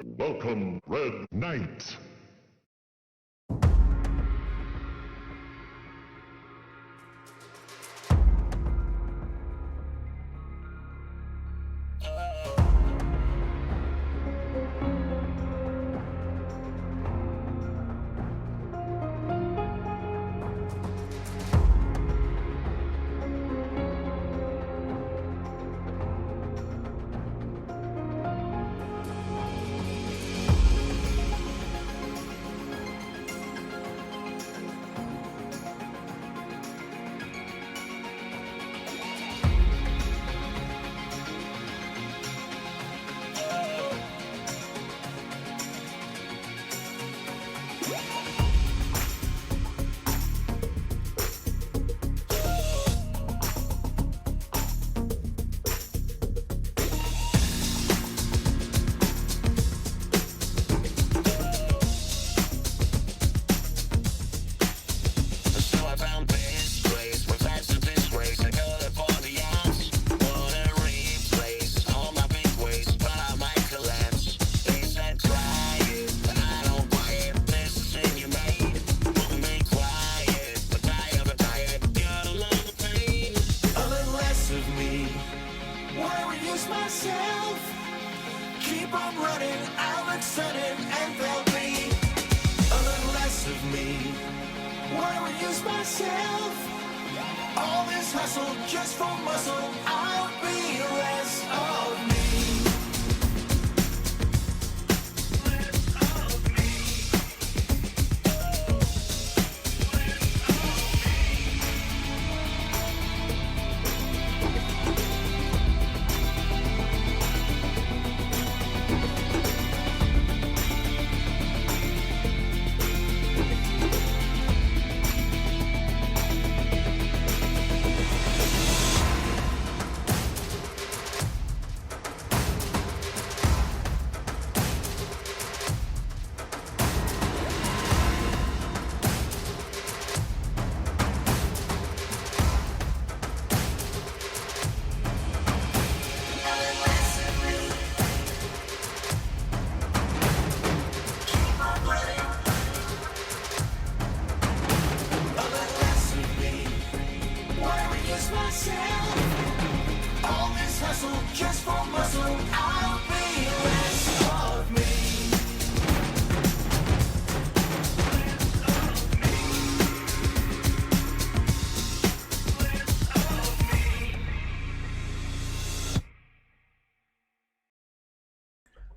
Welcome, Red Knight.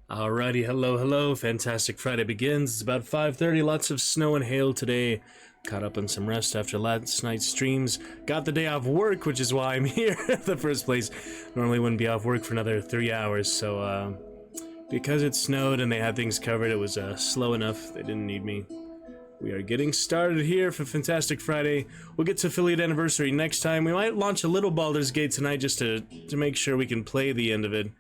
Alrighty, hello. Fantastic Friday begins. It's about 5:30. Lots of snow and hail today. Caught up on some rest after last night's streams. Got the day off work, which is why I'm here in the first place. Normally wouldn't be off work for another 3 hours, so because it snowed and they had things covered, it was slow enough. They didn't need me. We are getting started here for Fantastic Friday. We'll get to Affiliate Anniversary next time. We might launch a little Baldur's Gate tonight just to make sure we can play the end of it.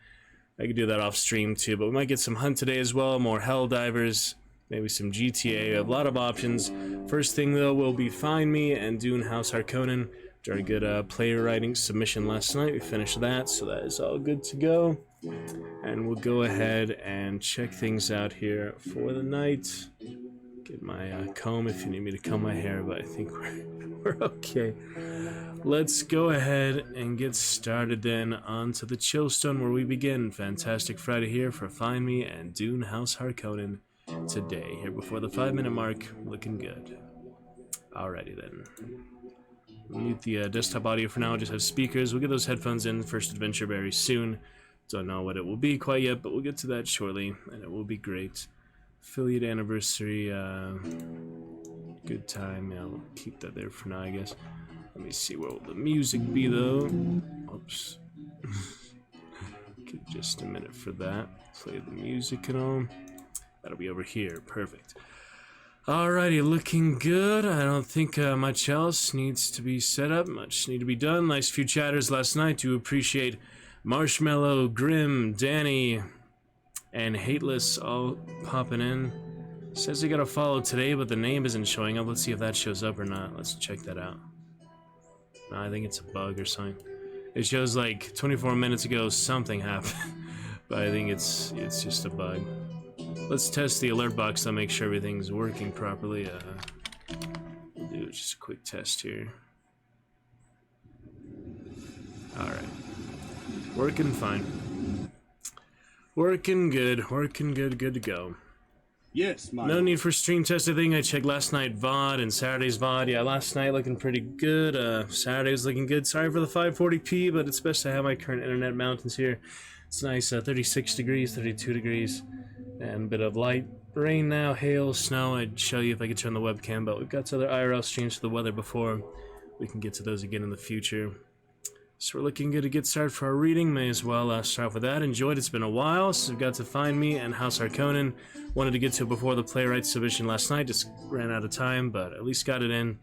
I could do that off stream too, but we might get some Hunt today as well, more Helldivers, maybe some GTA, a lot of options. First thing though will be Find Me and Dune House Harkonnen. Very good player writing submission last night. We finished that, so that is all good to go. And we'll go ahead and check things out here for the night. Get my comb if you need me to comb my hair, but I think we're okay. Let's go ahead and get started then onto the Chillstone where we begin. Fantastic Friday here for Find Me and Dune House Harkonnen today. Here before the 5-minute mark, looking good. Alrighty then. Mute the desktop audio for now, just have speakers. We'll get those headphones in first adventure very soon. Don't know what it will be quite yet, but we'll get to that shortly, and it will be great. Affiliate Anniversary, good time. Yeah, we'll keep that there for now, I guess. Let me see where will the music be though. Oops. Give just a minute for that. Play the music and all. That'll be over here. Perfect. Alrighty, looking good. I don't think much else needs to be set up. Much need to be done. Nice few chatters last night. Do appreciate Marshmallow, Grim, Danny, and Hateless all popping in. Says they got a follow today, but the name isn't showing up. Let's see if that shows up or not. Let's check that out. No, I think it's a bug or something. It shows like 24 minutes ago something happened, but I think it's just a bug. Let's test the alert box to make sure everything's working properly. We'll do just a quick test here. Alright. Working fine. Working good, good to go. Yes, my No lord. need for stream test, I think. I checked last night VOD and Saturday's VOD. Yeah, last night looking pretty good. Saturday was looking good. Sorry for the 540p, but it's best to have my current internet mountains here. It's nice, 36 degrees, 32 degrees, and a bit of light rain now, hail, snow. I'd show you if I could turn the webcam, but we've got some other IRL streams for the weather before. We can get to those again in the future. So we're looking good to get started for our reading. May as well start off with that. Enjoyed. It's been a while since we've got to Find Me and House Harkonnen. Wanted to get to it before the playwright submission last night. Just ran out of time, but at least got it in.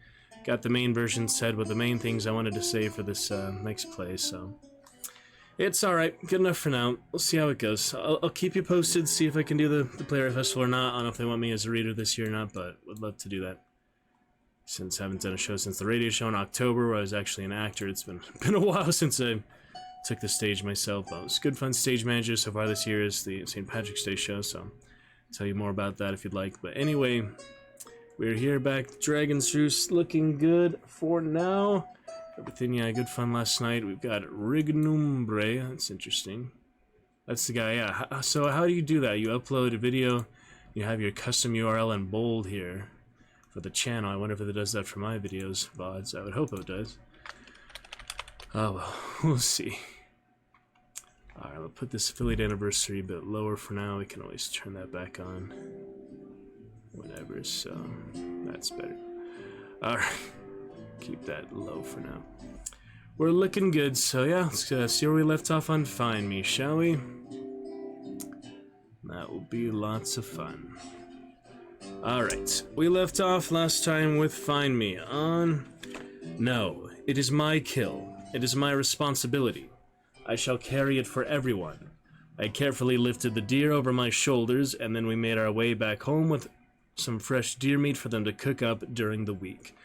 Got the main version said with the main things I wanted to say for this next play, so... It's alright. Good enough for now. We'll see how it goes. I'll keep you posted, see if I can do the playwright festival or not. I don't know if they want me as a reader this year or not, but would love to do that. Since I haven't done a show since the radio show in October where I was actually an actor. It's been a while since I took the stage myself. But it was good fun stage manager so far this year is the St. Patrick's Day show, so I'll tell you more about that if you'd like. But anyway, we're here back. Dragon's Roost looking good for now. Everything, yeah, good fun last night. We've got Rignumbre. That's interesting. That's the guy, yeah. So how do you do that? You upload a video, you have your custom URL in bold here for the channel. I wonder if it does that for my videos, VODs. I would hope it does. Oh well, we'll see. Alright, we'll put this affiliate anniversary a bit lower for now. We can always turn that back on whenever, so that's better. Alright. Keep that low for now. We're looking good, so yeah, let's see where we left off on Find Me, shall we? That will be lots of fun. Alright, we left off last time with Find Me on... No, it is my kill. It is my responsibility. I shall carry it for everyone. I carefully lifted the deer over my shoulders, and then we made our way back home with some fresh deer meat for them to cook up during the week.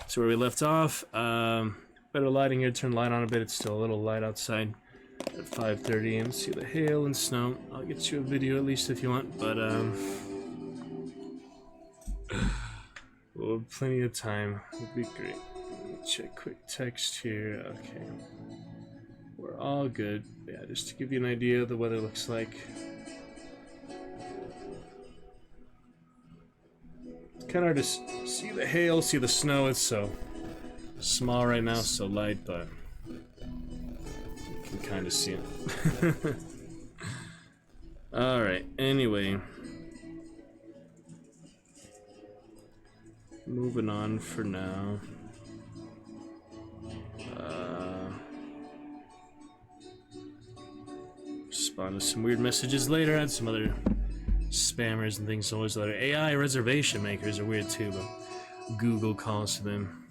So where we left off, better lighting here, turn the light on a bit, it's still a little light outside at 5:30 and see the hail and snow. I'll get you a video at least if you want, but we'll have plenty of time, would be great. Check quick text here, okay. We're all good, yeah, just to give you an idea of the weather looks like. Kind of hard to see the hail, see the snow. It's so small right now, so light, but you can kind of see it. Alright, anyway. Moving on for now. Respond to some weird messages later. I had some other spammers and things, always other AI reservation makers are weird too, but Google calls to them.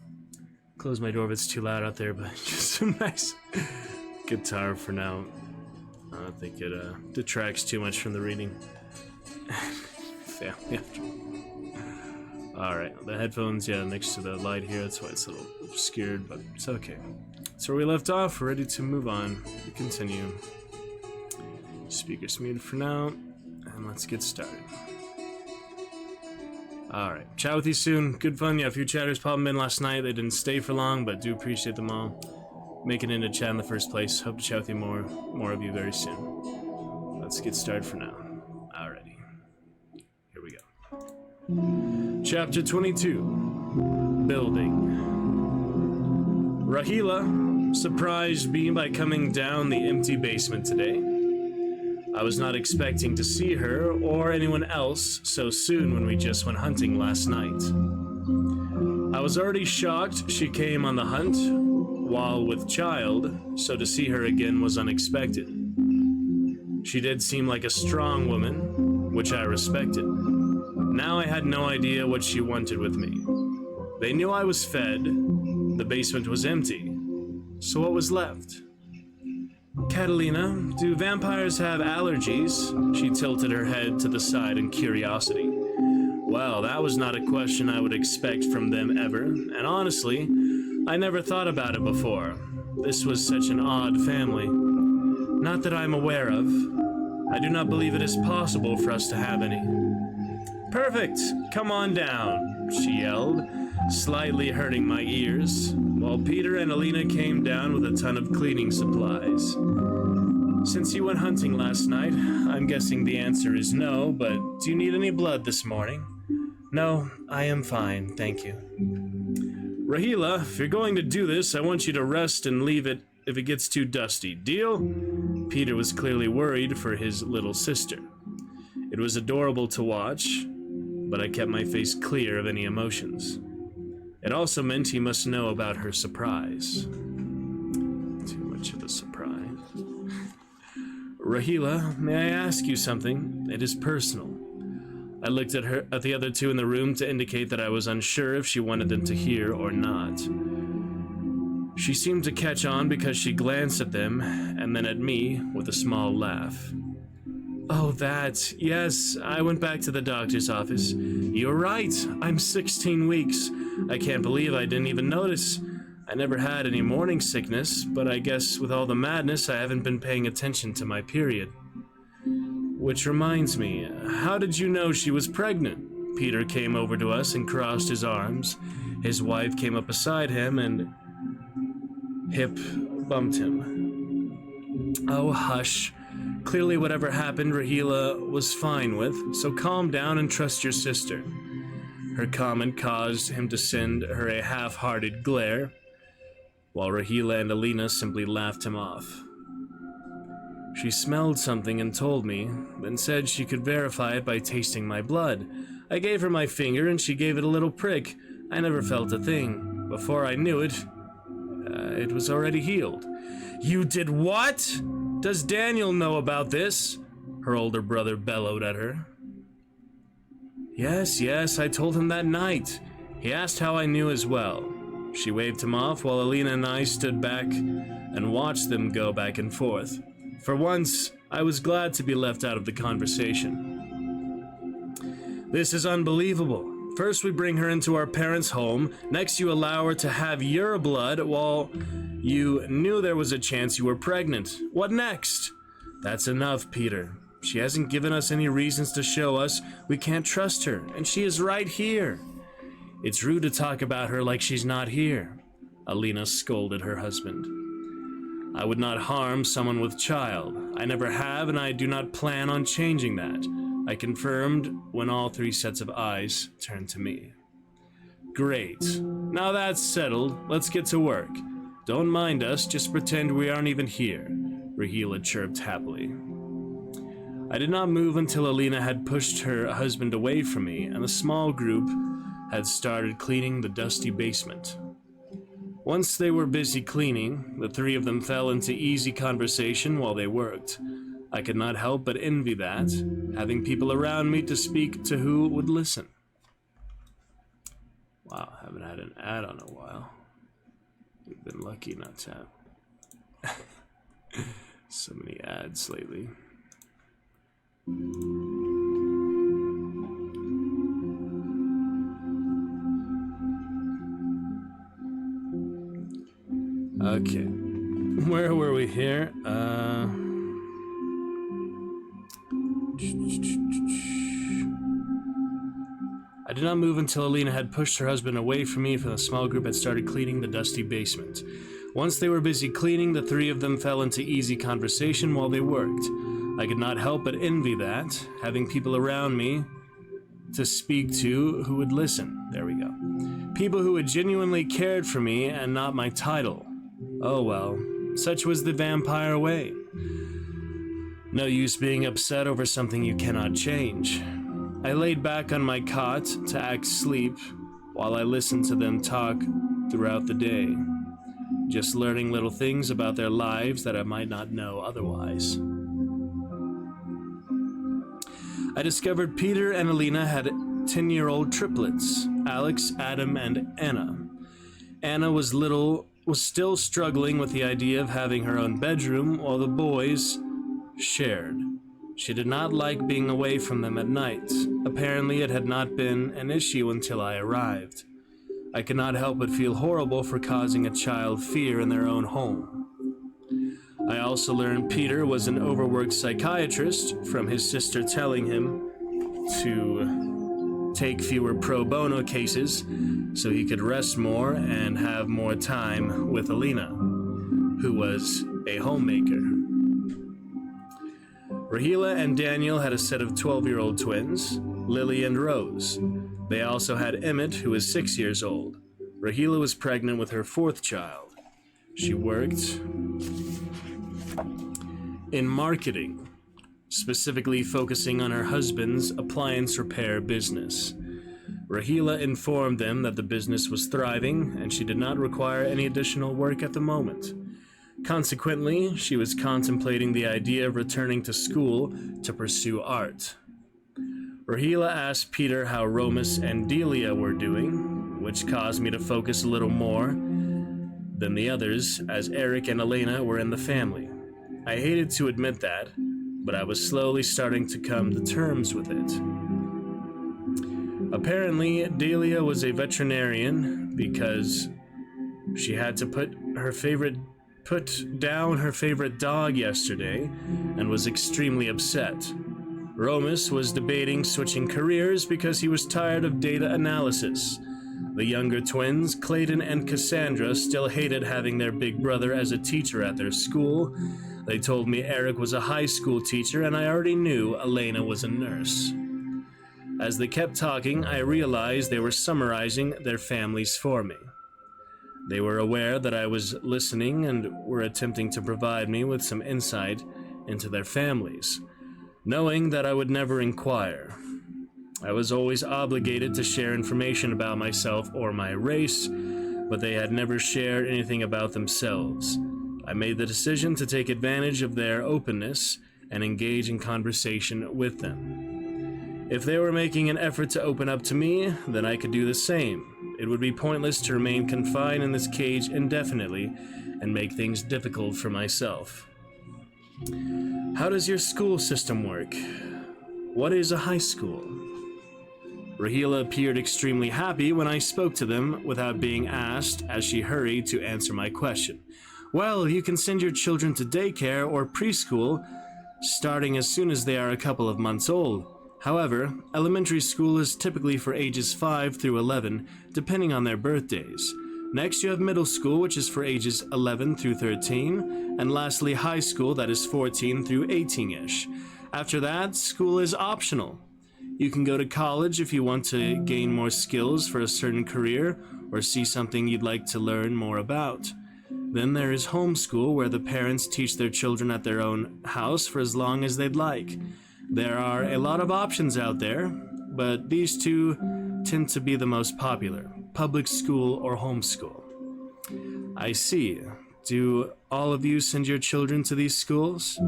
Close my door if it's too loud out there, but just some nice guitar for now. I don't think it detracts too much from the reading. Yeah. Alright, the headphones, yeah, next to the light here, that's why it's a little obscured, but it's okay. So where we left off, we're ready to move on. We continue. Speakers muted for now. And let's get started. Alright, chat with you soon. Good fun. Yeah, a few chatters popping in last night. They didn't stay for long, but do appreciate them all making it into chat in the first place. Hope to chat with you more of you very soon. Let's get started for now. Alrighty. Here we go. Chapter 22. Building. Rahila surprised me by coming down the empty basement today. I was not expecting to see her or anyone else so soon when we just went hunting last night. I was already shocked she came on the hunt while with child, so to see her again was unexpected. She did seem like a strong woman, which I respected. Now I had no idea what she wanted with me. They knew I was fed, the basement was empty, so what was left? Catalina, do vampires have allergies? She tilted her head to the side in curiosity. Well, that was not a question I would expect from them ever, and honestly, I never thought about it before. This was such an odd family. Not that I'm aware of. I do not believe it is possible for us to have any. Perfect! Come on down, she yelled, slightly hurting my ears, while Peter and Alina came down with a ton of cleaning supplies. Since you went hunting last night, I'm guessing the answer is no, but do you need any blood this morning? No, I am fine, thank you. Rahila, if you're going to do this, I want you to rest and leave it if it gets too dusty. Deal? Peter was clearly worried for his little sister. It was adorable to watch, but I kept my face clear of any emotions. It also meant he must know about her surprise. Too much of a surprise. Rahila, may I ask you something? It is personal. I looked at the other two in the room to indicate that I was unsure if she wanted them to hear or not. She seemed to catch on because she glanced at them and then at me with a small laugh. Oh, that. Yes, I went back to the doctor's office. You're right. I'm 16 weeks. I can't believe I didn't even notice. I never had any morning sickness, but I guess with all the madness, I haven't been paying attention to my period. Which reminds me, how did you know she was pregnant? Peter came over to us and crossed his arms. His wife came up beside him and hip bumped him. Oh, hush. Clearly whatever happened, Rahila was fine with, so calm down and trust your sister. Her comment caused him to send her a half-hearted glare, while Rahila and Alina simply laughed him off. She smelled something and told me, then said she could verify it by tasting my blood. I gave her my finger and she gave it a little prick. I never felt a thing. Before I knew it, it was already healed. You did what? Does Daniel know about this? Her older brother bellowed at her. Yes, I told him that night. He asked how I knew as well. She waved him off while Alina and I stood back and watched them go back and forth. For once, I was glad to be left out of the conversation. This is unbelievable. First we bring her into our parents' home, next you allow her to have your blood while you knew there was a chance you were pregnant. What next? That's enough, Peter. She hasn't given us any reasons to show us we can't trust her, and she is right here. It's rude to talk about her like she's not here, Alina scolded her husband. I would not harm someone with child. I never have, and I do not plan on changing that, I confirmed when all three sets of eyes turned to me. Great. Now that's settled, let's get to work. Don't mind us, just pretend we aren't even here, Rahila chirped happily. I did not move until Alina had pushed her husband away from me, and the small group had started cleaning the dusty basement. Once they were busy cleaning, the three of them fell into easy conversation while they worked. I could not help but envy that, having people around me to speak to who would listen. Wow, haven't had an ad on a while. We've been lucky not to have so many ads lately. Okay, where were we here? I did not move until Alina had pushed her husband away from me, and the small group had started cleaning the dusty basement. Once they were busy cleaning, the three of them fell into easy conversation while they worked. I could not help but envy that, having people around me to speak to who would listen. There we go. People who had genuinely cared for me and not my title. Oh well, such was the vampire way. No use being upset over something you cannot change. I laid back on my cot to act sleep while I listened to them talk throughout the day, just learning little things about their lives that I might not know otherwise. I discovered Peter and Alina had 10-year-old triplets, Alex, Adam, and Anna. Anna was still struggling with the idea of having her own bedroom while the boys shared. She did not like being away from them at night. Apparently, it had not been an issue until I arrived. I could not help but feel horrible for causing a child fear in their own home. I also learned Peter was an overworked psychiatrist from his sister telling him to take fewer pro bono cases so he could rest more and have more time with Alina, who was a homemaker. Rahila and Daniel had a set of 12-year-old twins, Lily and Rose. They also had Emmett, who was 6 years old. Rahila was pregnant with her 4th child. She worked in marketing, specifically focusing on her husband's appliance repair business. Rahila informed them that the business was thriving and she did not require any additional work at the moment. Consequently, she was contemplating the idea of returning to school to pursue art. Rahila asked Peter how Romus and Delia were doing, which caused me to focus a little more than the others, as Eric and Elena were in the family. I hated to admit that, but I was slowly starting to come to terms with it. Apparently, Delia was a veterinarian because she had to put down her favorite dog yesterday and was extremely upset. Romus was debating switching careers because he was tired of data analysis. The younger twins, Clayton and Cassandra, still hated having their big brother as a teacher at their school. They told me Eric was a high school teacher, and I already knew Elena was a nurse. As they kept talking, I realized they were summarizing their families for me. They were aware that I was listening and were attempting to provide me with some insight into their families, knowing that I would never inquire. I was always obligated to share information about myself or my race, but they had never shared anything about themselves. I made the decision to take advantage of their openness and engage in conversation with them. If they were making an effort to open up to me, then I could do the same. It would be pointless to remain confined in this cage indefinitely and make things difficult for myself. How does your school system work? What is a high school? Rahila appeared extremely happy when I spoke to them without being asked, as she hurried to answer my question. Well, you can send your children to daycare or preschool, starting as soon as they are a couple of months old. However, elementary school is typically for ages 5 through 11, depending on their birthdays. Next, you have middle school, which is for ages 11 through 13, and lastly, high school, that is 14 through 18-ish. After that, school is optional. You can go to college if you want to gain more skills for a certain career or see something you'd like to learn more about. Then there is homeschool, where the parents teach their children at their own house for as long as they'd like. There are a lot of options out there, but these two tend to be the most popular: public school or homeschool. I see. Do all of you send your children to these schools?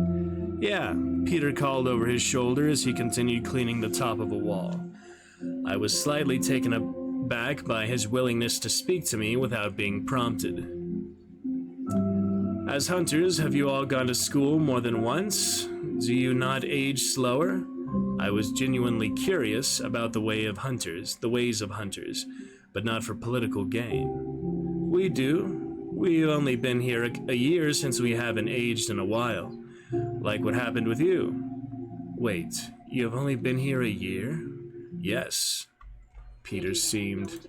Yeah, Peter called over his shoulder as he continued cleaning the top of a wall. I was slightly taken aback by his willingness to speak to me without being prompted. As hunters, have you all gone to school more than once? Do you not age slower? I was genuinely curious about the ways of hunters, but not for political gain. We do. We've only been here a year since we haven't aged in a while. Like what happened with you. Wait, you have only been here a year? Yes. Peter seemed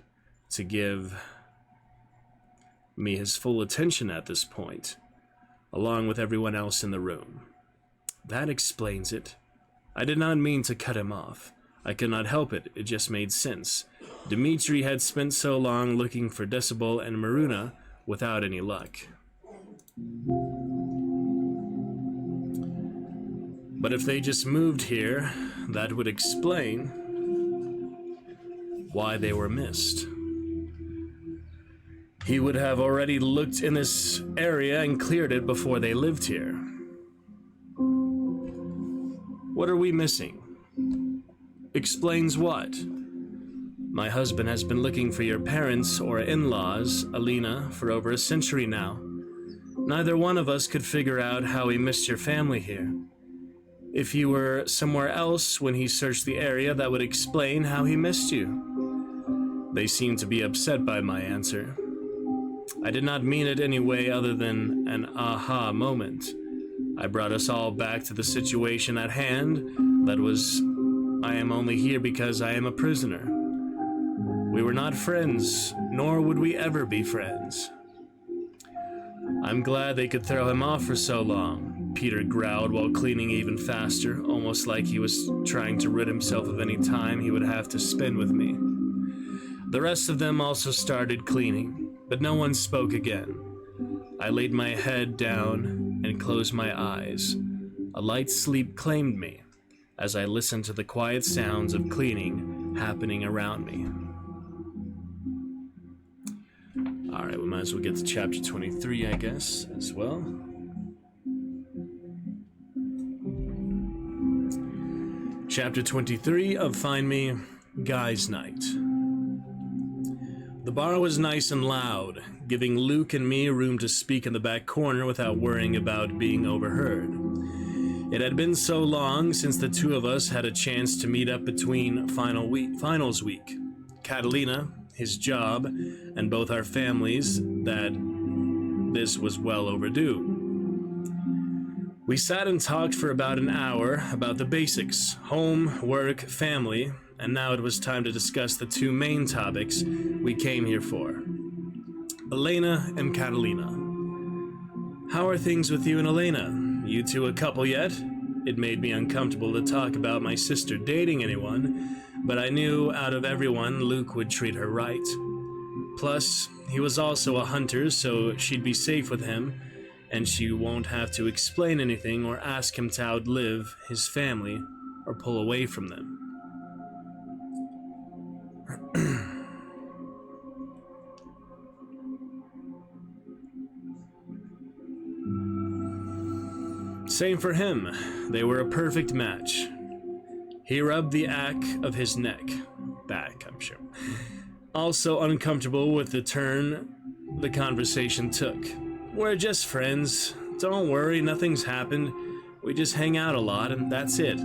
to give me his full attention at this point, along with everyone else in the room. That explains it. I did not mean to cut him off. I could not help it, it just made sense. Dmitri had spent so long looking for Decibel and Maruna without any luck. But if they just moved here, that would explain why they were missed. He would have already looked in this area and cleared it before they lived here. What are we missing? Explains what? My husband has been looking for your parents or in-laws, Alina, for over a century now. Neither one of us could figure out how he missed your family here. If you were somewhere else when he searched the area, that would explain how he missed you. They seemed to be upset by my answer. I did not mean it any way other than an aha moment. I brought us all back to the situation at hand. That was, I am only here because I am a prisoner. We were not friends, nor would we ever be friends. I'm glad they could throw him off for so long, Peter growled while cleaning even faster, almost like he was trying to rid himself of any time he would have to spend with me. The rest of them also started cleaning, but no one spoke again. I laid my head down and closed my eyes. A light sleep claimed me as I listened to the quiet sounds of cleaning happening around me. Alright, we might as well get to chapter 23, I guess, as well. Chapter 23 of Find Me, Guys' Night. The bar was nice and loud, giving Luke and me room to speak in the back corner without worrying about being overheard. It had been so long since the two of us had a chance to meet up between finals week. Catalina, his job, and both our families, that this was well overdue. We sat and talked for about an hour about the basics, home, work, family, and now it was time to discuss the two main topics we came here for. Elena and Catalina. How are things with you and Elena? You two a couple yet? It made me uncomfortable to talk about my sister dating anyone, but I knew out of everyone Luke would treat her right. Plus, he was also a hunter, so she'd be safe with him, and she won't have to explain anything or ask him to outlive his family or pull away from them. Same for him. They were a perfect match. He rubbed the back of his neck. Back, I'm sure. Also uncomfortable with the turn the conversation took. We're just friends. Don't worry, nothing's happened. We just hang out a lot and that's it.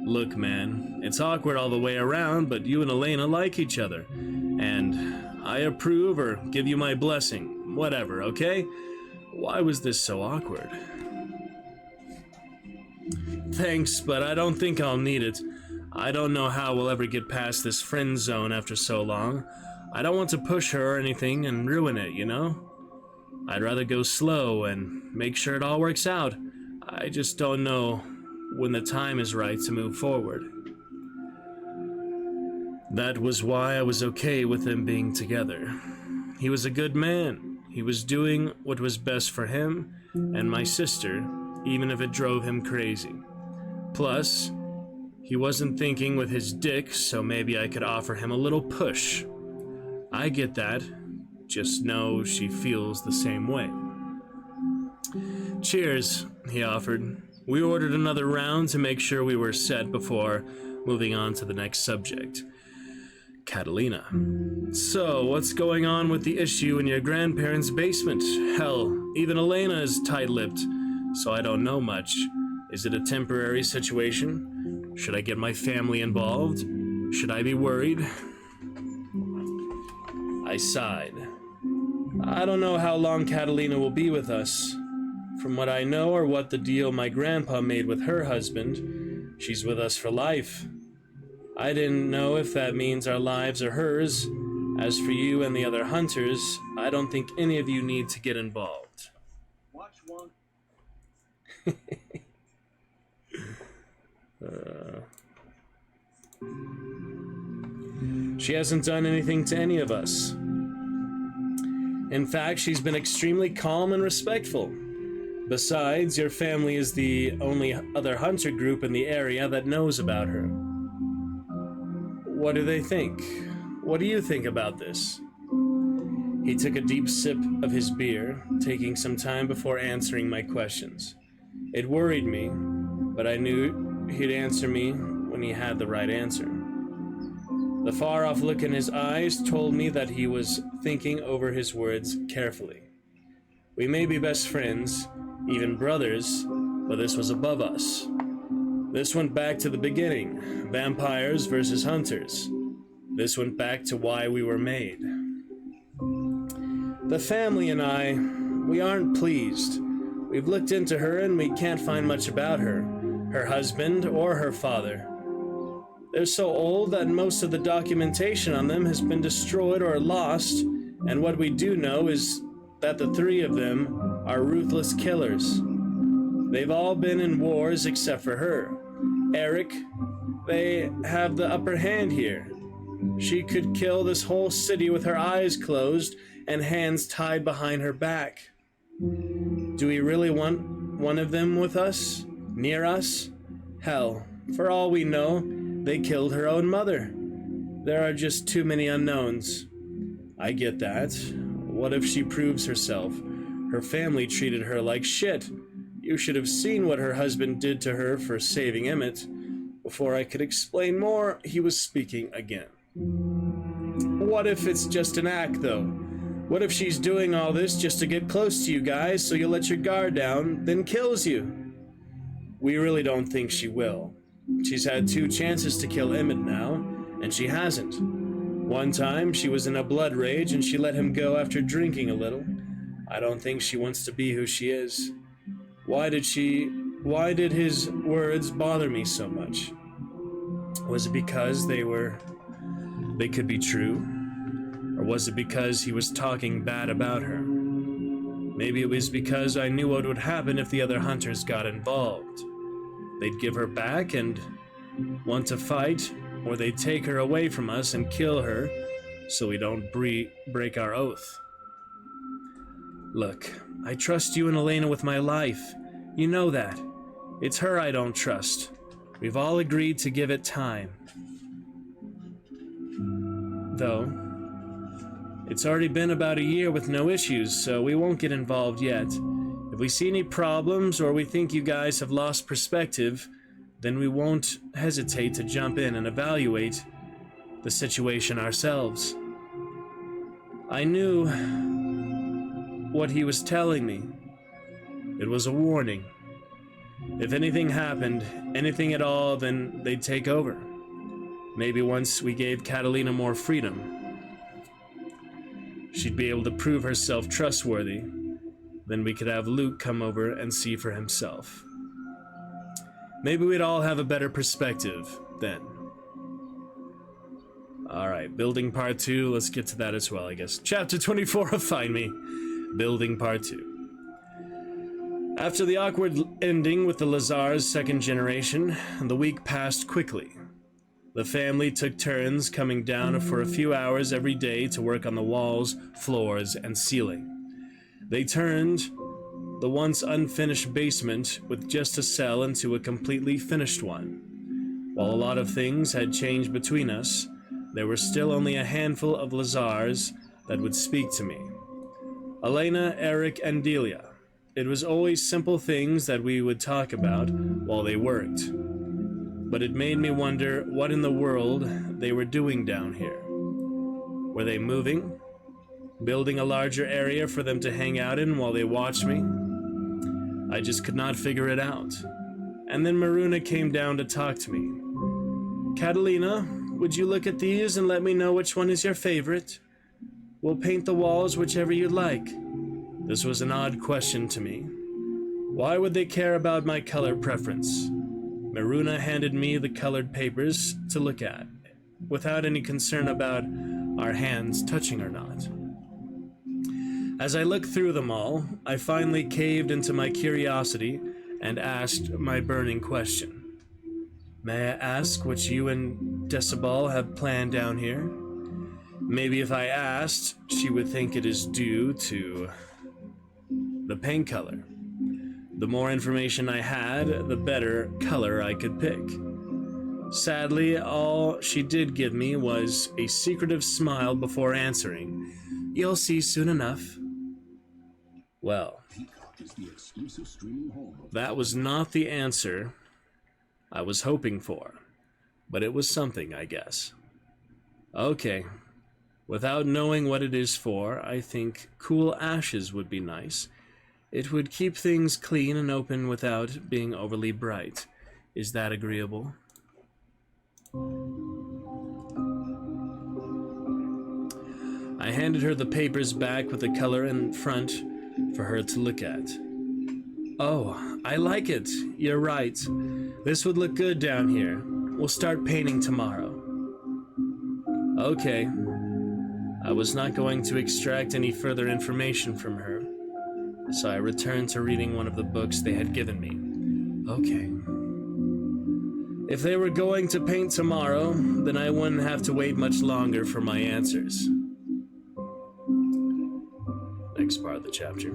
Look, man, it's awkward all the way around, but you and Elena like each other. And I approve or give you my blessing. Whatever, okay? Why was this so awkward? Thanks, but I don't think I'll need it. I don't know how we'll ever get past this friend zone after so long. I don't want to push her or anything and ruin it, you know? I'd rather go slow and make sure it all works out. I just don't know when the time is right to move forward. That was why I was okay with them being together. He was a good man. He was doing what was best for him and my sister, even if it drove him crazy. Plus, he wasn't thinking with his dick, so maybe I could offer him a little push. I get that. Just know she feels the same way. Cheers, he offered. We ordered another round to make sure we were set before moving on to the next subject. Catalina. So, what's going on with the issue in your grandparents' basement? Hell, even Elena is tight-lipped, so I don't know much. Is it a temporary situation? Should I get my family involved? Should I be worried? I sighed. I don't know how long Catalina will be with us. From what I know or what the deal my grandpa made with her husband, she's with us for life. I didn't know if that means our lives are hers. As for you and the other hunters, I don't think any of you need to get involved. Watch one. She hasn't done anything to any of us. In fact, she's been extremely calm and respectful. Besides, your family is the only other hunter group in the area that knows about her. What do they think? What do you think about this? He took a deep sip of his beer, taking some time before answering my questions. It worried me, but I knew he'd answer me when he had the right answer. The far-off look in his eyes told me that he was thinking over his words carefully. We may be best friends, even brothers, but this was above us. This went back to the beginning, vampires versus hunters. This went back to why we were made. The family and I, we aren't pleased. We've looked into her and we can't find much about her, her husband, or her father. They're so old that most of the documentation on them has been destroyed or lost, and what we do know is that the three of them are ruthless killers. They've all been in wars except for her. Eric, they have the upper hand here. She could kill this whole city with her eyes closed and hands tied behind her back. Do we really want one of them with us? Near us? Hell, for all we know, they killed her own mother. There are just too many unknowns. I get that. What if she proves herself? Her family treated her like shit. You should have seen what her husband did to her for saving Emmett. Before I could explain more, he was speaking again. What if it's just an act, though? What if she's doing all this just to get close to you guys so you let your guard down, then kills you? We really don't think she will. She's had 2 chances to kill Emmett now, and she hasn't. One time, she was in a blood rage and she let him go after drinking a little. I don't think she wants to be who she is. Why did his words bother me so much? Was it because they could be true? Or was it because he was talking bad about her? Maybe it was because I knew what would happen if the other hunters got involved. They'd give her back and want to fight, or they'd take her away from us and kill her so we don't break our oath. Look, I trust you and Elena with my life. You know that. It's her I don't trust. We've all agreed to give it time. Though, it's already been about a year with no issues, so we won't get involved yet. If we see any problems or we think you guys have lost perspective, then we won't hesitate to jump in and evaluate the situation ourselves. I knew what he was telling me. It was a warning. If anything happened, anything at all, then they'd take over. Maybe once we gave Catalina more freedom, she'd be able to prove herself trustworthy. Then we could have Luke come over and see for himself. Maybe we'd all have a better perspective then. Alright, building part 2, let's get to that as well, I guess. Chapter 24 of Find Me, building part 2. After the awkward ending with the Lazar's second generation, the week passed quickly. The family took turns coming down for a few hours every day to work on the walls, floors, and ceiling. They turned the once unfinished basement with just a cell into a completely finished one. While a lot of things had changed between us, there were still only a handful of Lazars that would speak to me. Elena, Eric, and Delia. It was always simple things that we would talk about while they worked. But it made me wonder what in the world they were doing down here. Were they moving? Building a larger area for them to hang out in while they watched me? I just could not figure it out. And then Maruna came down to talk to me. Catalina, would you look at these and let me know which one is your favorite? We'll paint the walls whichever you'd like. This was an odd question to me. Why would they care about my color preference? Maruna handed me the colored papers to look at, without any concern about our hands touching or not. As I looked through them all, I finally caved into my curiosity and asked my burning question. May I ask what you and Decibel have planned down here? Maybe if I asked, she would think it is due to the paint color. The more information I had, the better color I could pick. Sadly, all she did give me was a secretive smile before answering, "You'll see soon enough." Well, that was not the answer I was hoping for, but it was something, I guess. Okay, without knowing what it is for, I think cool ashes would be nice. It would keep things clean and open without being overly bright. Is that agreeable? I handed her the papers back with the color in front for her to look at. Oh, I like it. You're right. This would look good down here. We'll start painting tomorrow. Okay. I was not going to extract any further information from her, so I returned to reading one of the books they had given me. Okay. If they were going to paint tomorrow, then I wouldn't have to wait much longer for my answers. Next part of the chapter.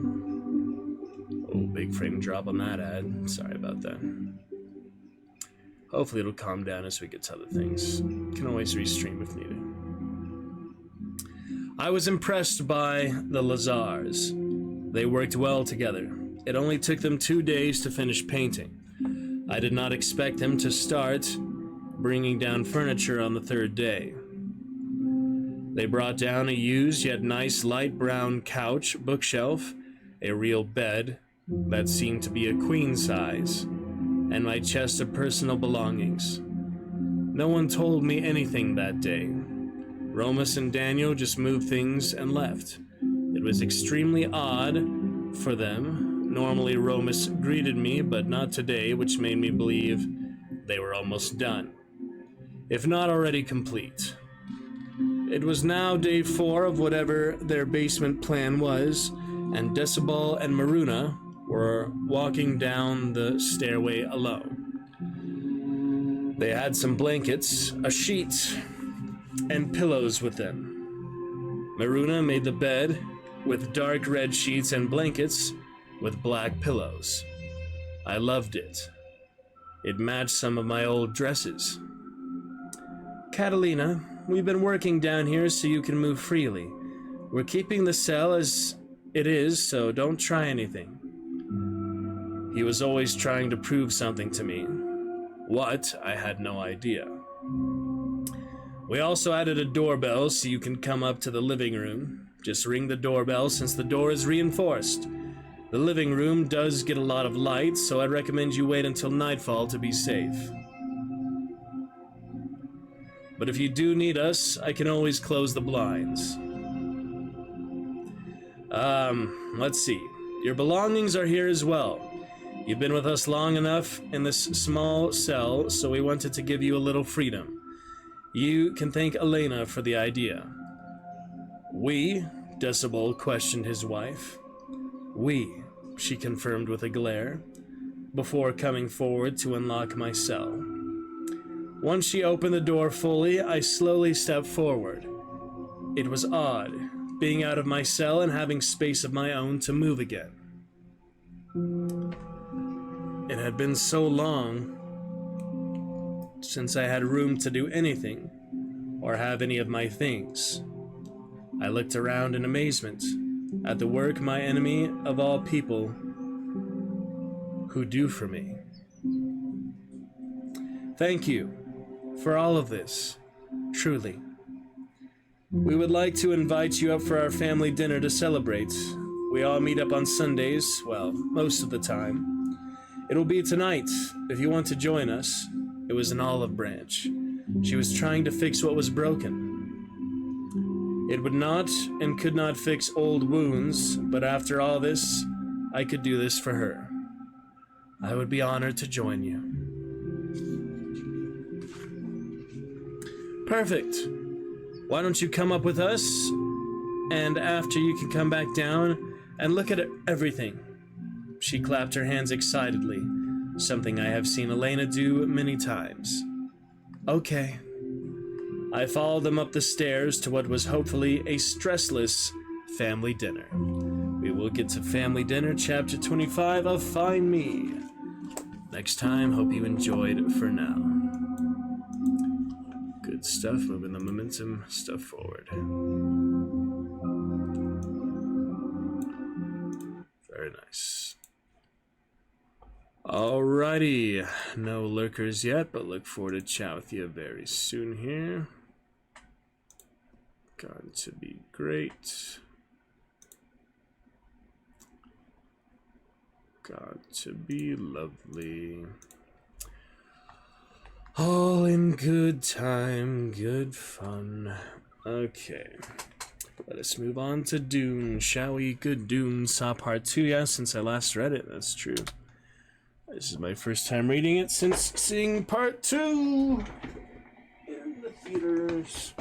Oh, big frame drop on that ad. Sorry about that. Hopefully it'll calm down as we get to other things. Can always restream if needed. I was impressed by the Lazars. They worked well together. It only took them 2 days to finish painting. I did not expect them to start bringing down furniture on the 3rd day. They brought down a used yet nice light brown couch, bookshelf, a real bed that seemed to be a queen size, and my chest of personal belongings. No one told me anything that day. Romus and Daniel just moved things and left. It was extremely odd for them. Normally Romus greeted me, but not today, which made me believe they were almost done, if not already complete. It was now day 4 of whatever their basement plan was, and Decibel and Maruna were walking down the stairway alone. They had some blankets, a sheet, and pillows with them. Maruna made the bed with dark red sheets and blankets with black pillows. I loved it. It matched some of my old dresses. Catalina, we've been working down here so you can move freely. We're keeping the cell as it is, so don't try anything. He was always trying to prove something to me. What, I had no idea. We also added a doorbell so you can come up to the living room. Just ring the doorbell since the door is reinforced. The living room does get a lot of light, so I'd recommend you wait until nightfall to be safe. But if you do need us, I can always close the blinds. Let's see. Your belongings are here as well. You've been with us long enough in this small cell, so we wanted to give you a little freedom. You can thank Elena for the idea. We, Decibel questioned his wife. We, she confirmed with a glare, before coming forward to unlock my cell. Once she opened the door fully, I slowly stepped forward. It was odd, being out of my cell and having space of my own to move again. It had been so long since I had room to do anything or have any of my things. I looked around in amazement at the work my enemy of all people who do for me. Thank you for all of this, truly. We would like to invite you up for our family dinner to celebrate. We all meet up on Sundays, well, most of the time. It'll be tonight, if you want to join us. It was an olive branch. She was trying to fix what was broken. It would not and could not fix old wounds, but after all this, I could do this for her. I would be honored to join you. Perfect. Why don't you come up with us, and after you can come back down and look at everything. She clapped her hands excitedly, something I have seen Elena do many times. Okay. I followed them up the stairs to what was hopefully a stressless family dinner. We will get to family dinner, chapter 25 of Find Me. Next time, hope you enjoyed for now. Good stuff, moving the momentum stuff forward. Very nice. Alrighty, no lurkers yet, but look forward to chat with you very soon here. Going to be great. Got to be lovely. All in good time, good fun. Okay. Let us move on to Dune, shall we? Good Dune saw part 2, yeah, since I last read it, that's true. This is my first time reading it since seeing part 2 in the theaters.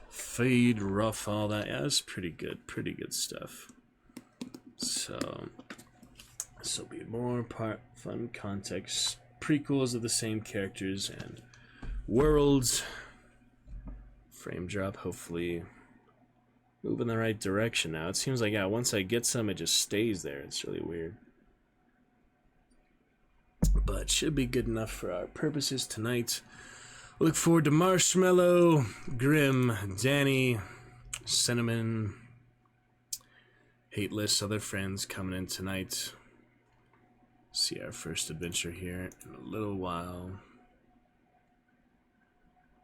Fade, rough, all that, yeah, it's pretty good stuff. So, this will be more fun context, prequels of the same characters and worlds. Frame drop, hopefully move in the right direction now. It seems like, yeah, once I get some, it just stays there. It's really weird. But should be good enough for our purposes tonight. Look forward to Marshmallow, Grim, Danny, Cinnamon, Hateless, other friends coming in tonight. See our first adventure here in a little while.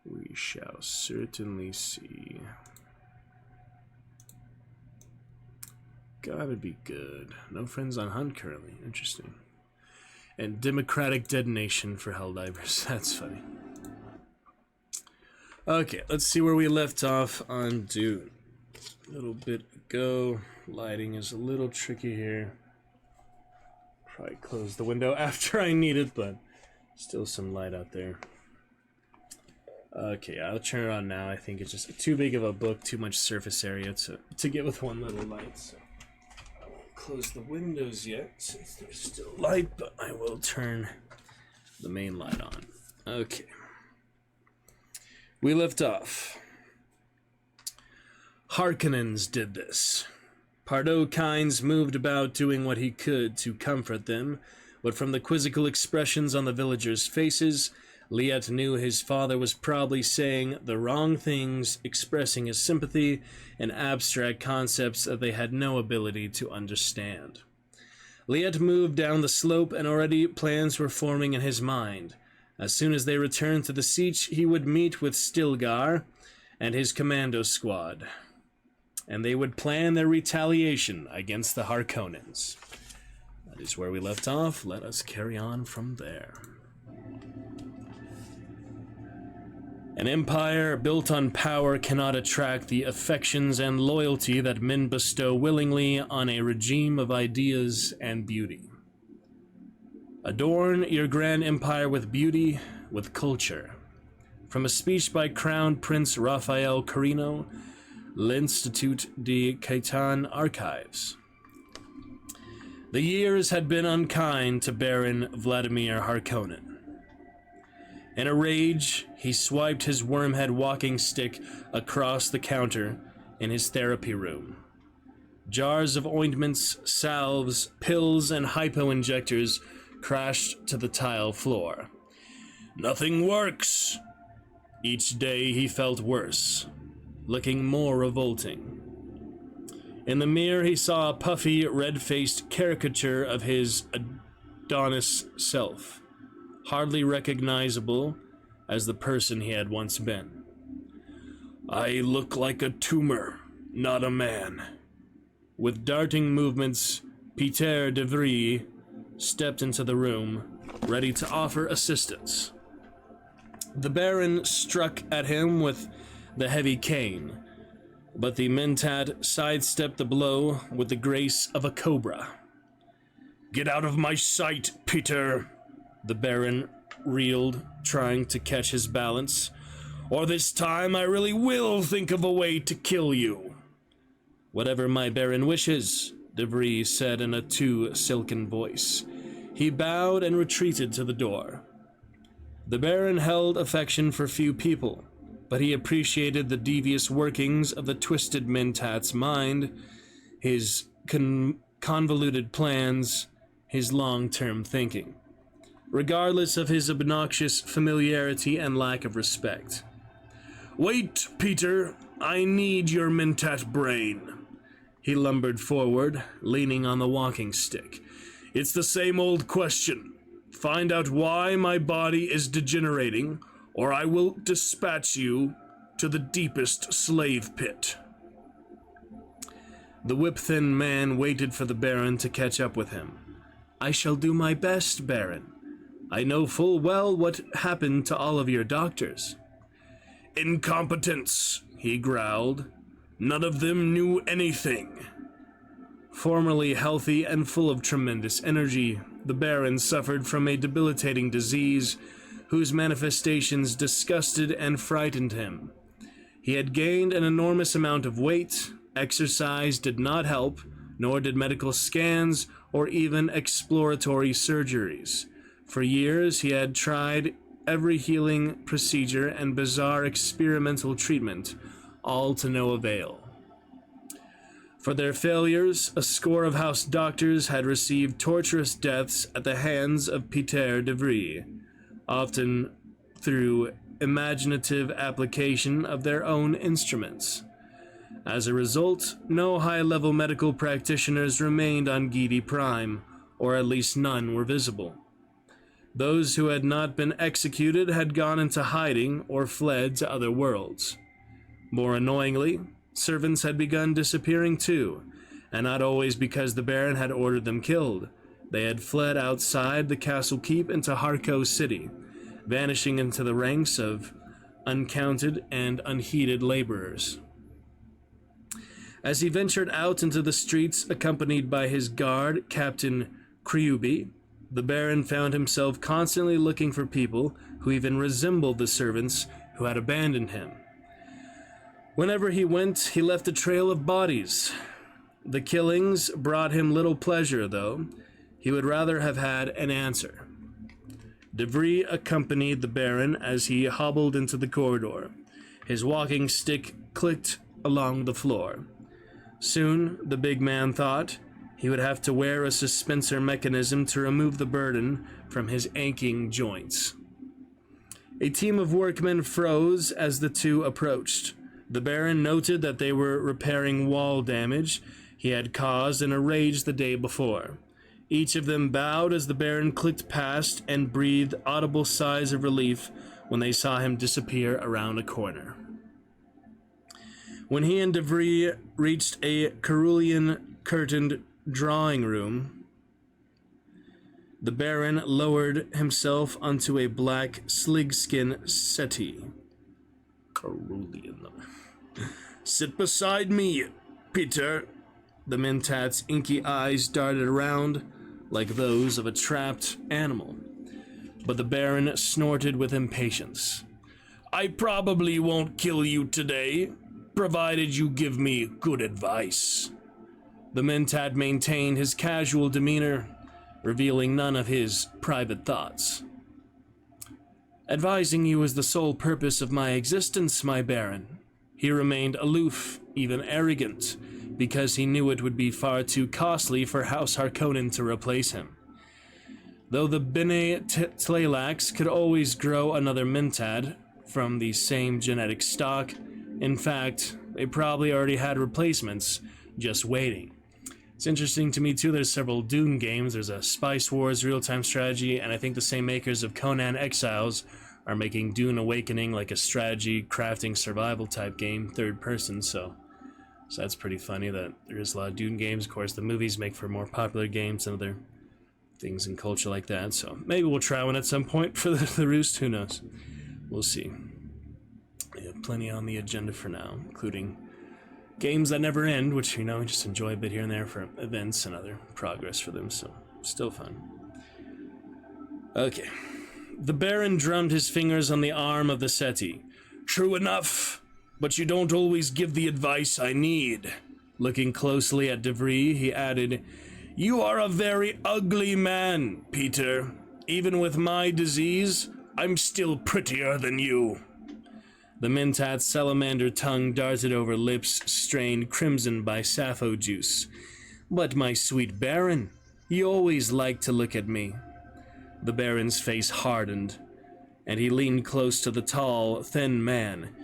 We shall certainly see. Gotta be good. No friends on hunt currently. Interesting. And Democratic Detonation for Helldivers. That's funny. Okay, let's see where we left off on Dune. A little bit ago. Lighting is a little tricky here. Probably close the window after I need it, but still some light out there. Okay, I'll turn it on now. I think it's just too big of a book, too much surface area to get with one little light, so I won't close the windows yet since there's still light, but I will turn the main light on. Okay. We left off. Harkonnens did this. Pardo Kynes moved about doing what he could to comfort them, but from the quizzical expressions on the villagers' faces, Liet knew his father was probably saying the wrong things, expressing his sympathy in abstract concepts that they had no ability to understand. Liet moved down the slope, and already plans were forming in his mind. As soon as they returned to the siege, he would meet with Stilgar and his commando squad, and they would plan their retaliation against the Harkonnens. That is where we left off. Let us carry on from there. An empire built on power cannot attract the affections and loyalty that men bestow willingly on a regime of ideas and beauty. Adorn your grand empire with beauty, with culture. From a speech by Crown Prince Raphael Carino, L'Institut de Caitan Archives. The years had been unkind to Baron Vladimir Harkonnen. In a rage, he swiped his wormhead walking stick across the counter in his therapy room. Jars of ointments, salves, pills, and hypo-injectors crashed to the tile floor. Nothing works! Each day he felt worse, looking more revolting. In the mirror he saw a puffy, red-faced caricature of his Adonis self, hardly recognizable as the person he had once been. I look like a tumor, not a man. With darting movements, Peter de Vries stepped into the room, ready to offer assistance. The Baron struck at him with the heavy cane, but the Mentat sidestepped the blow with the grace of a cobra. Get out of my sight, Peter! The Baron reeled, trying to catch his balance. Or this time I really will think of a way to kill you. Whatever my Baron wishes, De Vries said in a too silken voice. He bowed and retreated to the door. The Baron held affection for few people, but he appreciated the devious workings of the twisted Mentat's mind, his convoluted plans, his long-term thinking, regardless of his obnoxious familiarity and lack of respect. Wait, Peter, I need your Mentat brain. He lumbered forward, leaning on the walking stick. It's the same old question. Find out why my body is degenerating, or I will dispatch you to the deepest slave pit. The whip-thin man waited for the Baron to catch up with him. I shall do my best, Baron. I know full well what happened to all of your doctors. Incompetence, he growled. None of them knew anything. Formerly healthy and full of tremendous energy, the Baron suffered from a debilitating disease whose manifestations disgusted and frightened him. He had gained an enormous amount of weight, exercise did not help, nor did medical scans or even exploratory surgeries. For years he had tried every healing procedure and bizarre experimental treatment, all to no avail. For their failures, a score of house doctors had received torturous deaths at the hands of Peter de Vries, often through imaginative application of their own instruments. As a result, no high-level medical practitioners remained on Gedi Prime, or at least none were visible. Those who had not been executed had gone into hiding or fled to other worlds. More annoyingly, servants had begun disappearing too, and not always because the Baron had ordered them killed. They had fled outside the castle keep into Harkonnen City, vanishing into the ranks of uncounted and unheeded laborers. As he ventured out into the streets accompanied by his guard, Captain Kryubi, the Baron found himself constantly looking for people who even resembled the servants who had abandoned him. Whenever he went, he left a trail of bodies. The killings brought him little pleasure, though. He would rather have had an answer. De Vries accompanied the Baron as he hobbled into the corridor. His walking stick clicked along the floor. Soon, the big man thought, he would have to wear a suspensor mechanism to remove the burden from his aching joints. A team of workmen froze as the two approached. The Baron noted that they were repairing wall damage he had caused in a rage the day before. Each of them bowed as the Baron clicked past and breathed audible sighs of relief when they saw him disappear around a corner. When he and De Vries reached a cerulean curtained drawing room, the Baron lowered himself onto a black sligskin settee. Cerulean. Sit beside me, Peter. The Mentat's inky eyes darted around like those of a trapped animal, but the Baron snorted with impatience. I probably won't kill you today, provided you give me good advice. The Mentat maintained his casual demeanor, revealing none of his private thoughts. Advising you is the sole purpose of my existence, my Baron. He remained aloof, even arrogant, because he knew it would be far too costly for House Harkonnen to replace him. Though the Bene Tleilax could always grow another Mentat from the same genetic stock, in fact, they probably already had replacements just waiting. It's interesting to me too, there's several Dune games. There's a Spice Wars real-time strategy, and I think the same makers of Conan Exiles are making Dune Awakening like a strategy, crafting, survival type game, third person, so that's pretty funny that there is a lot of Dune games. Of course, the movies make for more popular games and other things in culture like that, so maybe we'll try one at some point for the Roost, who knows. We'll see. We have plenty on the agenda for now, including games that never end, which, we just enjoy a bit here and there for events and other progress for them, so still fun. Okay. The Baron drummed his fingers on the arm of the settee. True enough, but you don't always give the advice I need. Looking closely at De Vries, he added, You are a very ugly man, Peter. Even with my disease, I'm still prettier than you. The Mentat's salamander tongue darted over lips stained crimson by sappho juice. But my sweet Baron, you always like to look at me. The Baron's face hardened, and he leaned close to the tall, thin man.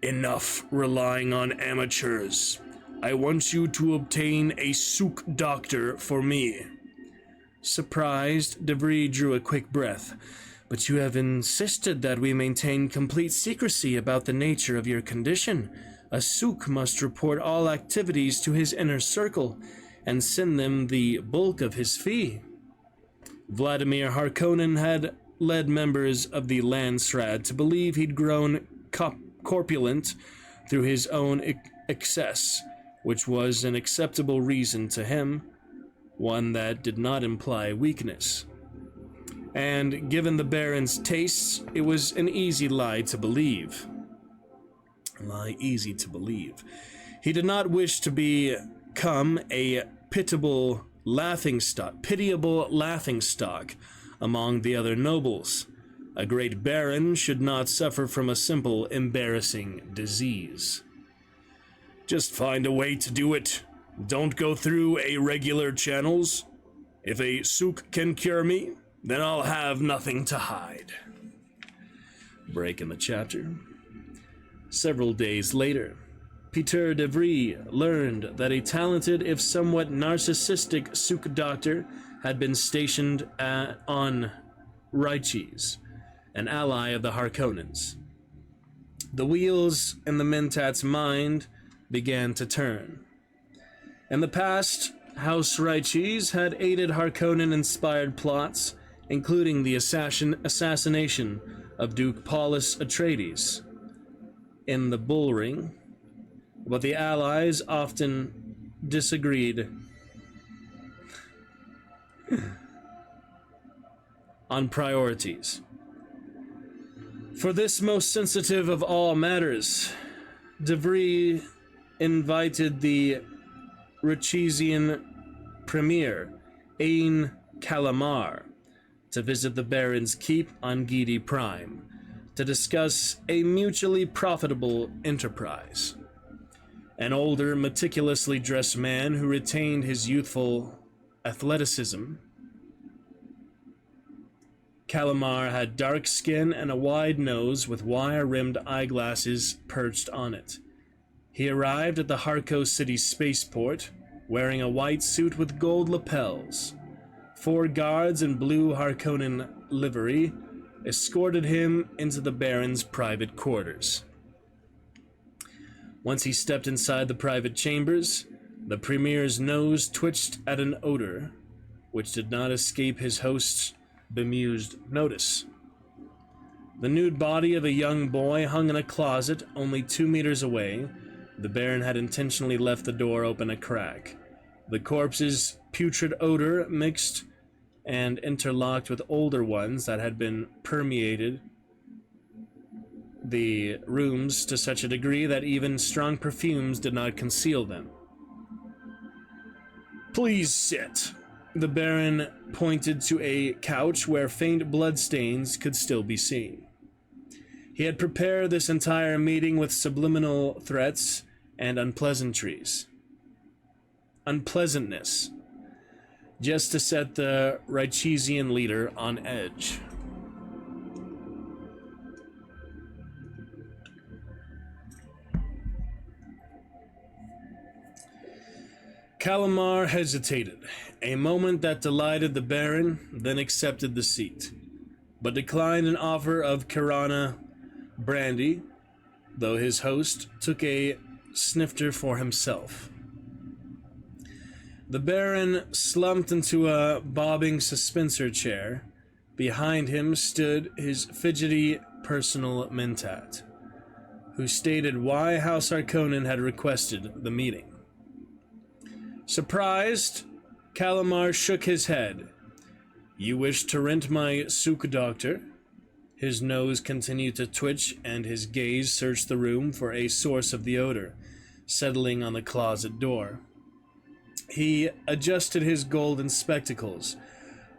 Enough relying on amateurs. I want you to obtain a souk doctor for me. Surprised, De Vries drew a quick breath. But you have insisted that we maintain complete secrecy about the nature of your condition. A souk must report all activities to his inner circle and send them the bulk of his fee. Vladimir Harkonnen had led members of the Landsraad to believe he'd grown corpulent through his own excess, which was an acceptable reason to him, one that did not imply weakness. And given the Baron's tastes, it was an easy lie to believe. Easy to believe. He did not wish to become a pitiable laughingstock among the other nobles. A great baron should not suffer from a simple, embarrassing disease. Just find a way to do it. Don't go through regular channels. If a souk can cure me, then I'll have nothing to hide. Break in the chapter. Several days later, Peter de Vries learned that a talented, if somewhat narcissistic souk doctor had been stationed on Raichis, an ally of the Harkonnens. The wheels in the Mentat's mind began to turn. In the past, House Raichis had aided Harkonnen-inspired plots, including the assassination of Duke Paulus Atreides in the Bull Ring, but the allies often disagreed on priorities. For this most sensitive of all matters, de Vries invited the Rachesian premier, Ain Calamar, to visit the Baron's keep on Gidi Prime to discuss a mutually profitable enterprise. An older, meticulously dressed man who retained his youthful athleticism. Calamar had dark skin and a wide nose with wire-rimmed eyeglasses perched on it. He arrived at the Harko City spaceport wearing a white suit with gold lapels. 4 guards in blue Harkonnen livery escorted him into the Baron's private quarters. Once he stepped inside the private chambers, the Premier's nose twitched at an odor, which did not escape his host's bemused notice. The nude body of a young boy hung in a closet only 2 meters away. The Baron had intentionally left the door open a crack. The corpse's putrid odor mixed and interlocked with older ones that had been permeated the rooms to such a degree that even strong perfumes did not conceal them. "Please sit." The Baron pointed to a couch where faint bloodstains could still be seen. He had prepared this entire meeting with subliminal threats and unpleasantness, just to set the Raichesian leader on edge. Calamar hesitated, a moment that delighted the Baron, then accepted the seat, but declined an offer of Kirana brandy, though his host took a snifter for himself. The Baron slumped into a bobbing suspensor chair. Behind him stood his fidgety personal mentat, who stated why House Harkonnen had requested the meeting. Surprised, Calamar shook his head. "You wish to rent my souk doctor?" His nose continued to twitch, and his gaze searched the room for a source of the odor, settling on the closet door. He adjusted his golden spectacles.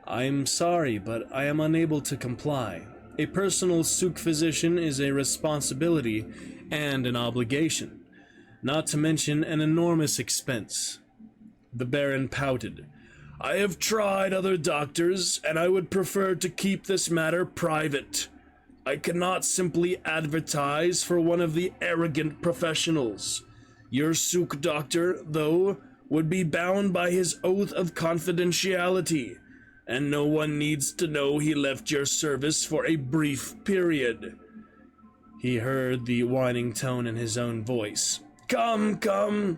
"I'm sorry, but I am unable to comply. A personal souk physician is a responsibility and an obligation, not to mention an enormous expense." The Baron pouted. "I have tried other doctors, and I would prefer to keep this matter private. I cannot simply advertise for one of the arrogant professionals. Your souk doctor, though, would be bound by his oath of confidentiality, and no one needs to know he left your service for a brief period." He heard the whining tone in his own voice. Come,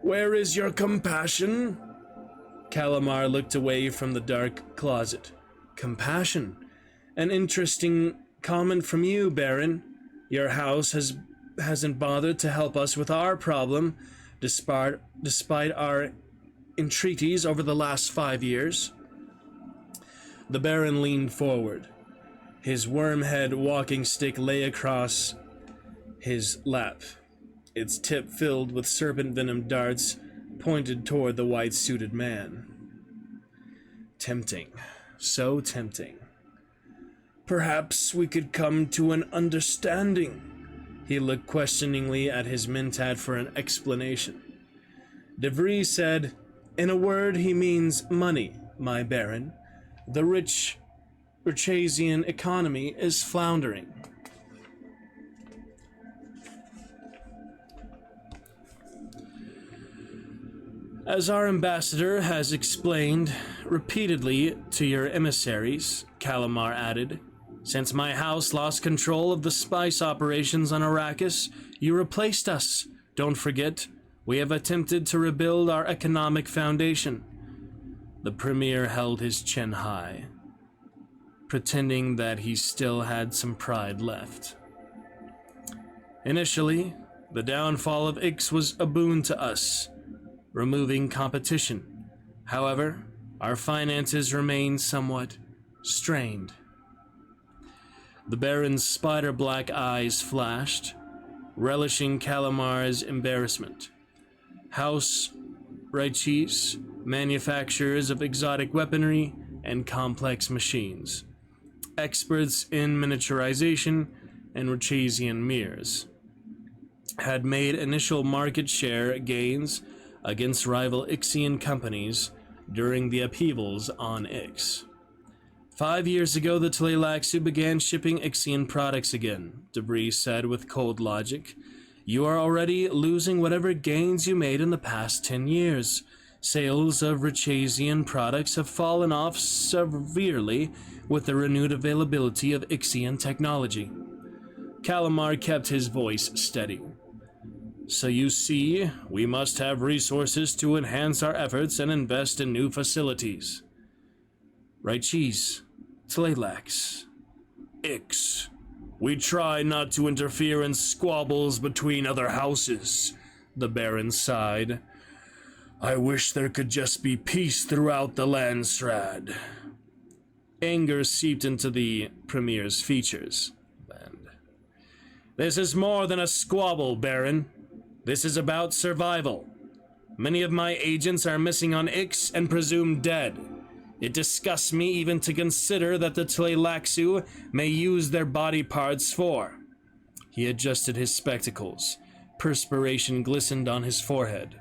where is your compassion?" Calamar looked away from the dark closet. "Compassion? An interesting comment from you, Baron. Your house has hasn't bothered to help us with our problem, despite our entreaties over the last 5 years. The Baron leaned forward. His worm-head walking stick lay across his lap, its tip filled with serpent-venom darts pointed toward the white-suited man. Tempting. So tempting. Perhaps we could come to an understanding. He looked questioningly at his mentat for an explanation. De Vries said, "In a word, he means money, my Baron. The Richazian economy is floundering." As our ambassador has explained repeatedly to your emissaries, Calamar added, since my house lost control of the spice operations on Arrakis, you replaced us. Don't forget, we have attempted to rebuild our economic foundation. The Premier held his chin high, pretending that he still had some pride left. Initially, the downfall of Ix was a boon to us, removing competition. However, our finances remain somewhat strained. The Baron's spider-black eyes flashed, relishing Calamar's embarrassment. House Raichis, manufacturers of exotic weaponry and complex machines, experts in miniaturization and Richazian mirrors, had made initial market share gains against rival Ixian companies during the upheavals on Ix. 5 years ago, the Tleilaxu began shipping Ixian products again, De Vries said with cold logic. You are already losing whatever gains you made in the past 10 years. Sales of Richazian products have fallen off severely with the renewed availability of Ixian technology. Calamar kept his voice steady. So you see, we must have resources to enhance our efforts and invest in new facilities. Raichis, Tleilax, Ix. We try not to interfere in squabbles between other houses, the Baron sighed. I wish there could just be peace throughout the Landsraad. Anger seeped into the Premier's features. This is more than a squabble, Baron. This is about survival. Many of my agents are missing on Ix and presumed dead. It disgusts me even to consider that the Tleilaxu may use their body parts for. He adjusted his spectacles. Perspiration glistened on his forehead.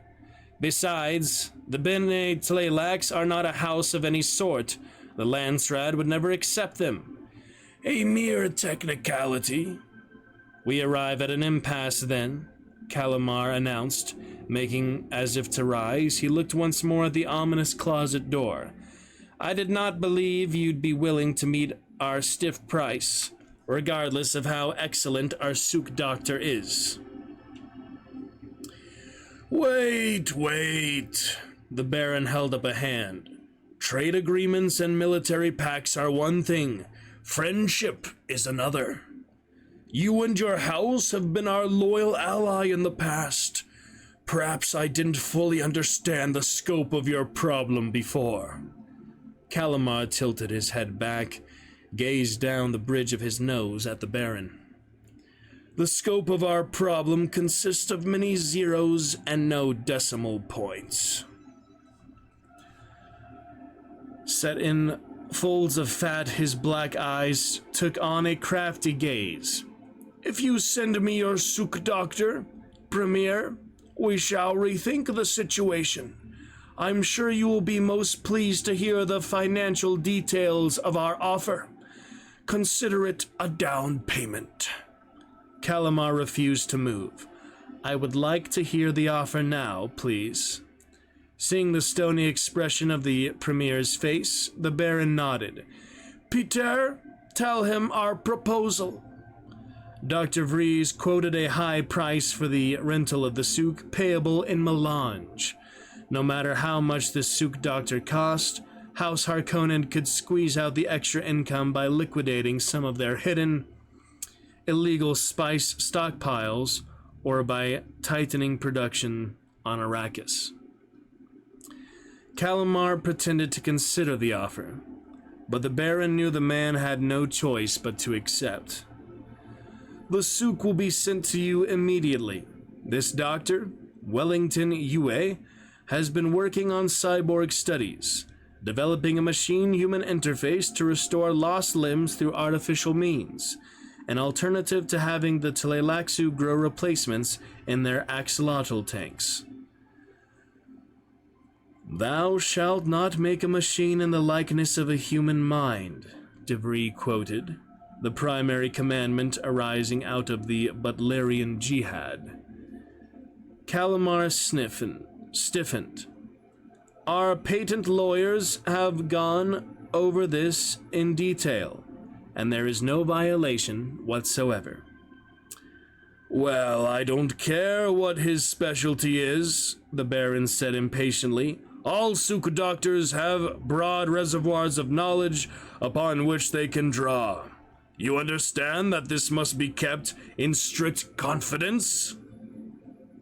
Besides, the Bene Tleilax are not a house of any sort. The Landsraad would never accept them. A mere technicality. We arrive at an impasse then, Calamar announced, making as if to rise. He looked once more at the ominous closet door. I did not believe you'd be willing to meet our stiff price, regardless of how excellent our souk doctor is. Wait. The Baron held up a hand. Trade agreements and military pacts are one thing. Friendship is another. You and your house have been our loyal ally in the past. Perhaps I didn't fully understand the scope of your problem before. Calamar tilted his head back, gazed down the bridge of his nose at the Baron. The scope of our problem consists of many zeros and no decimal points. Set in folds of fat, his black eyes took on a crafty gaze. If you send me your souk doctor, Premier, we shall rethink the situation. I'm sure you will be most pleased to hear the financial details of our offer. Consider it a down payment. Calamar refused to move. I would like to hear the offer now, please. Seeing the stony expression of the Premier's face, the Baron nodded. Peter, tell him our proposal. Dr. Vries quoted a high price for the rental of the souk payable in melange. No matter how much the souk doctor cost, House Harkonnen could squeeze out the extra income by liquidating some of their hidden illegal spice stockpiles or by tightening production on Arrakis. Calamar pretended to consider the offer, but the Baron knew the man had no choice but to accept. The souk will be sent to you immediately. This doctor, Wellington Yue, has been working on cyborg studies, developing a machine-human interface to restore lost limbs through artificial means, an alternative to having the Tleilaxu grow replacements in their axolotl tanks. "Thou shalt not make a machine in the likeness of a human mind," Debris quoted, the primary commandment arising out of the Butlerian Jihad. Calamar stiffened. "Our patent lawyers have gone over this in detail, and there is no violation whatsoever." "Well, I don't care what his specialty is," the Baron said impatiently. "All souk doctors have broad reservoirs of knowledge upon which they can draw. You understand that this must be kept in strict confidence?"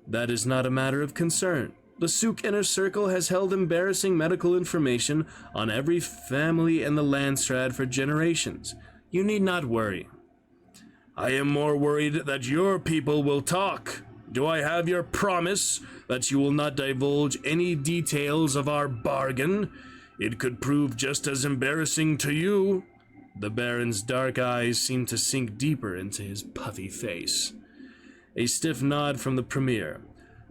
"That is not a matter of concern. The souk inner circle has held embarrassing medical information on every family in the Landstrad for generations. You need not worry." "I am more worried that your people will talk. Do I have your promise that you will not divulge any details of our bargain? It could prove just as embarrassing to you." The Baron's dark eyes seemed to sink deeper into his puffy face. A stiff nod from the Premier.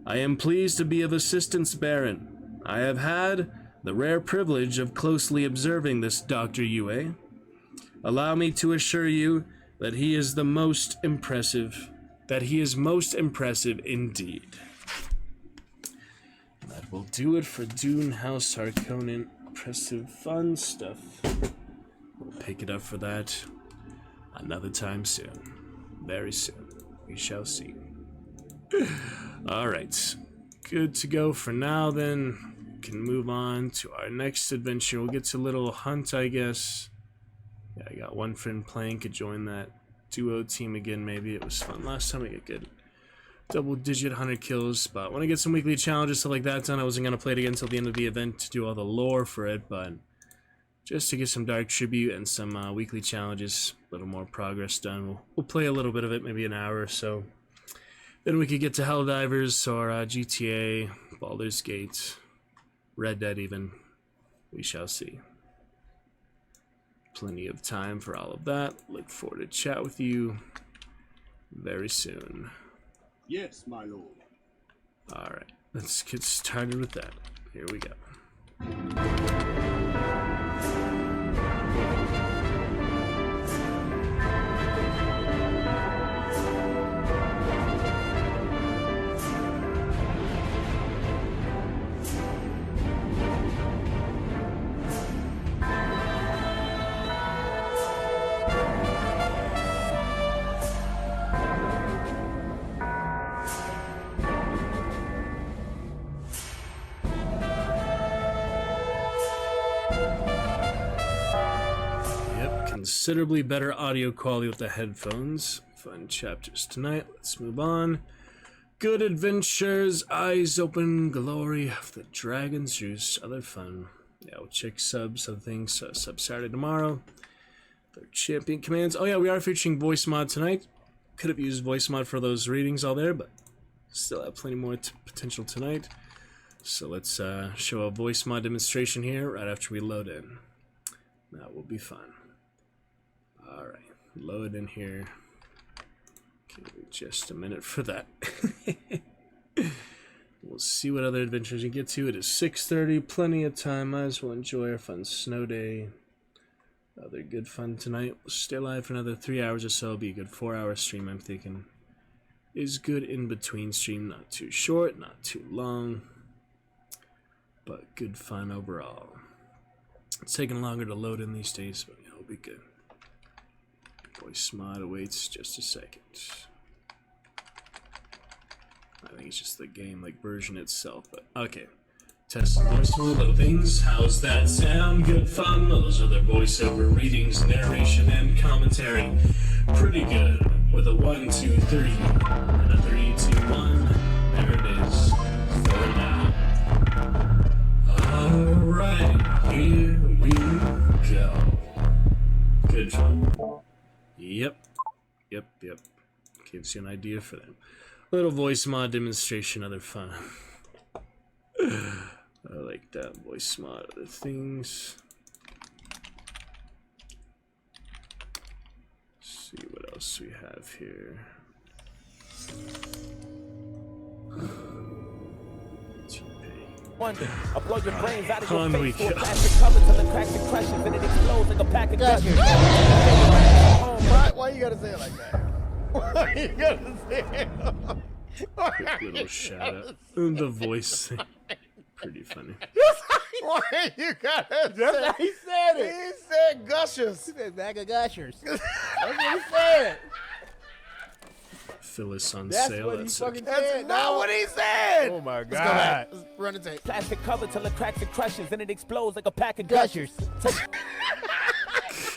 "I am pleased to be of assistance, Baron. I have had the rare privilege of closely observing this Dr. Yue. Allow me to assure you that he is most impressive indeed." That will do it for Dune House Harkonnen. Impressive, fun stuff. We'll pick it up for that another time soon. Very soon. We shall see. Alright. Good to go for now then. Can move on to our next adventure. We'll get to Little Hunt, I guess. Yeah, I got one friend playing. Could join that duo team again, maybe. It was fun last time. I got good double-digit 100 kills. But when I get some weekly challenges, stuff like that done, I wasn't going to play it again until the end of the event to do all the lore for it. But just to get some Dark Tribute and some weekly challenges, a little more progress done. We'll play a little bit of it, maybe an hour or so. Then we could get to Helldivers or GTA, Baldur's Gate, Red Dead even. We shall see. Plenty of time for all of that. Look forward to chat with you very soon. Yes, my lord. Alright, let's get started with that. Here we go. Considerably better audio quality with the headphones. Fun chapters tonight. Let's move on. Good adventures, eyes open, glory of the dragon's juice. Other fun. Yeah, we'll check subs, other things. Sub Saturday tomorrow. Their champion commands. Oh yeah, we are featuring Voicemod tonight. Could have used Voicemod for those readings all there, but still have plenty more potential tonight. So let's show a Voicemod demonstration here right after we load in. That will be fun. Alright, load in here. Give me just a minute for that. We'll see what other adventures you get to. It is 6:30, plenty of time. Might as well enjoy our fun snow day. Other good fun tonight. We'll stay live for another 3 hours or so. It'll be a good 4-hour stream, I'm thinking. Is good in between stream. Not too short, not too long. But good fun overall. It's taking longer to load in these days, but it'll be good. Voicemod awaits just a second. I think it's just the game like version itself, but okay. Test voiceover little things. How's that sound? Good fun. Those are their voiceover readings, narration, and commentary. Pretty good. with a 1, 2, 3, and a 3, 2, 1. There it is. For now. Alright, here we go. Good fun. Yep. Gives you an idea for them. Little voice mod demonstration, other fun. I like that voice mod, other things. See what else we have here. Upload your brains out of On your we face to a go. plastic cover till it cracks and crushes and it explodes like a pack of gushers. Why you gotta say it like that? Why you gotta say it? Quick little shout out. The voice thing. Pretty funny. Why you gotta say it? He said it. He said gushers. He said bag of gushers. That's what he said. Phyllis on That's sale. what he That's fucking That's said. not what he said. Oh my Let's go back. Let's run the tape. Plastic cover till it cracks and crushes and it explodes like a pack of Gushers. gushers.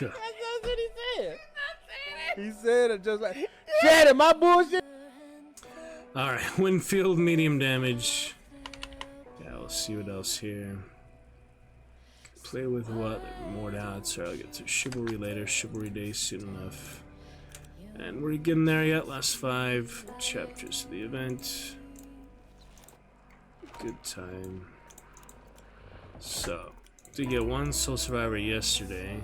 That's what he said. He said it just like, Shannon, my bullshit. Alright, Winfield, medium damage. Yeah, we'll see what else here. Play with what? More doubts. So I'll get to Chivalry later. Chivalry Day soon enough. And we're getting there yet. Last 5 chapters of the event. Good time. So, did get 1 Soul Survivor yesterday.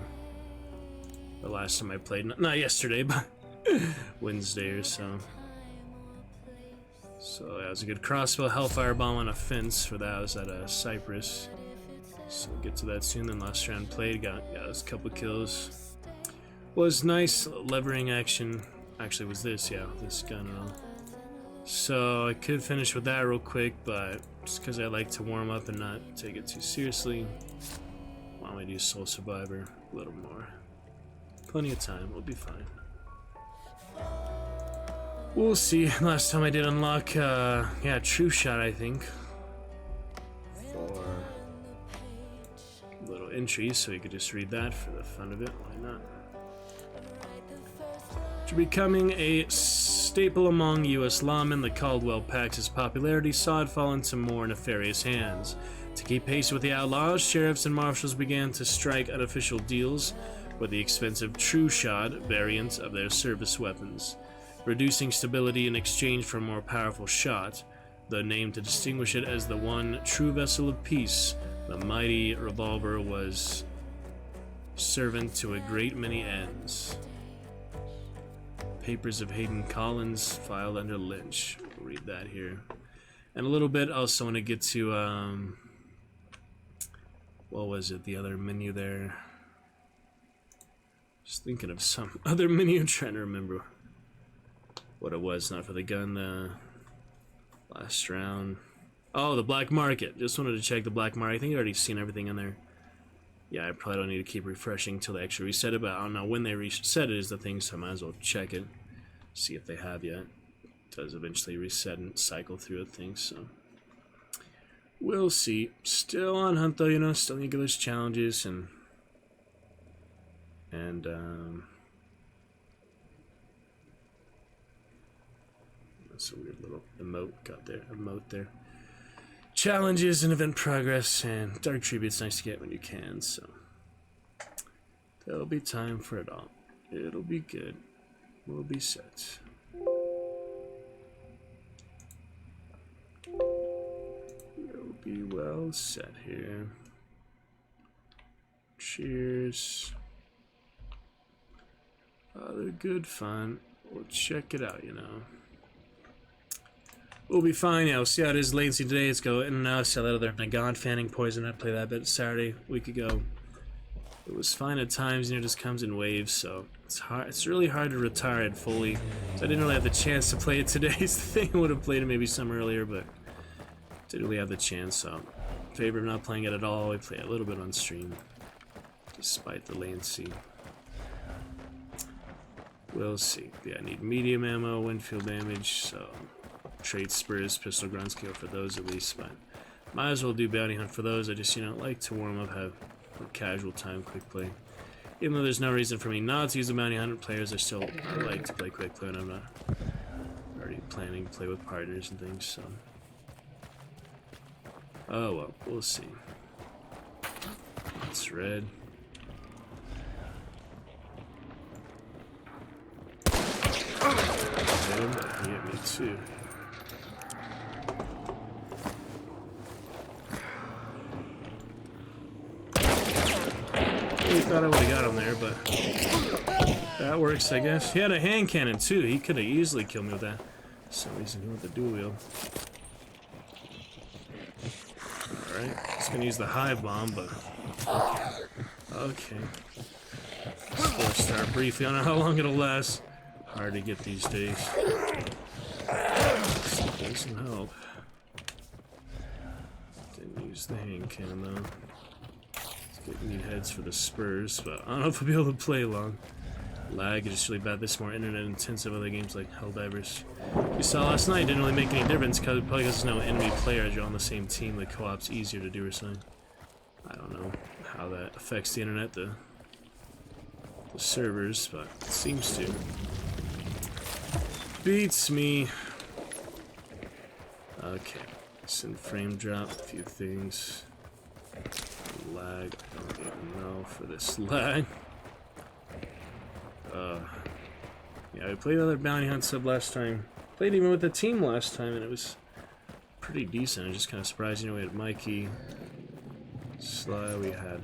The last time I played. Not yesterday, but Wednesday or so. So that was a good crossbow. Hellfire Bomb on a fence for that. I was at Cyprus. So we'll get to that soon. Then last round played. Got us a couple kills. Was nice levering action. Actually, was this, yeah, this gun and all. So I could finish with that real quick, but just because I like to warm up and not take it too seriously, why don't I do Soul Survivor a little more? Plenty of time, we'll be fine. We'll see. Last time I did unlock, yeah, True Shot, I think, for a little entry, so you could just read that for the fun of it. Why not? Becoming a staple among U.S. lawmen, the Caldwell Pax's popularity saw it fall into more nefarious hands. To keep pace with the outlaws, sheriffs and marshals began to strike unofficial deals with the expensive True Shot variant of their service weapons, reducing stability in exchange for a more powerful shot, the name to distinguish it as the one true vessel of peace. The mighty revolver was servant to a great many ends. Papers of Hayden Collins filed under Lynch. We'll read that here. And a little bit, also want to get to, what was it, the other menu there? Just thinking of some other menu, I'm trying to remember what it was, not for the gun, last round. Oh, the black market. Just wanted to check the black market. I think I've already seen everything in there. Yeah, I probably don't need to keep refreshing until they actually reset it, but I don't know when they reset it is the thing, so I might as well check it. See if they have yet. It does eventually reset and cycle through a thing, so we'll see. Still on hunt though, you know, still need to get those challenges and that's a weird little emote got there. Emote there. Challenges and event progress and dark tributes nice to get when you can, so there'll be time for it all. It'll be good. We'll be set. We'll be well set here. Cheers. Other good fun. We'll check it out, you know. We'll be fine, yeah. We'll see how it is latency today. Let's go in and out. See how that other God Fanning Poison. I played that bit Saturday, a week ago. It was fine at times, and it just comes in waves, so it's hard. It's really hard to retire it fully. So I didn't really have the chance to play it today. It's the thing I would have played it maybe some earlier, but didn't really have the chance. So, in favor of not playing it at all. We play a little bit on stream, despite the latency. We'll see. Yeah, I need medium ammo, Winfield damage, so trade spurs, pistol ground skill for those at least, but might as well do bounty hunt for those. I just, you know, like to warm up, have a casual time, quick play. Even though there's no reason for me not to use the bounty hunter, players are still like to play quick play, and I'm not already planning to play with partners and things, so. Oh well, we'll see. It's red. He hit me too. Really thought I would have got him there, but that works, I guess. He had a hand cannon too. He could have easily killed me with that. For some reason, he went the dual wield. Alright, he's gonna use the hive bomb, but okay. 4-star briefly. I don't know how long it'll last. Hard to get these days. There's some help. Didn't use the hand cannon though. Need heads for the Spurs, but I don't know if I'll be able to play long. Lag is just really bad. This more internet intensive. Other games like Helldivers. You saw last night didn't really make any difference because probably because there's no enemy player as you're on the same team. The co-op's easier to do or something. I don't know how that affects the internet, the servers, but it seems to. Beats me. Okay, some frame drop, a few things. Lag, I don't even know for this lag. Yeah, I played other bounty hunt sub last time. Played even with the team last time, and it was pretty decent. I'm just kind of surprised. You know, we had Mikey, Sly, we had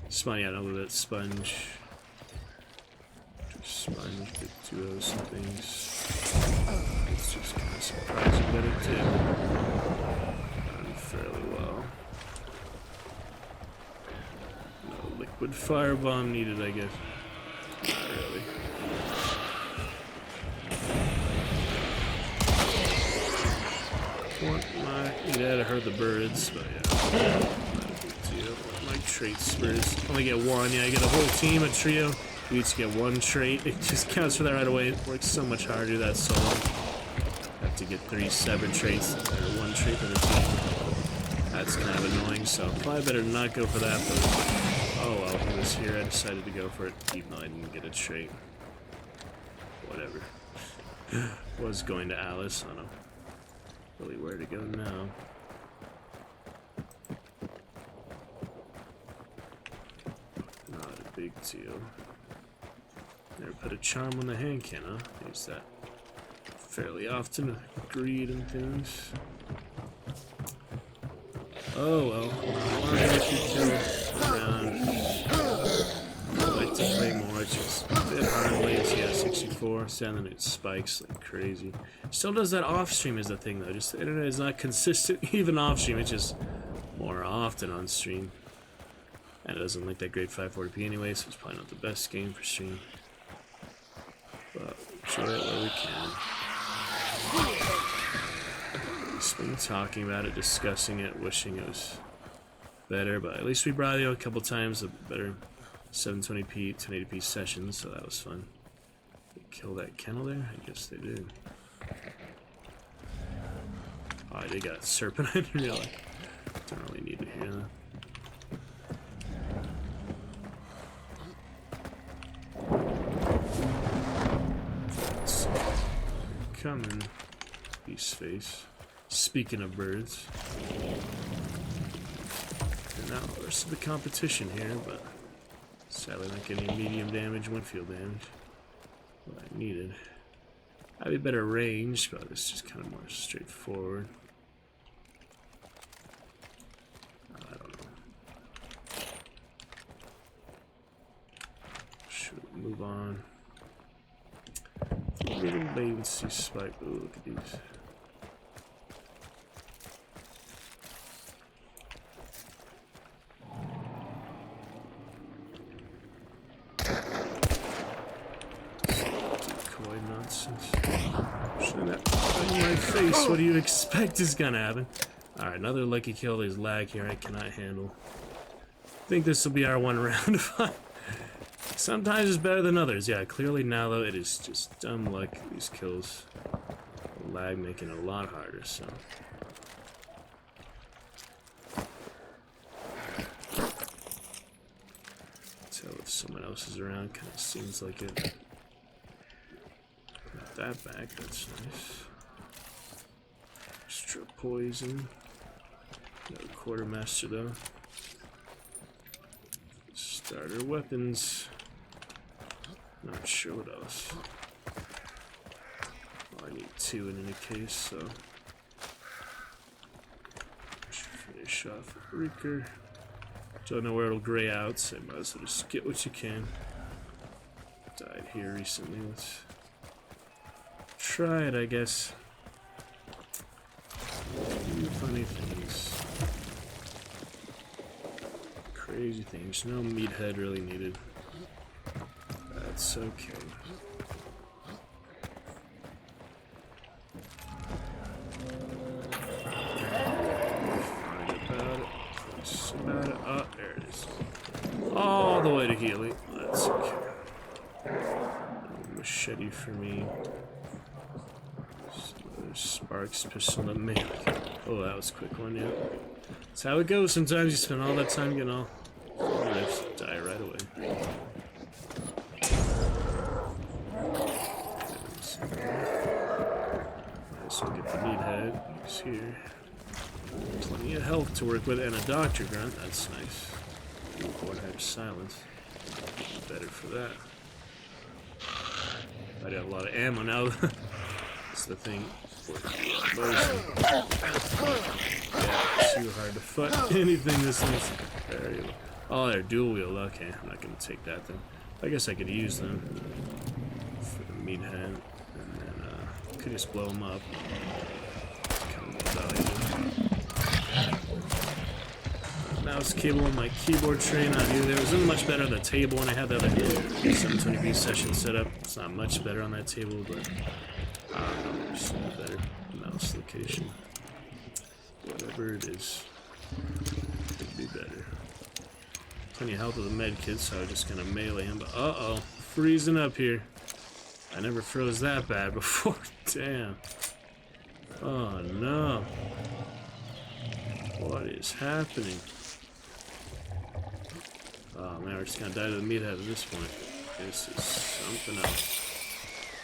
Sponge, yeah, a little bit Sponge, Big Duos and things. It's just kind of surprising that it did done fairly well. No liquid firebomb needed, I guess. Not really. Yeah, to hurt the birds, but yeah. Not a big deal. My trait spurs. Only get one. Yeah, I get a whole team, a trio. You each get one trait. It just counts for that right away. It works so much harder that solo. Have to get 3 separate traits, or 1 trait for the team. That's kind of annoying, so probably better not go for that, but oh well, he was here, I decided to go for it, even though I didn't get a trait. Whatever. Was going to Alice, I don't know really where to go now. Not a big deal. Never put a charm on the hand cannon, huh? Use that fairly often. Greed and things. Oh well. Why don't you kill around? I'd like to play more. It's just a bit hard. Latency at 64. Sending it spikes like crazy. Still does that off stream is the thing though. Just the internet is not consistent even off stream. It's just more often on stream. And it doesn't like that great 540p anyway, so it's probably not the best game for stream. But enjoy it where we can. We've been talking about it, discussing it, wishing it was better, but at least we brought you a couple times a better 720p, 1080p sessions, so that was fun. They kill that kennel there? I guess they did. Oh, they got serpent. I didn't realize. Don't really need to hear that. Coming, beast face. Speaking of birds, and now the rest of the competition here, but sadly not getting medium damage, one field damage. What I needed. I'd be better range, but it's just kind of more straightforward. I don't know. Should we move on? Little latency spike. Ooh, look at these. Decoy nonsense. Showing that in my face. What do you expect is gonna happen? Alright, another lucky kill. There's lag here I cannot handle. I think this will be our one round. Sometimes it's better than others. Yeah, clearly now though it is just dumb luck. These kills, lag making it a lot harder. So Someone else is around, kind of seems like it. Got that back, that's nice. Extra poison. No quartermaster though. Starter weapons. Not sure what else. Well, I need 2 in any case, so. Finish off Reeker. Don't know where it'll gray out, so might as well just get what you can. Died here recently. Let's try it, I guess. Funny things. Crazy things. No meathead really needed. That's okay. Oh, there it is. All the way to healing. That's okay. Machete for me. Sparks pistol at me. Oh, that was a quick one, yeah. That's how it goes. Sometimes you spend all that time getting all knives, die right away. Might as well get the meathead. He's here. Plenty of health to work with, and a doctor grunt. That's nice. What type of silence? Better for that. I have a lot of ammo now. That's the thing. Yeah, too hard to fight anything this is. There you go. Oh, they're dual wield. Okay, I'm not gonna take that then. I guess I could use them for the meathead, and then could just blow them up. Kind of valuable. Mouse cable on my keyboard tray, not either. It wasn't much better on the table when I had that 720p session set up. It's not much better on that table, but I don't know, just a better mouse location. Whatever it is, could be better. Plenty of health with the med kit, so I was just gonna melee him. But uh-oh, freezing up here. I never froze that bad before. Damn. Oh no. What is happening? Oh man, we're just gonna die to the meathead at this point. This is something else.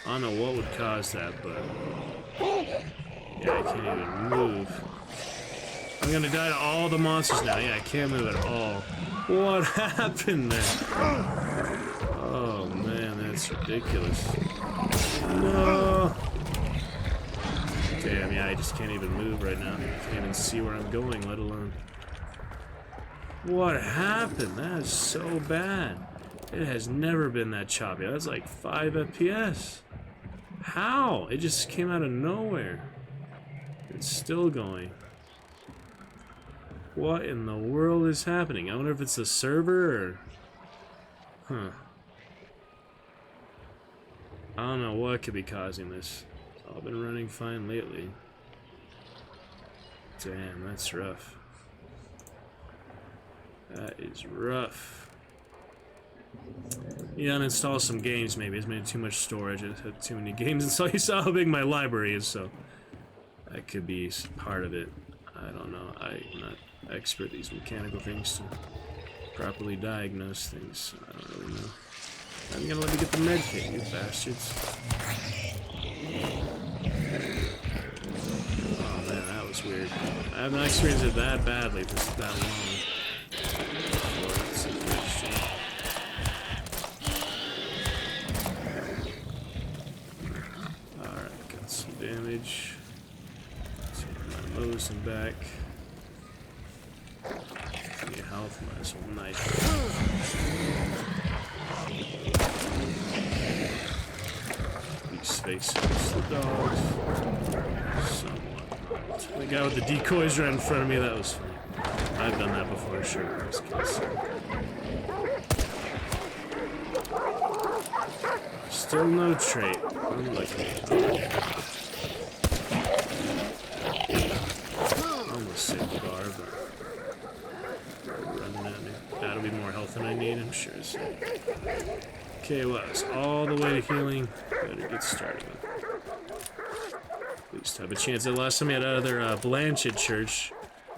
I don't know what would cause that, but yeah, I can't even move. I'm gonna die to all the monsters now. Yeah, I can't move at all. What happened there? Oh man, that's ridiculous. No. Damn, yeah, I just can't even move right now. I can't even see where I'm going, let alone. What happened? That is so bad. It has never been that choppy. That's like 5 FPS. How? It just came out of nowhere. It's still going. What in the world is happening? I wonder if it's the server or... Huh. I don't know what could be causing this. It's all been running fine lately. Damn, that's rough. That is rough. Yeah, uninstall some games maybe. It's made too much storage. It had too many games installed. You saw how big my library is, so that could be part of it. I don't know. I'm not expert at these mechanical things to properly diagnose things. I don't really know. I'm gonna let me get the med kit, you bastards. Oh man, that was weird. I have not experienced it that badly for that long. Alright, got some damage. Let's get my Mosin back. Any health, might as well knife. These faces, the dogs. Somewhat. The guy with the decoys right in front of me, that was funny. I've done that before, sure. In this case. Still no trait. Unlucky. Almost saved the bar, but running at me. That'll be more health than I need, I'm sure. So. Okay, well, it's all the way to healing. Better get started. At least have a chance. The last time we had other Blanchard Church,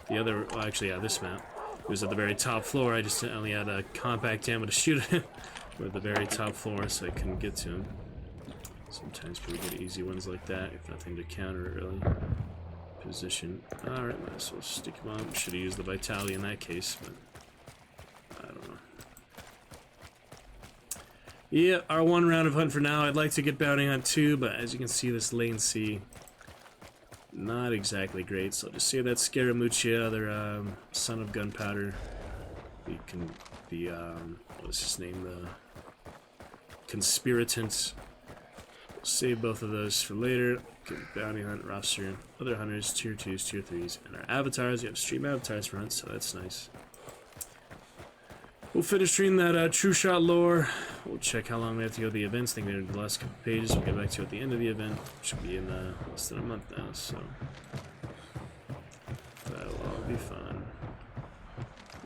the other, well, actually, yeah, this map. He was at the very top floor. I just only had a compact ammo to shoot at him. We're at the very top floor, so I couldn't get to him. Sometimes people get easy ones like that, if nothing to counter it really. Position. Alright, might as well stick him on. Should have used the Vitality in that case, but I don't know. Yeah, our one round of hunt for now. I'd like to get bounty hunt 2, but as you can see, this lane C, not exactly great. So I'll just say that Scaramuccia, other son of gunpowder. What's his name? The conspiratant. Save both of those for later. Get bounty hunt roster, other hunters, tier 2s, tier 3s, and our avatars. We have stream avatars for hunts, so that's nice. We'll finish stream that True Shot lore. We'll check how long we have to go to the events. I think they're in the last couple pages. We'll get back to you at the end of the event, which should be in less than a month now, so that'll all be fun.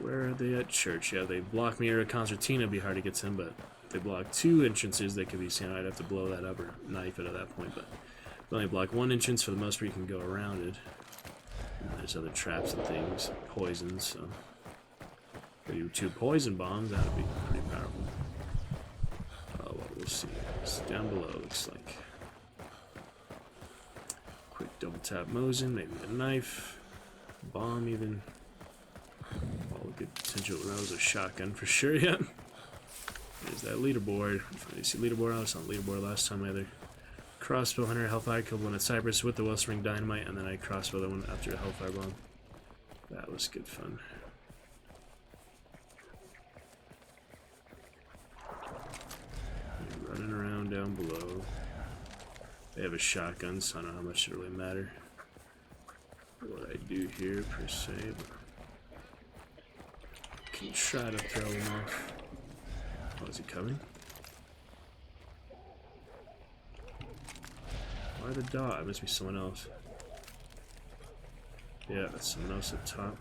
Where are they at? Church. Yeah, they block me or a concertina. It'd be hard to get to them, but if they block 2 entrances, they could be seen. I'd have to blow that up or knife it at that point, but they only block 1 entrance. For the most part, you can go around it. And there's other traps and things, poisons, so if you do 2 poison bombs, that would be pretty powerful. Oh, well, we'll see. It's down below, looks like. Quick double tap Mosin, maybe a knife, bomb even. All good potential. That was a shotgun for sure, yeah. There's that leaderboard. You see leaderboard? I was on leaderboard last time either. Crossbow hunter, Hellfire killed one at Cypress with the Wellspring Dynamite, and then I crossbow the one after a Hellfire bomb. That was good fun. Running around down below. They have a shotgun, so I don't know how much it really matter what I do here per se, but I can try to throw him off. Oh, is he coming? Why the dot? It must be someone else. Yeah, that's someone else up top.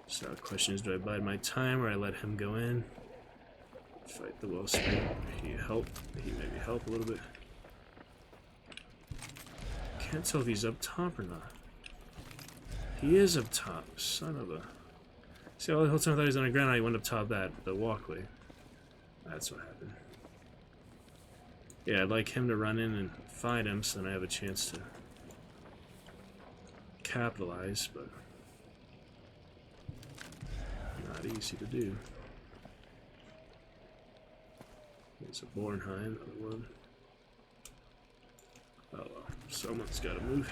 So the question is, do I bide my time or I let him go in? Fight the Wellspring. He maybe help a little bit. Can't tell if he's up top or not. He is up top. Son of a... See, all the whole time I thought he was on the ground, I went up top the walkway. That's what happened. Yeah, I'd like him to run in and fight him so then I have a chance to capitalize, but not easy to do. There's a Bornheim, another one. Oh well, someone's gotta move.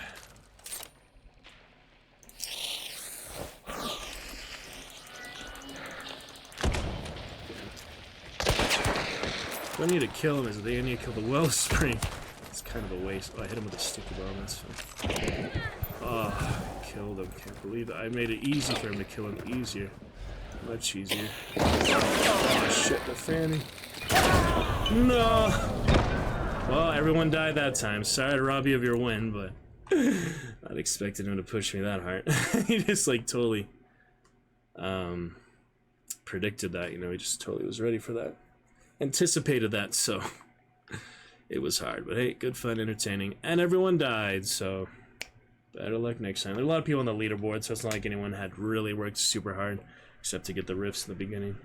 What I need to kill him is they need to kill the Wellspring. It's kind of a waste. Oh, I hit him with a sticky bomb, that's fine. Oh, killed him. Can't believe it. I made it easy for him to kill him. Easier. Much easier. Oh, shit, the fanny. No! Well, everyone died that time. Sorry to rob you of your win, but not expecting him to push me that hard. He just, like, totally predicted that, you know, he just totally was ready for that. Anticipated that, so it was hard. But hey, good fun, entertaining, and everyone died, so better luck next time. There are a lot of people on the leaderboard, so it's not like anyone had really worked super hard, except to get the rifts in the beginning.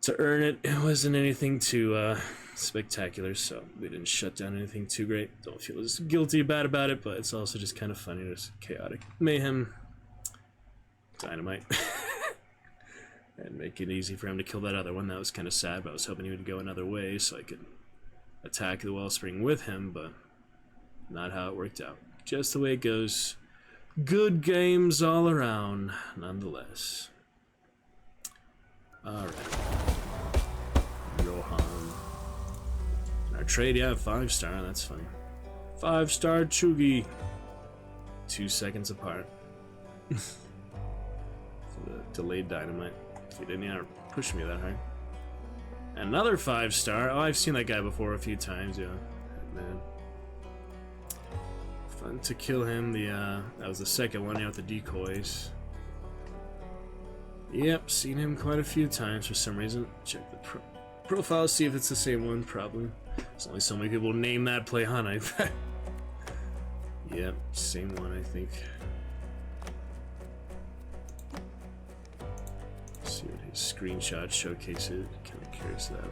To earn it, it wasn't anything too spectacular, so we didn't shut down anything too great. Don't feel as guilty bad about it, but it's also just kind of funny. There's chaotic mayhem, dynamite. And make it easy for him to kill that other one. That was kind of sad, but I was hoping he would go another way so I could attack the Wellspring with him, but not how it worked out. Just the way it goes. Good games all around, nonetheless. Alright. Rohan. Our trade, yeah, 5-star, that's funny. 5-star Chugi. 2 seconds apart. The delayed dynamite. He didn't even push me that hard. Another 5-star. Oh, I've seen that guy before a few times, yeah. Man. Fun to kill him. That was the second one, yeah, with the decoys. Yep, seen him quite a few times for some reason. Check the profile, see if it's the same one, probably. There's only so many people name that play hunt, I bet. Yep, same one, I think. screenshots showcase it. Kind of curious of that.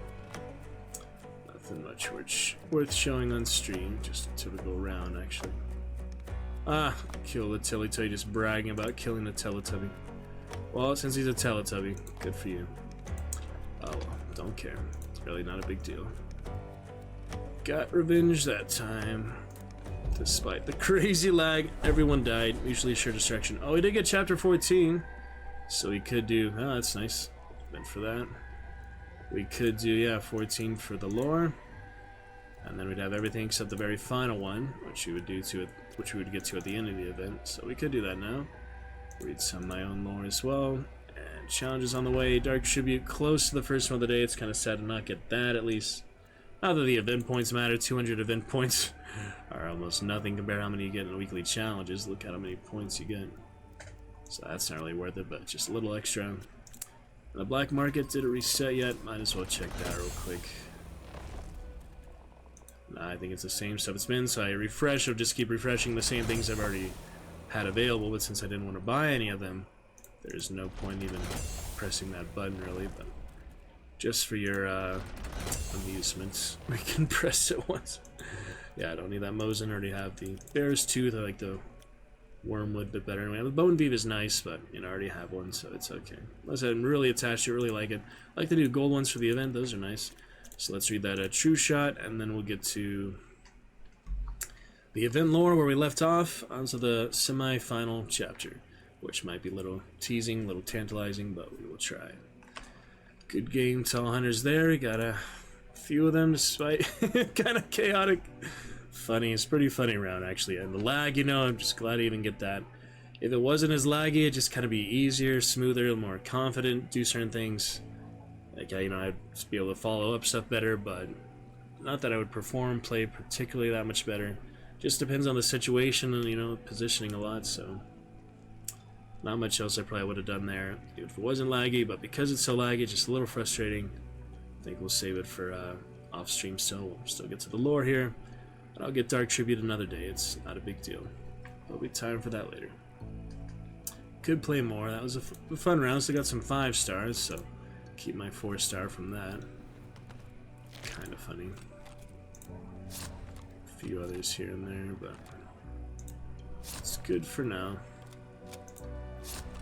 Nothing much worth showing on stream. Just a typical round, actually. Ah, kill the Teletubby. Just bragging about killing the Teletubby. Well, since he's a Teletubby, good for you. Oh well, don't care. It's really not a big deal. Got revenge that time. Despite the crazy lag, everyone died. Usually sure distraction. Oh, we did get chapter 14. So we could do... Oh, that's nice. Meant for that. We could do, yeah, 14 for the lore. And then we'd have everything except the very final one, which we would get to at the end of the event. So we could do that now. Read some of my own lore as well. And challenges on the way. Dark Tribute close to the first one of the day. It's kind of sad to not get that, at least. Not that the event points matter. 200 event points are almost nothing compared to how many you get in weekly challenges. Look at how many points you get. So that's not really worth it, but just a little extra. And the black market, did it reset yet? Might as well check that real quick. Nah, I think it's the same stuff it's been, so I refresh. I'll just keep refreshing the same things I've already had available, but since I didn't want to buy any of them, there's no point even pressing that button, really. But just for your amusement, we can press it once. Yeah, I don't need that Mosin. I already have the Bear's Tooth. I like the Wormwood a bit better. Anyway, the Bone Beef is nice, but you know, I already have one, so it's okay. Unless I'm really attached to it, really like it. I like the new gold ones for the event. Those are nice. So let's read that True Shot, and then we'll get to the event lore where we left off, onto the semi-final chapter, which might be a little teasing, a little tantalizing, but we will try. Good game to all hunters there. We got a few of them, despite kind of chaotic. Funny, it's a pretty funny round, actually. And the lag, you know, I'm just glad I even get that. If it wasn't as laggy, it'd just kind of be easier, smoother, more confident, do certain things. Like, you know, I'd just be able to follow up stuff better, but not that I would play particularly that much better. Just depends on the situation and, you know, positioning a lot, so not much else I probably would have done there if it wasn't laggy, but because it's so laggy, it's just a little frustrating. I think we'll save it for off stream still. We'll still get to the lore here, and I'll get Dark Tribute another day. It's not a big deal. There'll be time for that later. Could play more. That was a fun round. Still got some 5 stars, so keep my 4-star from that. Kind of funny. A few others here and there, but it's good for now.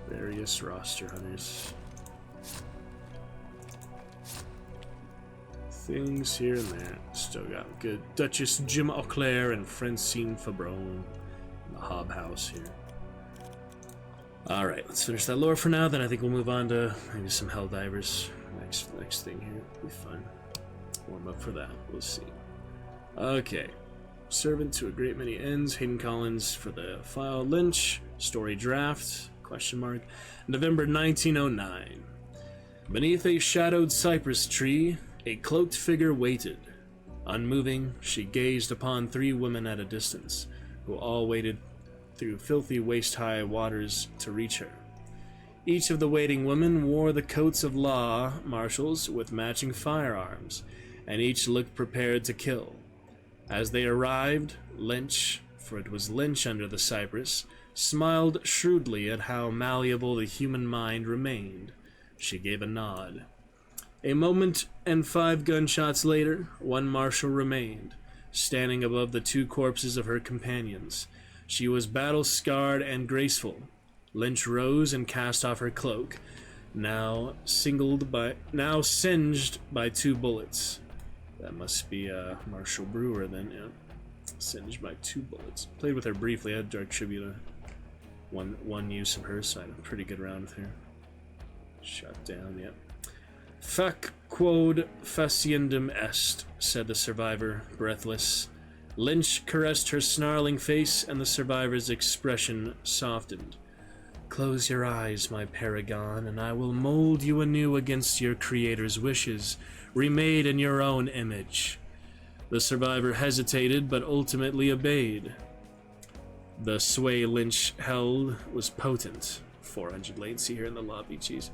Various roster hunters. Things here and there. Still got good Duchess Jim Auclair and Francine Fabron in the Hob House here. Alright, let's finish that lore for now, then I think we'll move on to maybe some Helldivers. Next thing here. It'll be fun. Warm up for that. We'll see. Okay. Servant to a great many ends. Hayden Collins for the file. Lynch. Story draft. ? November 1909. Beneath a shadowed cypress tree, a cloaked figure waited. Unmoving, she gazed upon 3 women at a distance, who all waited through filthy waist-high waters to reach her. Each of the waiting women wore the coats of law marshals with matching firearms, and each looked prepared to kill. As they arrived, Lynch, for it was Lynch under the cypress, smiled shrewdly at how malleable the human mind remained. She gave a nod. A moment and 5 gunshots later, one marshal remained, standing above the 2 corpses of her companions. She was battle-scarred and graceful. Lynch rose and cast off her cloak, now singed by 2 bullets. That must be Marshall Brewer then, yeah. Singed by 2 bullets. Played with her briefly. I had Dark Tribute, one use of her, so I had a pretty good round with her. Shot down, yep. Fac quod faciendum est, said the survivor, breathless. Lynch caressed her snarling face, and the survivor's expression softened. Close your eyes, my paragon, and I will mold you anew against your creator's wishes, remade in your own image. The survivor hesitated, but ultimately obeyed. The sway Lynch held was potent. 400 latency here in the lobby, jeez.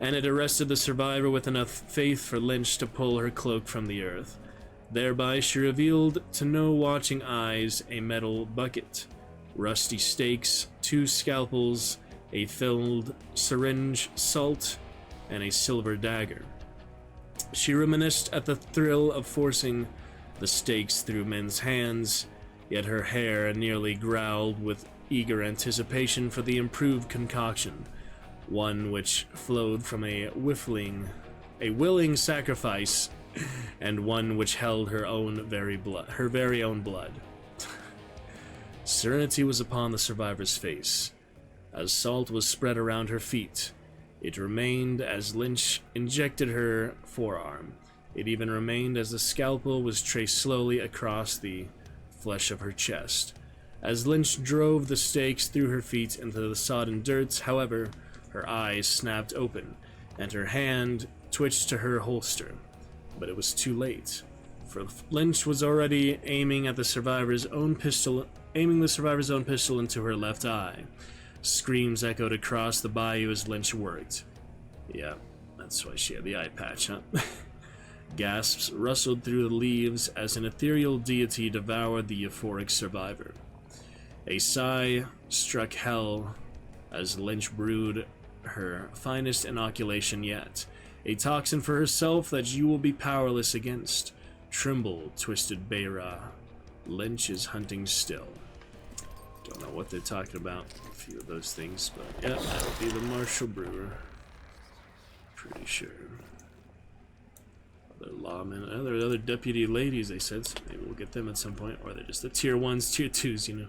And it arrested the survivor with enough faith for Lynch to pull her cloak from the earth. Thereby she revealed to no watching eyes a metal bucket, rusty stakes, 2 scalpels, a filled syringe, salt, and a silver dagger. She reminisced at the thrill of forcing the stakes through men's hands, yet her hair nearly growled with eager anticipation for the improved concoction, one which flowed from a willing sacrifice, and one which held her very own blood. Serenity was upon the survivor's face, as salt was spread around her feet. It remained as Lynch injected her forearm. It even remained as the scalpel was traced slowly across the flesh of her chest. As Lynch drove the stakes through her feet into the sodden dirt, however, her eyes snapped open, and her hand twitched to her holster. But it was too late, for Lynch was already aiming the survivor's own pistol into her left eye. Screams echoed across the bayou as Lynch worked. Yeah, that's why she had the eye patch, huh? Gasps rustled through the leaves as an ethereal deity devoured the euphoric survivor. A sigh struck hell as Lynch brewed her finest inoculation yet. A toxin for herself that you will be powerless against. Tremble, twisted Beira. Lynch is hunting still. Don't know what they're talking about. A few of those things, but yeah, that would be the Marshal Brewer. Pretty sure. Other lawmen, other deputy ladies, they said, so maybe we'll get them at some point. Or they're just the tier 1s, tier 2s, you know.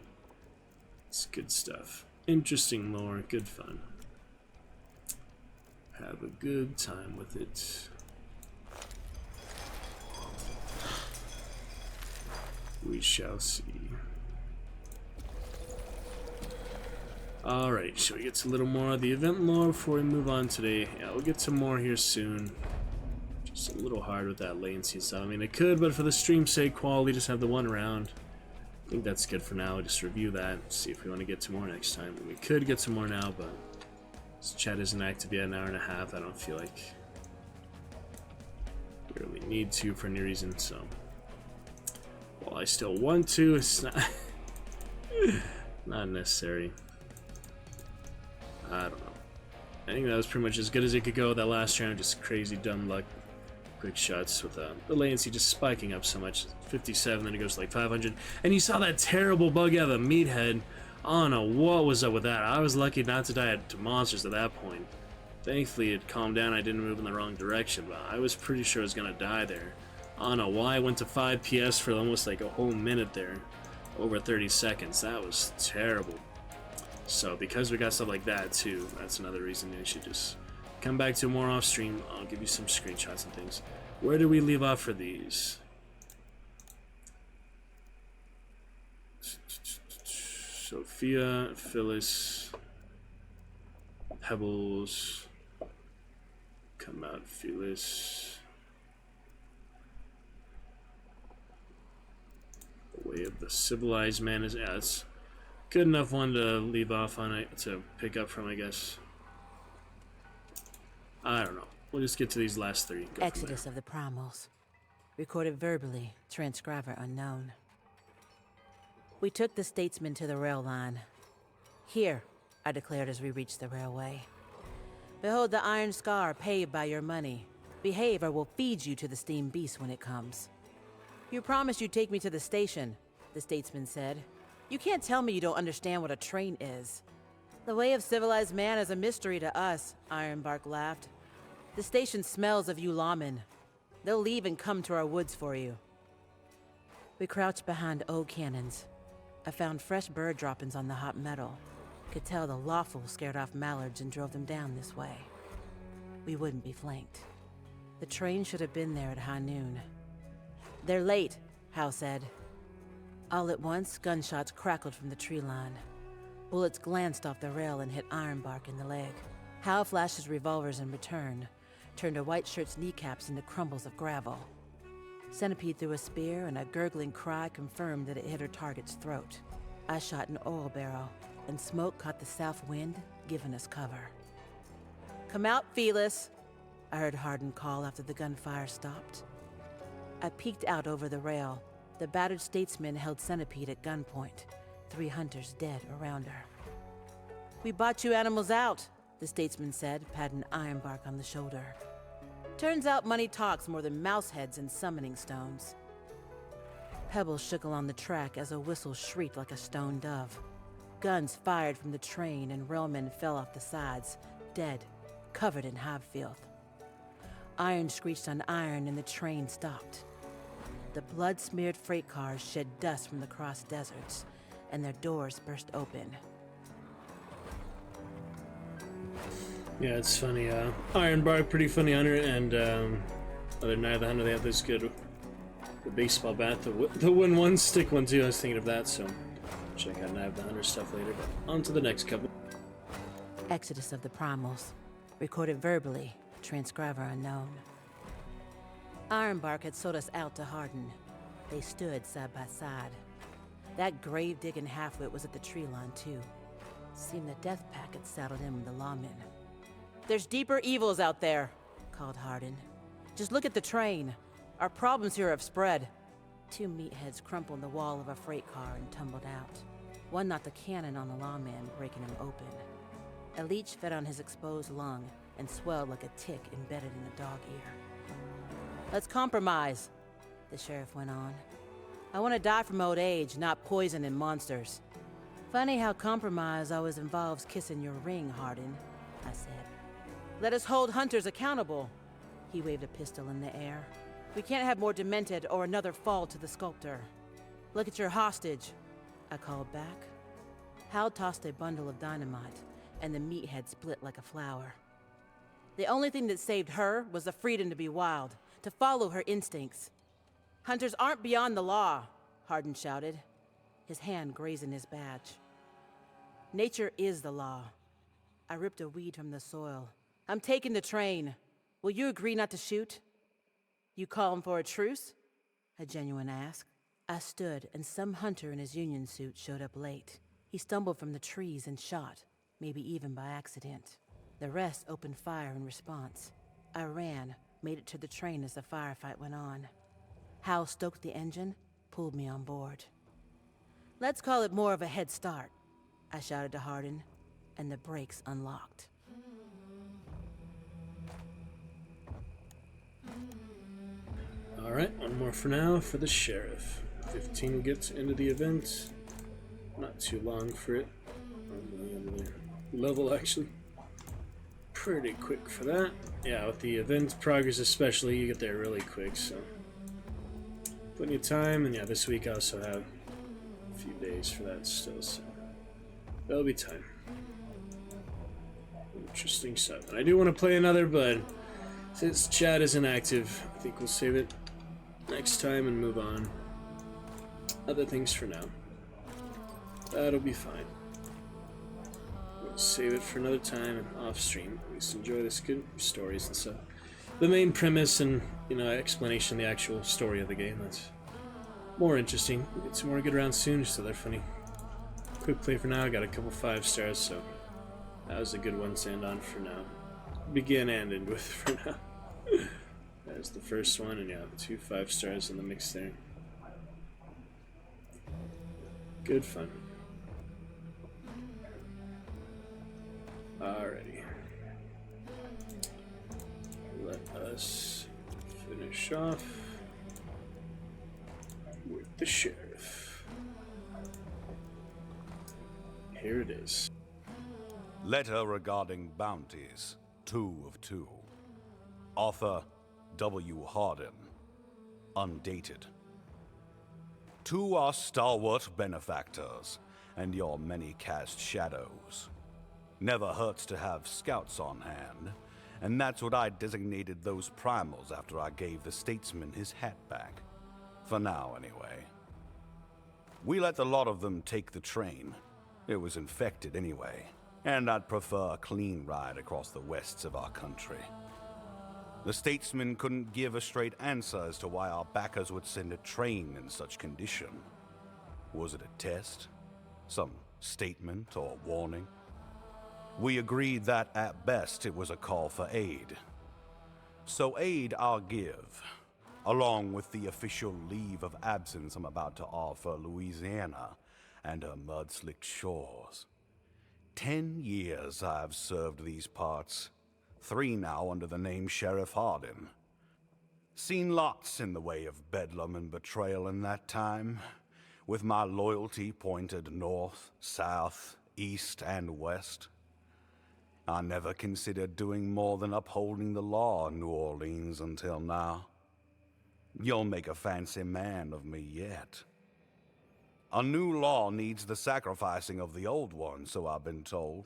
It's good stuff. Interesting lore, good fun. Have a good time with it. We shall see. Alright, shall we get to a little more of the event lore before we move on today? Yeah, we'll get to more here soon. Just a little hard with that latency stuff. I mean, I could, but for the stream's sake, quality, just have the one round. I think that's good for now. Just review that, see if we want to get to more next time. We could get some more now, but this chat isn't active yet, an hour and a half. I don't feel like we really need to for any reason, so. While I still want to, it's not, not necessary. I don't know. I think that was pretty much as good as it could go that last round. Just crazy dumb luck. Quick shots with the latency just spiking up so much. 57, then it goes to like 500. And you saw that terrible bug out of the meathead. I don't know what was up with that. I was lucky not to die to monsters at that point. Thankfully it calmed down. I didn't move in the wrong direction, but I was pretty sure I was gonna die there. I don't know why I went to 5 PS for almost like a whole minute there. Over 30 seconds. That was terrible. So because we got stuff like that too, that's another reason you should just come back to more off stream. I'll give you some screenshots and things. Where do we leave off for these? Sophia, Phyllis, Pebbles, come out, Phyllis. The way of the civilized man is, yeah, it's good enough one to leave off on it, to pick up from, I guess. I don't know. We'll just get to these last three. Exodus of the Primals. Recorded verbally, transcriber unknown. We took the statesman to the rail line. Here, I declared as we reached the railway. Behold the iron scar paved by your money. Behave or we'll feed you to the steam beast when it comes. You promised you'd take me to the station, the statesman said. You can't tell me you don't understand what a train is. The way of civilized man is a mystery to us, Ironbark laughed. The station smells of you lawmen. They'll leave and come to our woods for you. We crouched behind old cannons. I found fresh bird droppings on the hot metal. Could tell the lawful scared off mallards and drove them down this way. We wouldn't be flanked. The train should have been there at high noon. They're late, Hal said. All at once, gunshots crackled from the tree line. Bullets glanced off the rail and hit Ironbark in the leg. Hal flashed his revolvers in return, turned a white shirt's kneecaps into crumbles of gravel. Centipede threw a spear, and a gurgling cry confirmed that it hit her target's throat. I shot an oil barrel, and smoke caught the south wind, giving us cover. Come out, Felis, I heard Hardin call after the gunfire stopped. I peeked out over the rail. The battered statesman held Centipede at gunpoint, 3 hunters dead around her. We bought you animals out, the statesman said, patting Ironbark on the shoulder. Turns out money talks more than mouse heads and summoning stones. Pebbles shook along the track as a whistle shrieked like a stone dove. Guns fired from the train and railmen fell off the sides, dead, covered in hive filth. Iron screeched on iron and the train stopped. The blood-smeared freight cars shed dust from the cross deserts, and their doors burst open. Yeah, it's funny. Ironbark, pretty funny hunter, and other Night of the Hunter, they have this good the baseball bat, the win one, stick one too. I was thinking of that, so check out Night of the Hunter stuff later. But on to the next couple. Exodus of the Primals, recorded verbally, transcriber unknown. Ironbark had sold us out to Harden. They stood side by side. That grave-digging halfwit was at the tree line too. Seemed the death pack had saddled in with the lawmen. "There's deeper evils out there," called Harden. "Just look at the train. Our problems here have spread." Two meatheads crumpled the wall of a freight car and tumbled out. One knocked a cannon on the lawman, breaking him open. A leech fed on his exposed lung and swelled like a tick embedded in a dog ear. "Let's compromise," the sheriff went on. "I want to die from old age, not poison and monsters." "Funny how compromise always involves kissing your ring, Harden," I said. "Let us hold hunters accountable." He waved a pistol in the air. "We can't have more demented or another fall to the sculptor." "Look at your hostage," I called back. Hal tossed a bundle of dynamite, and the meathead split like a flower. "The only thing that saved her was the freedom to be wild, to follow her instincts. Hunters aren't beyond the law," Harden shouted, his hand grazing his badge. "Nature is the law." I ripped a weed from the soil. "I'm taking the train. Will you agree not to shoot?" "You calling for a truce?" a genuine asked. I stood, and some hunter in his union suit showed up late. He stumbled from the trees and shot, maybe even by accident. The rest opened fire in response. I ran, made it to the train as the firefight went on. Hal stoked the engine, pulled me on board. "Let's call it more of a head start," I shouted to Harden, and the brakes unlocked. Alright, one more for now for the sheriff. 15 gets into the event. Not too long for it. On the level, actually. Pretty quick for that. Yeah, with the event progress especially, you get there really quick, so plenty of time. And yeah, this week I also have a few days for that still, so there'll be time. Interesting stuff. And I do want to play another, but since chat isn't active, I think we'll save it next time and move on. Other things for now. That'll be fine. We'll save it for another time and off stream. At least enjoy this good stories and stuff. The main premise and, you know, explanation of the actual story of the game, that's more interesting. We'll get some more good rounds soon, so they're funny. Quick play for now. I got a couple 5 stars, so that was a good one to end on for now. Begin and end with for now. There's the first one, and yeah, 2 5 stars in the mix there. Good fun. Alrighty. Let us finish off with the sheriff. Here it is. Letter regarding bounties, 2 of 2. Author W. Harden. Undated. To our stalwart benefactors and your many cast shadows. Never hurts to have scouts on hand, and that's what I designated those primals after I gave the statesman his hat back. For now, anyway. We let the lot of them take the train. It was infected anyway, and I'd prefer a clean ride across the wests of our country. The statesman couldn't give a straight answer as to why our backers would send a train in such condition. Was it a test? Some statement or warning? We agreed that, at best, it was a call for aid. So aid I'll give, along with the official leave of absence I'm about to offer Louisiana and her mud-slicked shores. 10 years I've served these parts. 3 now under the name Sheriff Harden. Seen lots in the way of bedlam and betrayal in that time, with my loyalty pointed north, south, east, and west. I never considered doing more than upholding the law in New Orleans until now. You'll make a fancy man of me yet. A new law needs the sacrificing of the old one, so I've been told.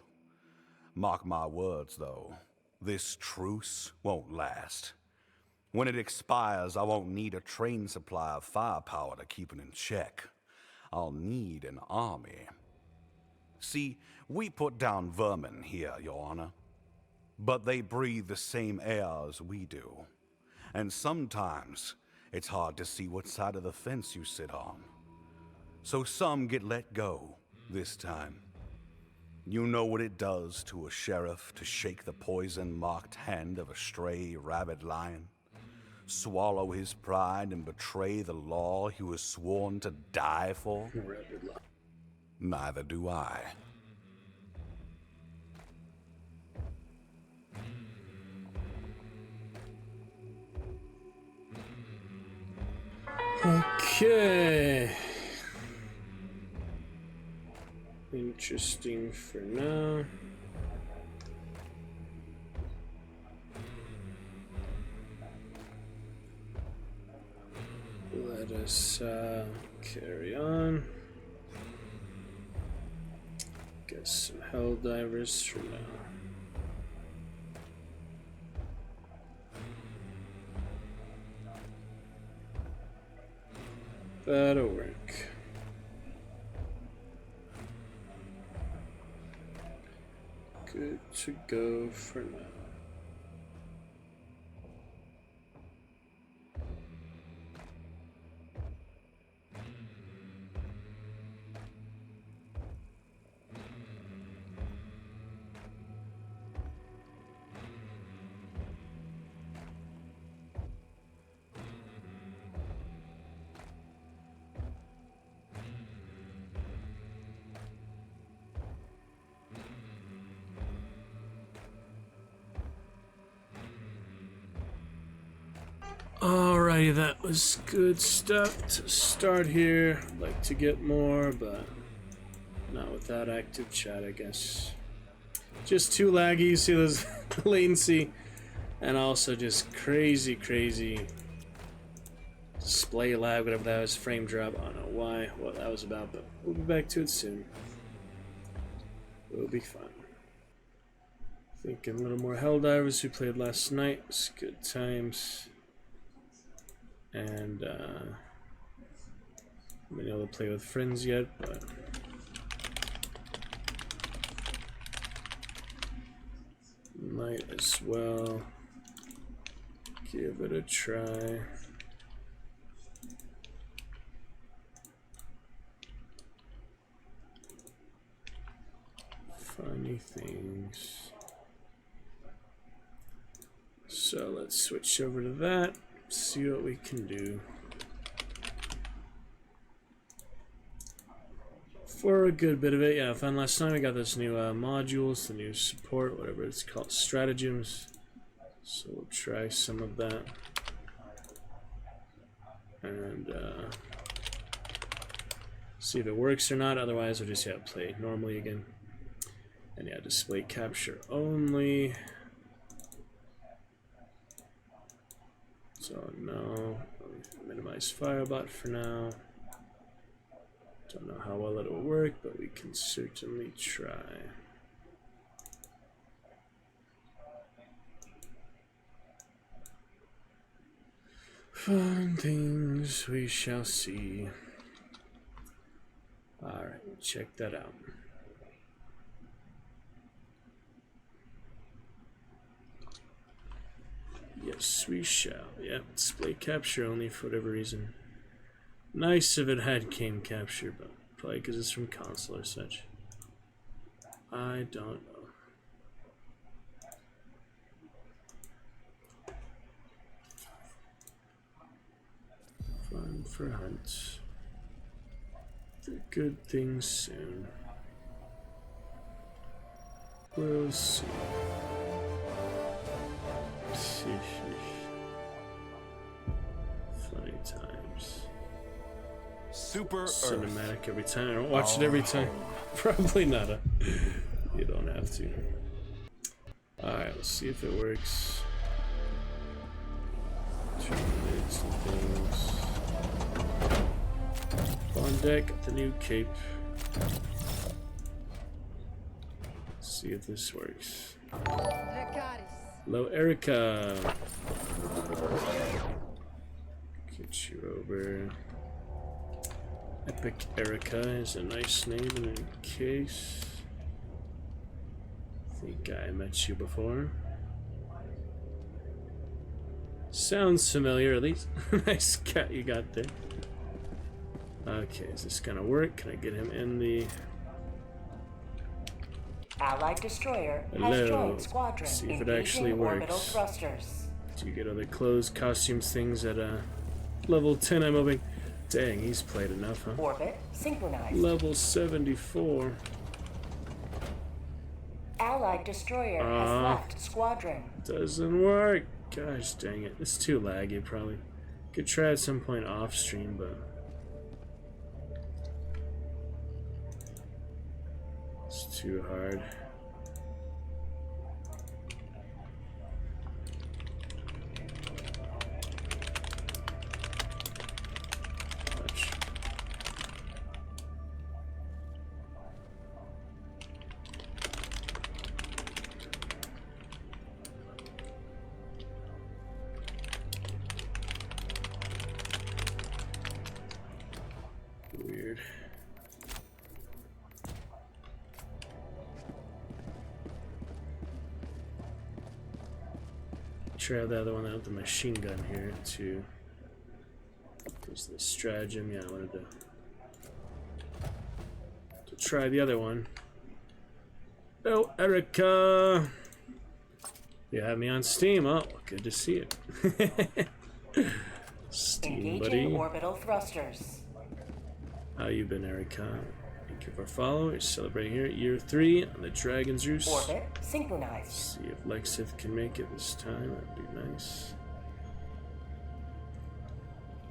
Mark my words, though. This truce won't last. When it expires, I won't need a trained supply of firepower to keep it in check. I'll need an army. See, we put down vermin here, Your Honor. But they breathe the same air as we do. And sometimes, it's hard to see what side of the fence you sit on. So some get let go this time. You know what it does to a sheriff to shake the poison-marked hand of a stray rabid lion? Swallow his pride and betray the law he was sworn to die for? Neither do I. Okay. Interesting for now. Let us carry on. Get some hell divers for now. That'll work. Good to go for now. Alrighty, that was good stuff to start here. I'd like to get more, but not without active chat, I guess. Just too laggy, you see those latency, and also just crazy display lag, whatever that was, frame drop. I don't know why, what that was about, but we'll be back to it soon. We'll be fine. Thinking a little more Helldivers we played last night. It was good times. And I haven't been able to play with friends yet, but might as well give it a try. Funny things. So let's switch over to that. See what we can do. For a good bit of it, yeah, I found last time we got this new modules, the new support, whatever it's called, stratagems. So we'll try some of that. And see if it works or not, otherwise we'll just play normally again. And yeah, display capture only. So no, minimize Firebot for now. Don't know how well it'll work, but we can certainly try. Fun things we shall see. Alright, check that out. Yes, we shall. Yep, display capture only for whatever reason. Nice if it had game capture, but probably because it's from console or such. I don't know. Fun for hunts. The good things soon. We'll see. Funny times. Super Cinematic every time. I don't watch it every time. Probably not. You don't have to. Alright, let's see if it works. 2 minutes and things. On deck, got the new cape. Let's see if this works. Hello, Erica. Get you over. Epic Erica is a nice name in case. I think I met you before. Sounds familiar, at least. Nice cat you got there. Okay, is this gonna work? Can I get him in the... Allied destroyer Hello. has joined squadron. See if it Engaging actually orbital works. thrusters. Do you get other clothes, costumes, things at level 10? I'm hoping. Dang, he's played enough, huh? Orbit synchronized. Level 74. Allied destroyer has left squadron. Doesn't work. Gosh dang it. It's too laggy, probably. Could try at some point off stream, but it's too hard. Watch. Weird. Try the other one out with the machine gun here too. There's the stratagem. Yeah, I wanted to try the other one. Oh, Erica! You have me on Steam. Oh, good to see it. Steam, Engaging buddy. orbital thrusters. How you been, Erica? Thank you for following. We're celebrating here at year 3 on the Dragon's Roost. Orbit synchronized. See if Lexith can make it this time. That'd be nice.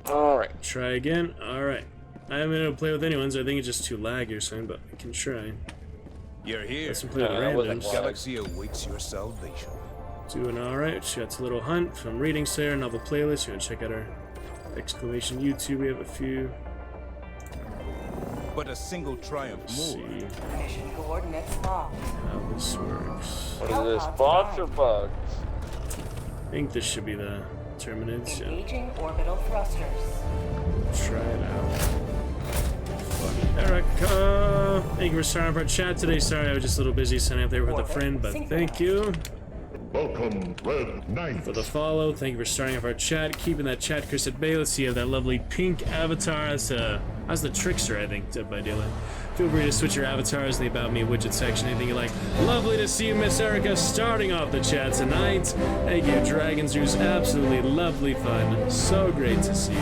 Alright. Try again. Alright. I haven't been able to play with anyone, so I think it's just too laggy or something, but I can try. You're here. Let's play with that wasn't randoms. Galaxy awaits your salvation. Doing alright. She got a little hunt from Reading Slayer, novel playlist. You want to check out our exclamation YouTube? We have a few. But a single triumph Let's more. see Mission coordinates locked. how this works. What is this? Bots or bugs? I think this should be the Terminids. Yeah. Engaging orbital thrusters. Try it out. Fun. Erica! Thank you for starting up our chat today. Sorry, I was just a little busy signing up there with a friend, but thank you Welcome, Red Knight. for the follow. Thank you for starting up our chat. Keeping that chat, Chris at Bay. Let's see, you have that lovely pink avatar. That's the Trickster, I think, Dead by Daylight. Feel free to switch your avatars in the About Me widget section, anything you like. Lovely to see you, Miss Erica, starting off the chat tonight. Thank you, Dragon's Roost. Absolutely lovely fun. So great to see you.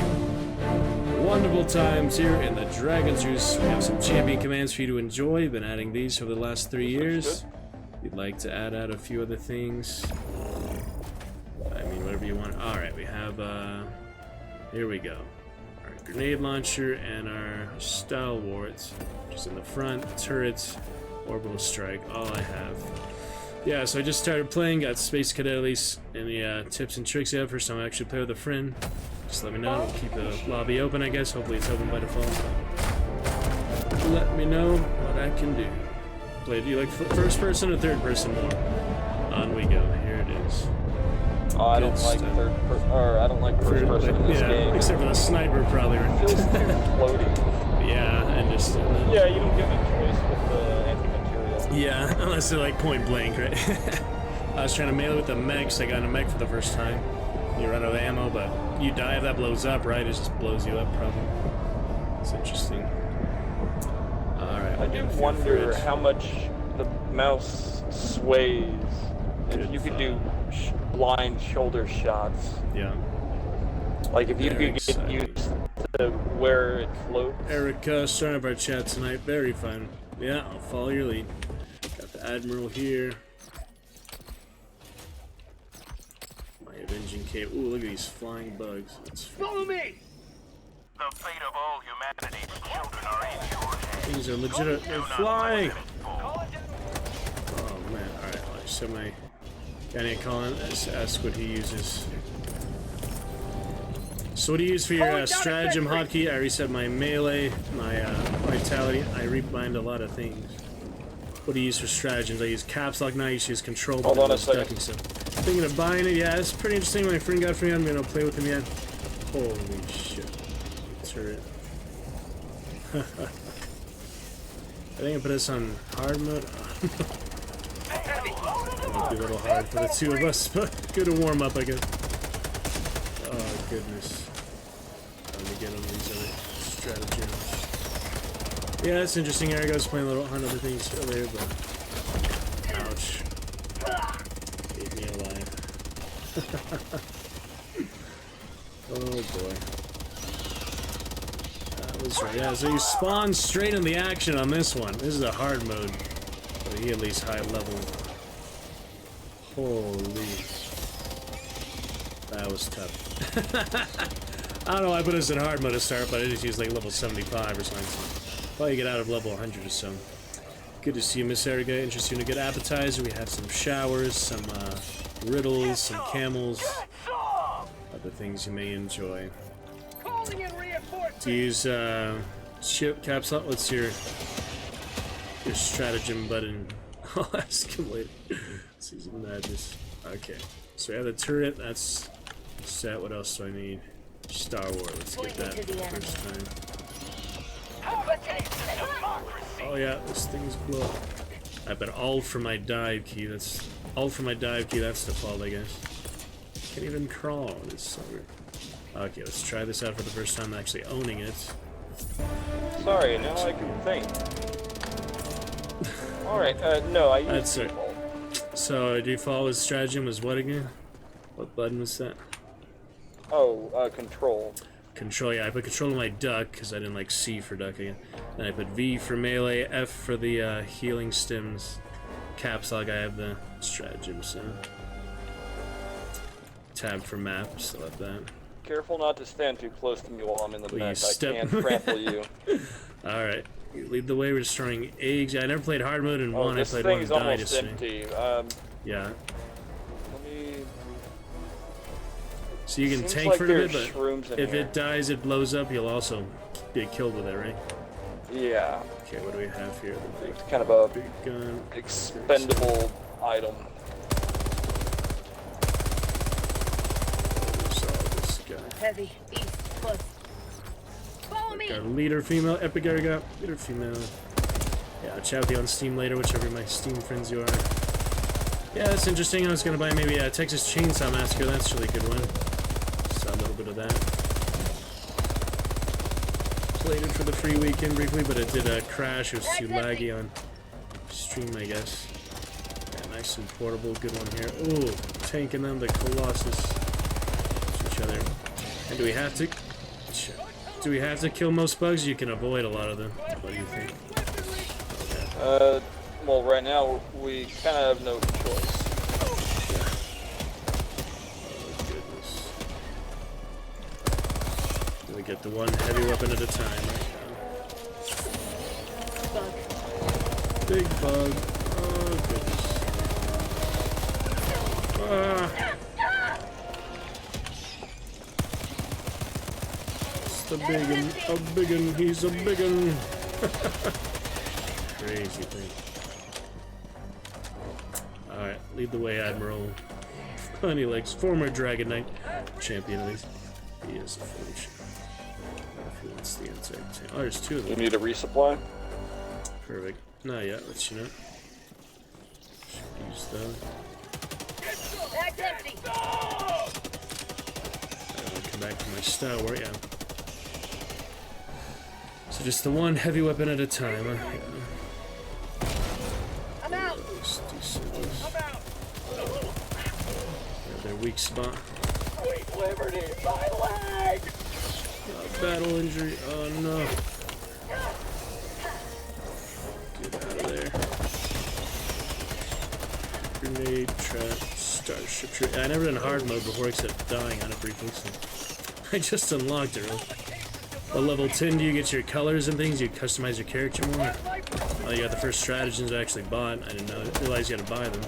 Wonderful times here in the Dragon's Roost. We have some champion commands for you to enjoy. We've been adding these over the last 3 years. If you'd like to add a few other things, I mean, whatever you want. Alright, we have, here we go. Our grenade launcher and our stalwarts, which is in the front, turrets, orbital strike, all I have. Yeah, so I just started playing, got Space Cadet at least in the tips and tricks. Yeah, first time I actually play with a friend. Just let me know. We'll keep the lobby open, I guess. Hopefully it's open by default. Let me know what I can do. Play, do you like first person or third person more? On we go. Here it is. Oh, I don't like stuff. third person, or I don't like first person in this Yeah, game. except for the sniper, probably. It feels too floaty. Yeah, I understand that. Yeah, you don't get a choice with the anti-material. Yeah, unless they're like point blank, right? I was trying to melee with the mechs. I got in a mech for the first time. You run out of ammo, but you die if that blows up, right? It just blows you up, probably. It's interesting. Alright. I do wonder how much the mouse sways if you could do blind shoulder shots. Yeah. Like if you Very could get exciting. used to where it floats. Erica, starting up our chat tonight. Very fun. Yeah, I'll follow your lead. Got the Admiral here. My avenging cape. Ooh, look at these flying bugs. That's Follow me! The fate of all humanity's children are in your hands. Things are legit. They're flying. Oh man! All right, I'll just have my guy Colin ask what he uses. So what do you use for your stratagem hotkey? I reset my melee, my vitality. I rebind a lot of things. What do you use for stratagems? I use caps lock now. I used to use control. Hold on a second. Ducking, so thinking of buying it. Yeah, it's pretty interesting. My friend got for me. I'm gonna play with him yet. Holy shit! Turret. I think I put this on hard mode. Might be a little hard for the two of us, but good to warm up, I guess. Oh goodness. Time to get on these other stratagems. Yeah, it's interesting. Eric, I was playing a little on other things earlier, but ouch. Keep me alive. Oh boy. That was right. Yeah, so you spawn straight in the action on this one. This is a hard mode. But he at least high level. Holy. That was tough. I don't know, I put this in hard mode to start, but I just used like level 75 or something. So probably get out of level 100 or so. Good to see you, Miss Erica. Interesting to get appetizer. We have some showers, some riddles, some camels. Other things you may enjoy. Do you use chip capsule? What's your stratagem button? I'll ask him later. Season Madness. Okay. So we have the turret, that's set. What else do I need? Star Wars. Let's get that for the first time. Oh yeah, this thing's blow up. I bet alt for my dive key. That's alt for my dive key. That's default, I guess. Can't even crawl. It's so weird. Okay, let's try this out for the first time. Actually owning it. Sorry, now I can think. All right. No, I use That's it. default. So default was stratagem was what again? What button was that? Oh, control. Control, yeah, I put control on my duck because I didn't like C for duck again. Then I put V for melee, F for the healing stims, caps lock. I have the stratagem, so tab for map, so like that. Careful not to stand too close to me while I'm in the mech. I step- can trample you. All right, you lead the way. We're destroying eggs. Yeah, I never played hard mode in Oh, one. I this played one thing's and died almost yesterday. empty. Yeah, Let me. so you can Seems tank like for a bit, there's but shrooms in if here. it dies, it blows up. You'll also get killed with it, right? Yeah, Okay, what do we have here? The it's kind of a big gun. expendable item. This guy. Heavy, east, close. Follow me! Got a leader female, epic got leader female. Yeah, I'll chat with you on Steam later, whichever of my Steam friends you are. Yeah, that's interesting. I was gonna buy maybe a Texas Chainsaw Massacre. That's a really good one. Saw a little bit of that. Played it for the free weekend briefly, but it did crash. It was too laggy on stream, I guess. Yeah, nice and portable. Good one here. Ooh, tanking them, the Colossus. Each other. And do we have to? Do we have to kill most bugs? You can avoid a lot of them. What do you think? Well, right now we kind of have no choice. Yeah. Oh goodness. We get the one heavy weapon at a time right now. Big bug. Oh goodness. Ah. It's the biggin. A biggin. He's a biggin. Crazy thing. Alright, lead the way, Admiral. Honey Legs, former Dragon Knight champion at least. He is a foolish. If he wants the inside tank. Oh, there's two of You them. need a resupply? Perfect. Not yet, let you know. Should use those. That's empty! I'll come back to my style war, yeah. So just the one heavy weapon at a time, huh? Yeah. I'm out! Those D6s. Their weak spot. Sweet liberty, my leg! Battle injury. Oh no. Get out of there. Grenade, trap, starship tree. I never done hard mode before except dying on it briefly, so I just unlocked it. At level 10, do you get your colors and things? You customize your character more? Oh, you got the first stratagems I actually bought. I didn't realize you had to buy them.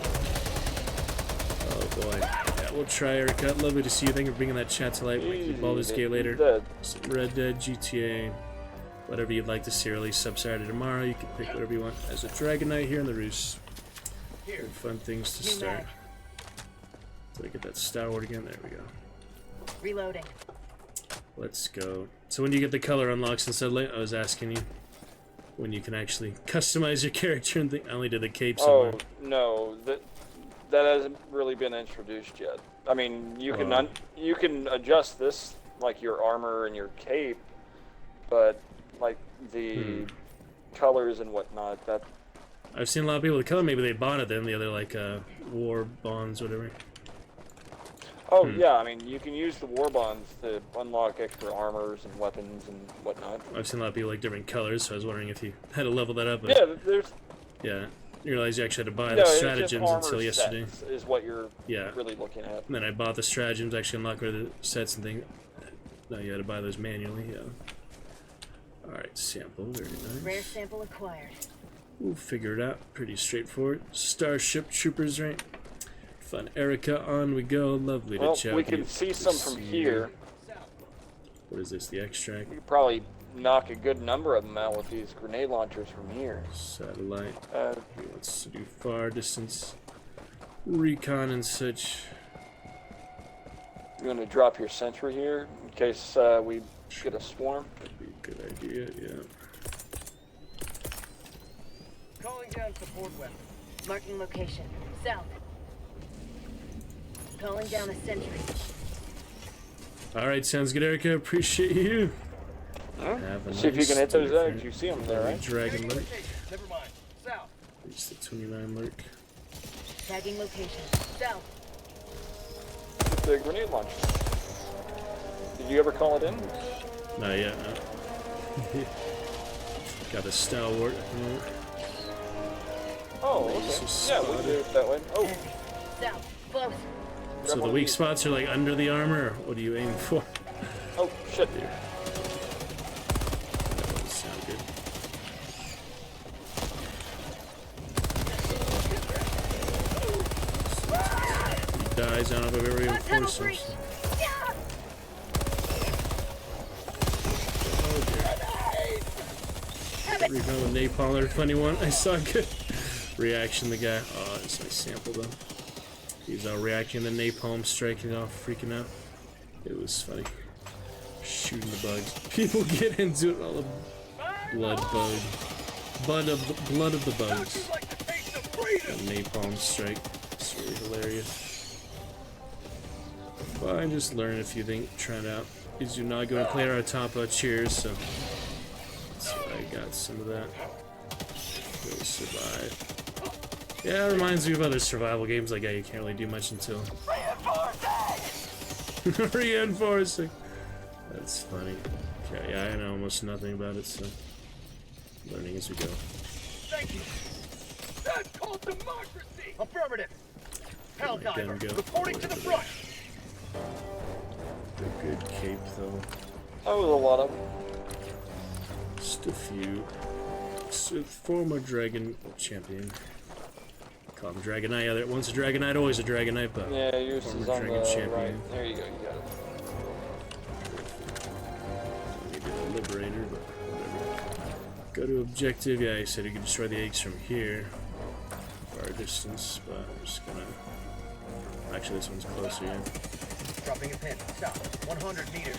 Oh boy. Yeah, we'll try, Erica. Lovely to see you. Thank you for bringing that chat to light. We can Baldur's Gate later. Some Red Dead, GTA, whatever you'd like to see released sub-Saturday tomorrow. You can pick whatever you want. As a Dragon Knight here in the Roost. Good fun things to start. So I get that Star Wars again. There we go. Reloading. Let's go. So when do you get the color unlocks instead of I was asking you when you can actually customize your character and I only did the cape somewhere. Oh no, that hasn't really been introduced yet. I mean, you can you can adjust this, like your armor and your cape, but like the colors and whatnot. That I've seen a lot of people with color. Maybe they bought it then. The other like war bonds, whatever. Oh yeah, I mean you can use the war bonds to unlock extra armors and weapons and whatnot. I've seen a lot of people like different colors, so I was wondering if you had to level that up. But Yeah, there's. yeah, you realize you actually had to buy the stratagems until yesterday. Is what you're really looking at. And then I bought the stratagems, actually unlocked the sets and things. Now you had to buy those manually. Yeah. All right, sample, very nice. Rare sample acquired. We'll figure it out. Pretty straightforward. Starship Troopers, right? Fun. Erica, on we go. Lovely to chat. Well, we can see some from here. What is this? The extract? We could probably knock a good number of them out with these grenade launchers from here. Satellite. He wants to do far distance recon and such. You want to drop your sentry here in case we get a swarm? That'd be a good idea, yeah. Calling down support weapon. Marking location. South. Calling down a sentry. Alright, sounds good, Erica. Appreciate you. See if you can hit those eggs. You see them there, right? Dragon lurk. Never mind. South. Reach the 29 lurk. Tagging location. South. The grenade launcher. Did you ever call it in? Not yet, no. Got a stalwart. Oh, okay. Yeah, we can do it that way. Oh. South. Close. So the weak spots are like under the armor, or what are you aiming for? Oh, shit. That doesn't sound good. He dies, I don't know if I've ever even forced him. Recon with napalm, or funny one. I saw a good reaction. The guy. Oh, it's my sample though. He's reacting to napalm, striking off, freaking out. It was funny. Shooting the bugs. People get into it. All the blood bug. Blood of the bugs. A napalm strike. It's really hilarious. Fine, just learn if you think. Try it out. Is you not going to play our top cheers, so. I got some of that. We'll survive. Yeah, it reminds me of other survival games like you can't really do much until reinforcing. That's funny. Okay, yeah, I know almost nothing about it, so learning as we go. Thank you. That's called democracy. Affirmative. Hell Let them diver. go. Reporting to the front. The good cape though. That was a lot of them. Just a few. So, former dragon champion. Call him Dragon Knight. Yeah, once a Dragon Knight, always a Dragon Knight, but yeah, yours former is on dragon the champion. right. There you go, you got it. Maybe the Liberator, but whatever. Go to objective. Yeah, he said he could destroy the eggs from here. Far distance, but I'm just gonna. Actually, this one's closer, yeah. Dropping a pin. South. 100 meters.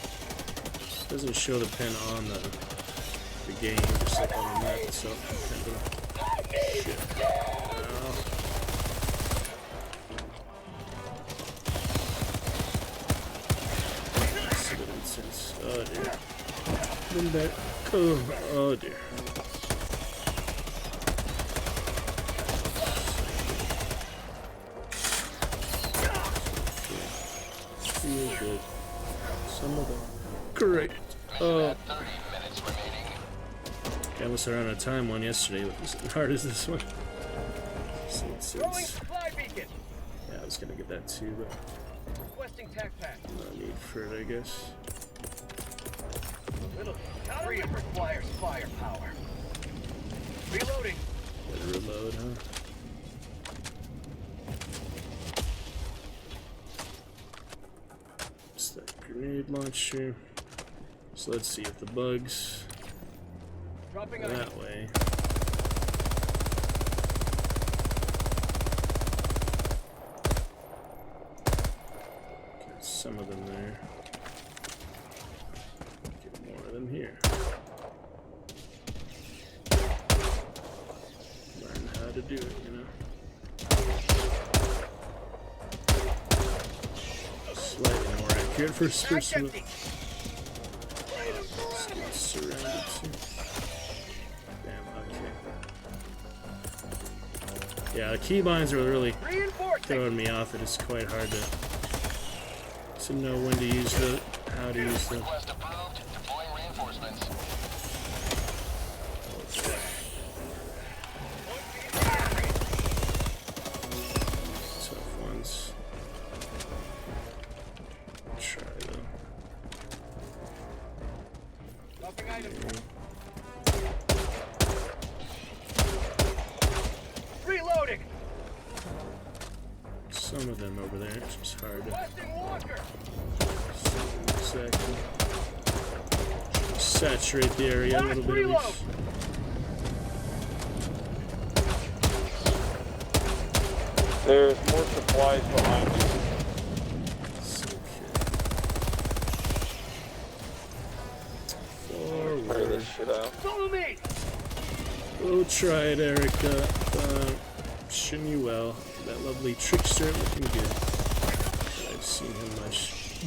Doesn't show the pin on the game, just like on the map itself. Shit. Ow. Oh dear. Been back. Oh dear. Feel good. Some of them. Great. Oh. I almost ran out of time one yesterday. It was as hard as this one. So Throwing supply beacon. was gonna get that too, but Requesting tac pack. no need for it, I guess. Little freedom requires firepower. Reloading. Better reload, huh? It's that grenade launcher. So let's see if the bugs Dropping go item. that way. Got some of them there. Get more of them here. Learn how to do it, you know. Slightly more accurate first person. Surrounded too. Damn, okay. Yeah, the keybinds are really throwing me off. It is quite hard to know when to use the, how to use the. Request approved. Deploying reinforcements. Tough ones. Try though. Dropping item. Reloading. Some of them over there. It's just hard to Requesting walker. see exactly. Saturate the area a little bit at least. There's more supplies behind you. It's okay. Fire Forward. this shit out. Follow me. Oh, try it, Erica. Wishing you well. That lovely trickster looking good. I've seen him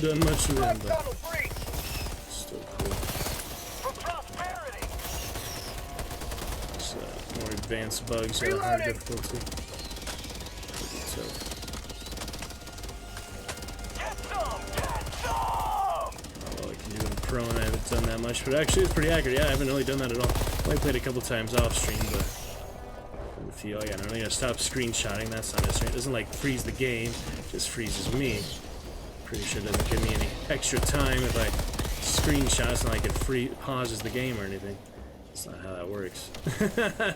done much with him, but Tunnel breach. still cool. For prosperity. So, more advanced bugs are hard difficulty. Pretty tough. Get some. Get some. All I can do in prone, I haven't done that much, but actually it's pretty accurate. Yeah, I haven't really done that at all. Only played a couple times off stream, but with you, yeah, I'm gonna stop screenshotting. That's not necessary. It doesn't like freeze the game, it just freezes me. Pretty sure it doesn't give me any extra time if I screenshot. It's not like it pauses the game or anything. That's not how that works.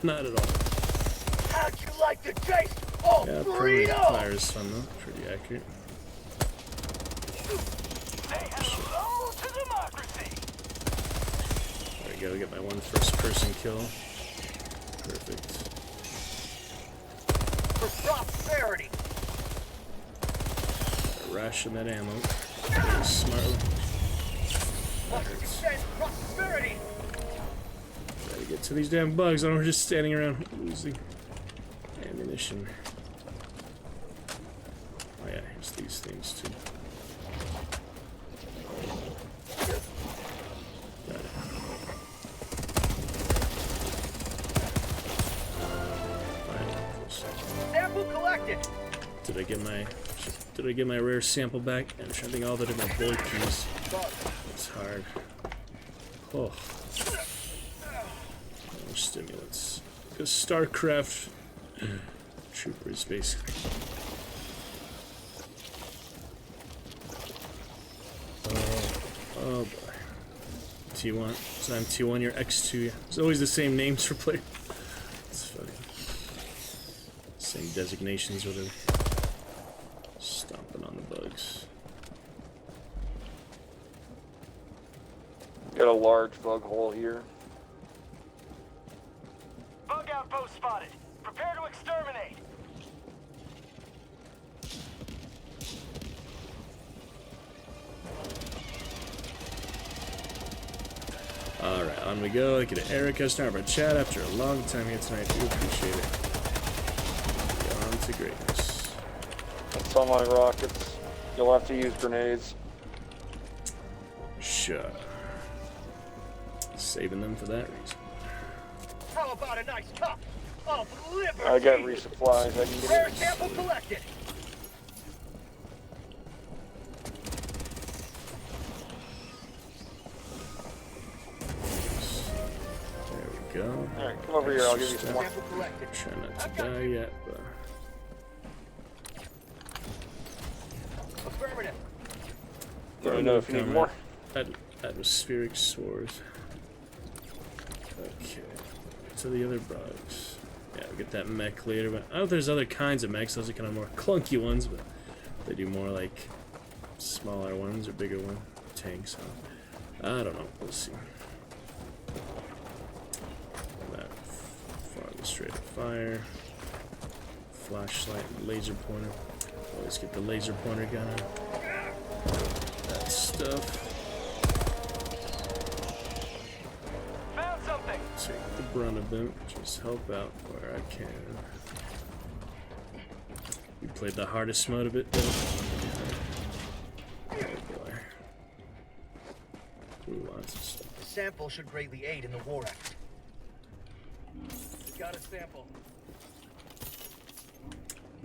Not at all. How'd you like the taste of Yeah, freedom? permanent fire is fun though. Pretty accurate. Say hello to democracy. There we go. Get my one first-person kill. Perfect. For prosperity. Ration that ammo. Very smartly. Must defend prosperity. Gotta get to these damn bugs. I don't want just standing around losing ammunition. Oh yeah, here's these things too. Got it. Alright, Sample collected. did I get my rare sample back? I'm trying to think all the different bullet keys. It's hard. Oh. More stimulants. Because StarCraft troopers, basically. Oh boy. T1. So I'm T1, you're X2. It's always the same names for players. It's funny. Same designations with them. Stomping on the bugs. Got a large bug hole here. Bug outpost spotted. Prepare to exterminate. Alright, on we go. Look at Erica starting our chat after a long time here tonight. Do appreciate it. On to greatness. That's on my rockets. You'll have to use grenades. Sure. Saving them for that reason. How about a nice cup of liberty? I got resupplies. I can Rare get sample collected. There we go. Alright, come over here. I'll give you some more. Sample collected. Try not to die yet, but Let me know if you need more. Atmospheric spores. Okay. So the other bugs. Yeah, we'll get that mech later. But I don't know if there's other kinds of mechs. Those are kind of more clunky ones, but they do more like smaller ones or bigger one tanks. I don't know. We'll see. That farthest rate of fire. Flashlight, laser pointer. Always get the laser pointer gun. That stuff. Found something. Take the brunt of them. Just help out where I can. We played the hardest mode of it though. Oh boy. Ooh, lots of stuff. The sample should greatly aid in the war effort. Got a sample.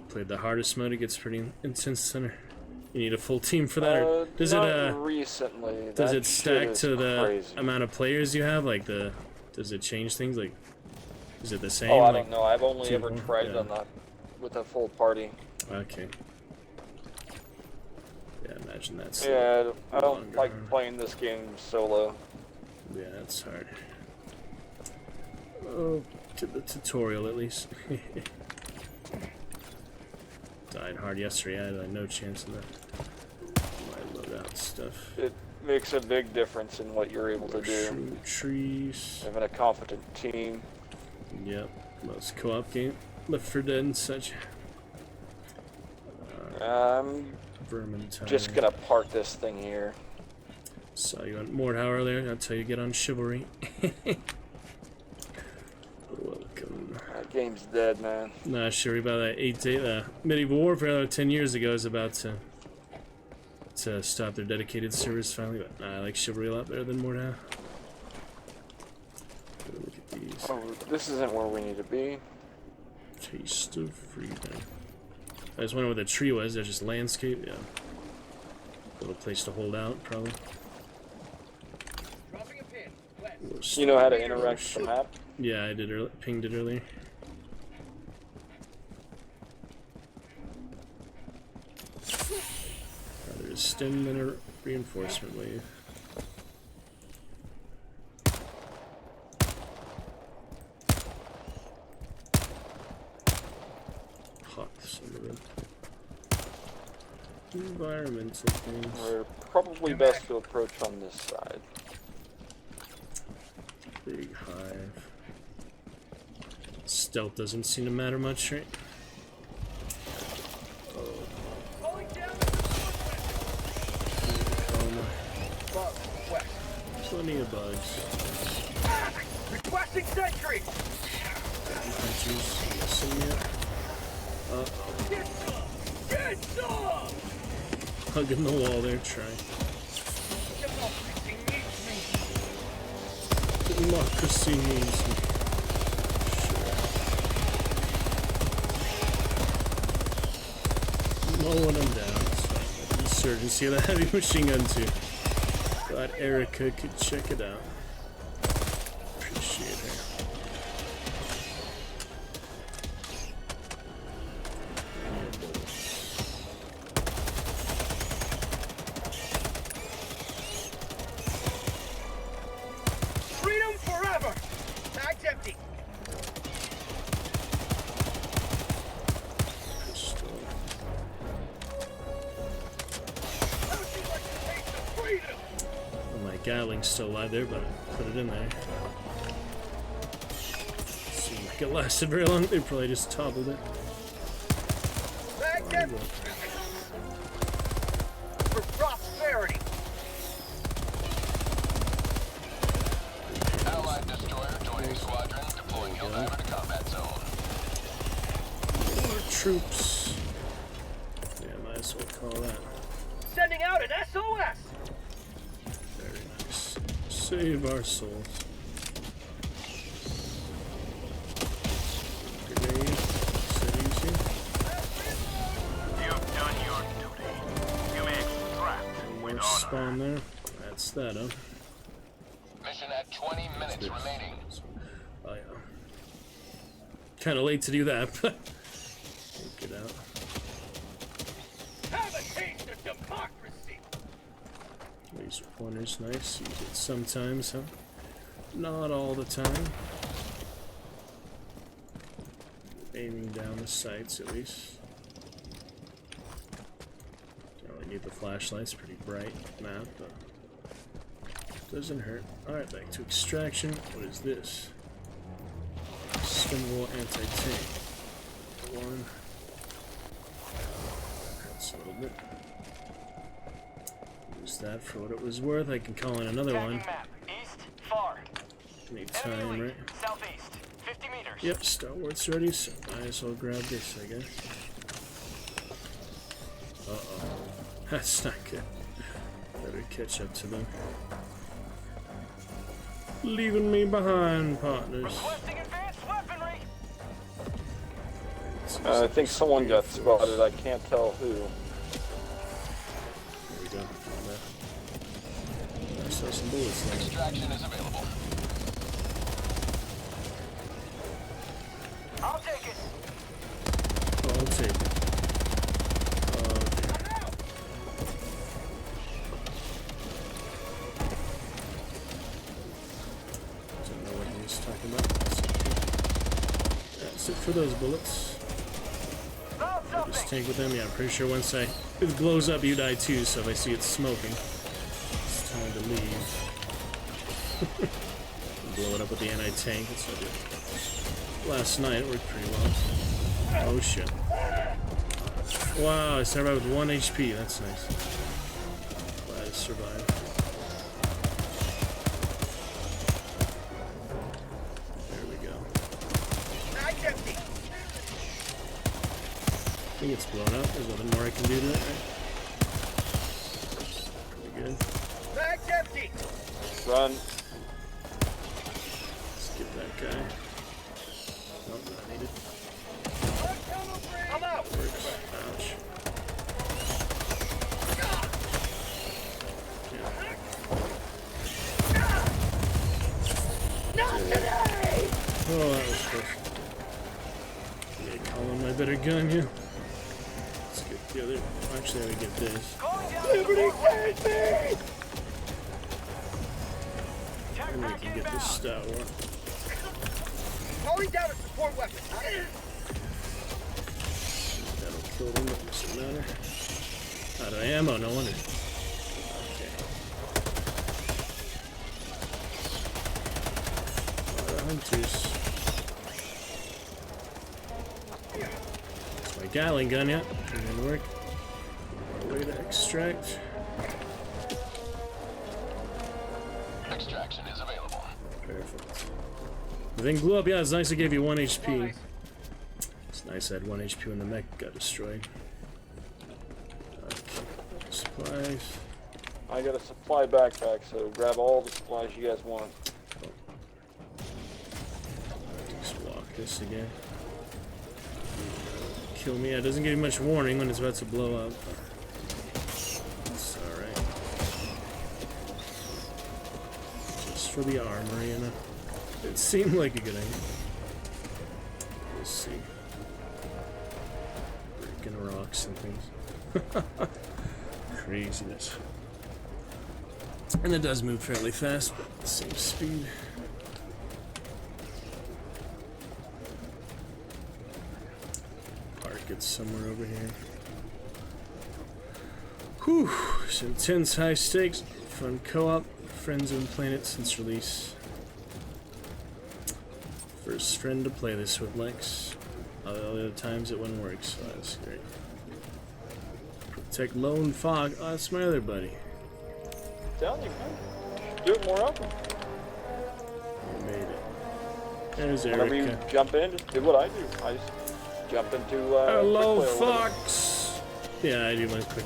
Played the hardest mode. It gets pretty intense. Center. You need a full team for that. Or does Not recently. does That it stack shit is to the crazy. amount of players you have? Like the does it change things? Like is it the same? Oh, I like, don't know. I've only ever 2-4? tried it Yeah. on that with a full party. Okay. Yeah, imagine that's. Yeah, I don't longer. like playing this game solo. Yeah, it's hard. Oh, to the tutorial at least. Died hard yesterday. I had no chance in that. My loadout stuff. It makes a big difference in what you're able to do. Shoot trees. Having a competent team. Yep. Most co-op game. Left 4 Dead and such. I'm Vermintide. just gonna park this thing here. Saw you on Mordhau earlier. That's how you get on Chivalry. Welcome. That game's dead, man. Nah, Chivalry about that 8-day Medieval Warfare 10 years ago is about to stop their dedicated service finally. But I like Chivalry a lot better than Mordhau. Look at these. Oh, this isn't where we need to be. Taste of freedom. I just wonder what the tree was. There's just landscape. Yeah. Little place to hold out, probably. Dropping a pin. West. You know how to interact with the map? Yeah, I did. Pinged it earlier. Rather a stem than a reinforcement wave. Hot, some of it. Environmental things. We're probably best to approach on this side. Big hive. Stealth doesn't seem to matter much, right? Plenty of bugs. Requesting sentry. Punches. See ya. Get some. Hugging the wall there, try. Democracy needs me. Sure. No one I'm down. Insurgency of the heavy machine gun too. Glad Erica could check it out. Appreciate her. Freedom forever. Bag's empty. Pistol. Oh, my Gatling's still alive there, but I put it in there. Seemed like it lasted very long. They probably just toppled it. Bag's empty. For prosperity. Allied destroyer joining squadron, deploying Helldiver to combat zone. More troops. Yeah, might as well call that. Sending out an SOS. Very nice. Save our souls. Grenade. Set easy. You've done your duty. You may extract More with honor. spawn there. That's that, huh? Mission at 20 minutes remaining. Oh, yeah. Kind of late to do that, but. Get out. Have a taste of democracy. Laser pointer's nice. Use it sometimes, huh? Not all the time. Aiming down the sights at least. Don't really need the flashlights, pretty bright map, but doesn't hurt. Alright, back to extraction. What is this? Spinwall anti-tank. One. Hurts a little bit. Use that for what it was worth. I can call in another one. Map. East, far. Need time, right? Southeast, 50 meters. Yep, Starwart's ready, so might as well grab this, I guess. Uh-oh. That's not good. Better catch up to them. Leaving me behind, partners. Requesting advanced weaponry. I think someone got spotted. I can't tell who. There we go. I saw some bullets there. Extraction is available. I'll take it. Oh, I'll take it. Don't know what he was talking about. That's it for those bullets. I just tank with them. Yeah, I'm pretty sure once if it glows up, you die too. So if I see it smoking, it's time to leave. Blow it up with the anti-tank. It's not good. Last night it worked pretty well. Oh shit. Wow, I started out with 1 HP. That's nice. Glad I survived. There we go. I think it's blown up. There's nothing more I can do to it, right? Pretty good. Bag's empty. Run. Let's get that guy. Nope, not needed. I'm out. Works. Ouch. Not today. Oh, that was close. Yeah, call in my better gun here. Let's get the other. Actually, I gotta get this. And we can get this stout one. Calling down a support weapon. That'll kill them, but doesn't matter. Out of ammo, no wonder. Okay. A lot of hunters. It's my Gatling gun, yeah. Didn't work. Way to extract. Extraction is available. Perfect. The thing blew up, yeah, it's nice it gave you 1 HP. It's nice I had 1 HP when the mech got destroyed. Okay. Supplies. I got a supply backpack, so grab all the supplies you guys want. Just walk this again. Kill me. Yeah, it doesn't give you much warning when it's about to blow up. It's alright. Just for the armor, you know. It seemed like a good idea. We'll see. Breaking rocks and things. Craziness. And it does move fairly fast, but at the same speed. Park it somewhere over here. Whew! Some intense high stakes. Fun co-op. Friends on planet since release. First friend to play this with, Lex. All the other times it wouldn't work, so that's great. Protect Lone Fog. Oh, that's my other buddy. Telling you, man. Do it more often. You made it. There's Whenever you Erica. jump in, just do what I do. I just jump into Hello, quick play or whatever. Fox! Yeah, I do my quick.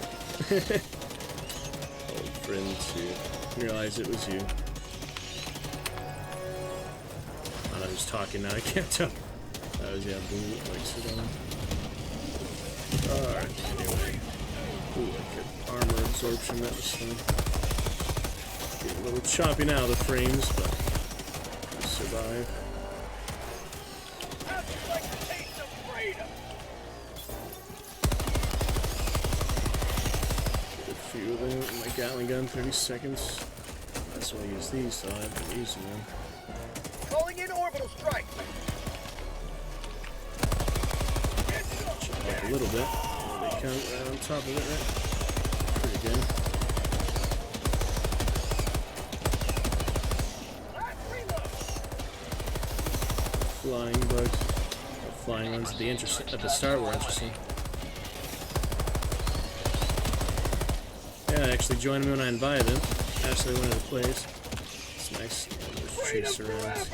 Old friend, too. Realize it was you. I was talking now, I can't tell. That was, yeah, blue, like, sit on. Alright, anyway. Ooh, I get armor absorption, that was fun. Getting a little choppy now, the frames, but we survive. Good few of them. My Gatling gun, 30 seconds. That's why I use these, so I've been using them. Calling in orbital strike. Jump up a little bit. They come right on top of it, right? Pretty good. Flying bugs. The flying ones at the start were interesting. Yeah, actually joined me when I invited him. Actually wanted to place. It's nice. There's trees around.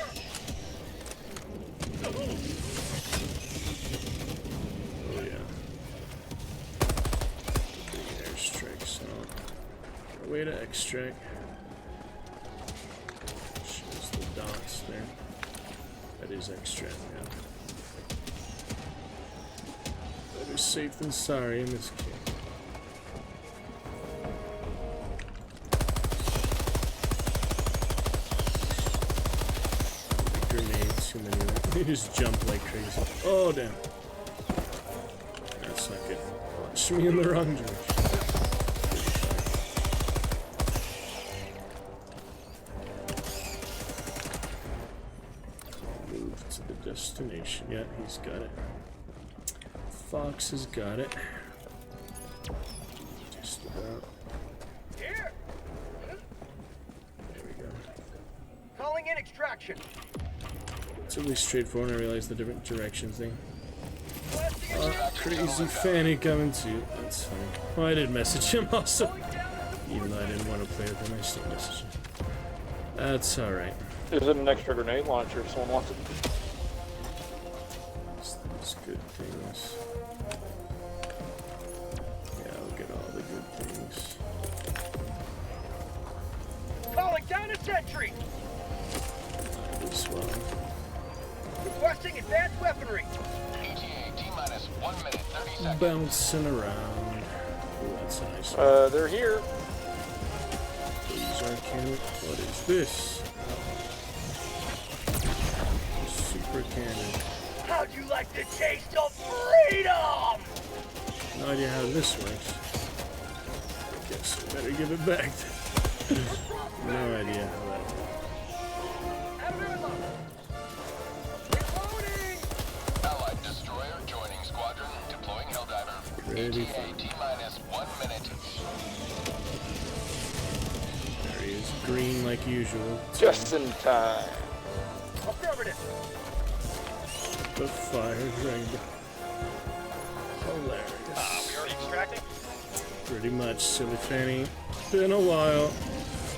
Oh yeah. Big airstrikes. No. Way to extract. Shows the dots there. That is extract, yeah. Better safe than sorry in this case. Grenades, too many of them. They just jump like crazy. Oh, damn. That's not good. Watch me in the wrong direction. Move to the destination. Yeah, he's got it. Fox has got it. Just about. Here. There we go. Calling in extraction. It's really straightforward. I realize the different directions thing. Crazy Fanny coming too. That's funny. Well, I did message him also. Even though I didn't want to play with him, I still messaged him. That's alright. Is it an extra grenade launcher if someone wants it? These good things. Yeah, I'll get all the good things. Calling down a sentry. This one. Requesting advanced weaponry. ETA T-minus 1 minute 30 seconds. Bouncing around. Ooh, that's a nice one. They're here. These are cannon. What is this? Super cannon. How'd you like the taste of freedom? No idea how this works. I guess I better give it back. No idea how that works. Allied destroyer joining squadron. Deploying Helldiver. Ready ETA T-minus 1 minute. There he is, green like usual. Just in time. Affirmative. The fire dragon. Hilarious. We already extracting? Pretty much, silly Fanny. Been a while.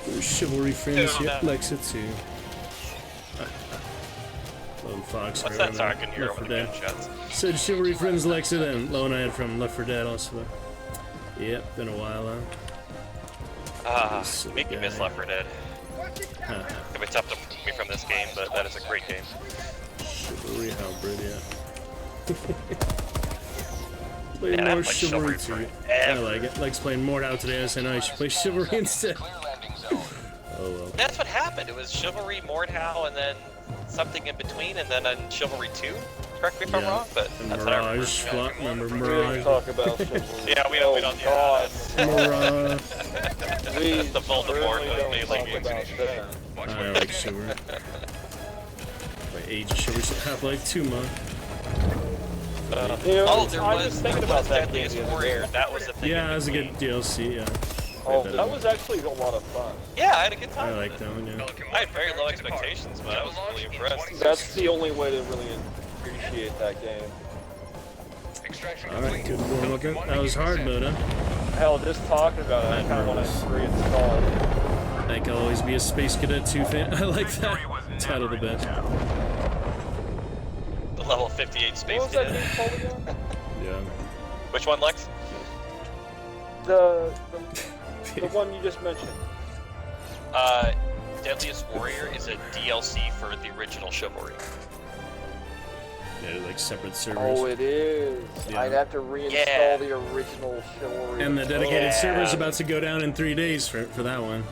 There's chivalry friends here. Lexa too. Lone Fox. What's that? Sorry, I can hear it Left with 4 the Dead. gunshots. Said chivalry friends Lexa then. Lone I had from Left 4 Dead also. Yep, been a while, huh? Make me miss Left 4 Dead. Huh. It'll be tough to move me from this game, but that is a great game. Chivalry hybrid, yeah. Play Man, I more haven't played chivalry Chivalry too. forever. I like it. Likes playing Mordhau today. I said, no, I should play chivalry instead. Oh well. That's what happened. It was Chivalry, Mordhau, and then something in between, and then on Chivalry 2. Correct me if I'm wrong, but And that's what I remember. Mirage. Remember We Mirage? didn't talk about chivalry. Yeah, we don't. God. Mirage. Please, the Voldemort certainly of don't melee talk games. about that. I like chivalry. My age of chivalry have like 2 months. You know, Oh, there I was thinking about that Deadliest game the other Warrior. day. That was the thing. Yeah, in that was a good between. DLC. Yeah. Oh, that was actually a lot of fun. Yeah, I had a good time. I like with it. that one. Yeah. I had very low expectations, but I was really impressed. That's the only way to really appreciate that game. All right, good warm up. That was hard mode, huh? Hell, just talking about it, I kind of want to reinstall it. I think I'll always be a Space Cadet 2 fan. I like that title the best. The level 58 Space What was that Cadet. game called again? Yeah. Which one, Lex? The one you just mentioned. Deadliest Warrior is a DLC for the original Chivalry. Yeah, like separate servers. Oh, it is. Yeah. I'd have to reinstall Yeah. the original Chivalry. And the dedicated Yeah. server's about to go down in 3 days for that one.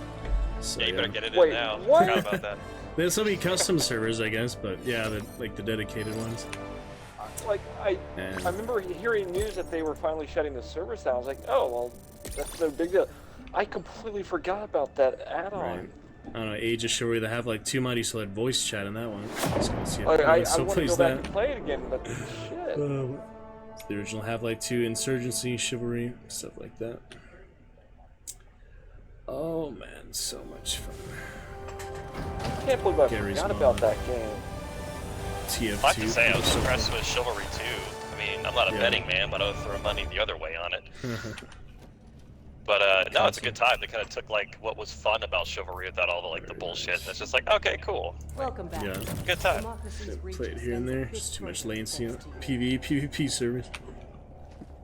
So, Yeah, you better yeah. get it Wait, in now. what? Forgot about that. There's will be custom servers, I guess, but yeah, the dedicated ones. Like, I And remember hearing news that they were finally shutting the servers down. I was like, oh, well, That's no big deal. I completely forgot about that add-on. Right. I don't know, Age of Chivalry, they have like 2 Mighty still had voice chat in that one. Let's go see if I anyone still want to plays go that. back and play it again, but shit. It's the original Half-Life 2, Insurgency, Chivalry, stuff like that. Oh man, so much fun. I can't believe I Gary's forgot mom. about that game. TF2. I have to say, I was so impressed fun. with Chivalry 2. I mean, I'm not a Yeah. betting man, but I would throw money the other way on it. But no, it's a good time. They kind of took like what was fun about Chivalry without all the like the bullshit. And it's just like, okay, cool, Welcome back. Yeah, good time. play it here and there. It's too much latency on PvE, PvP servers.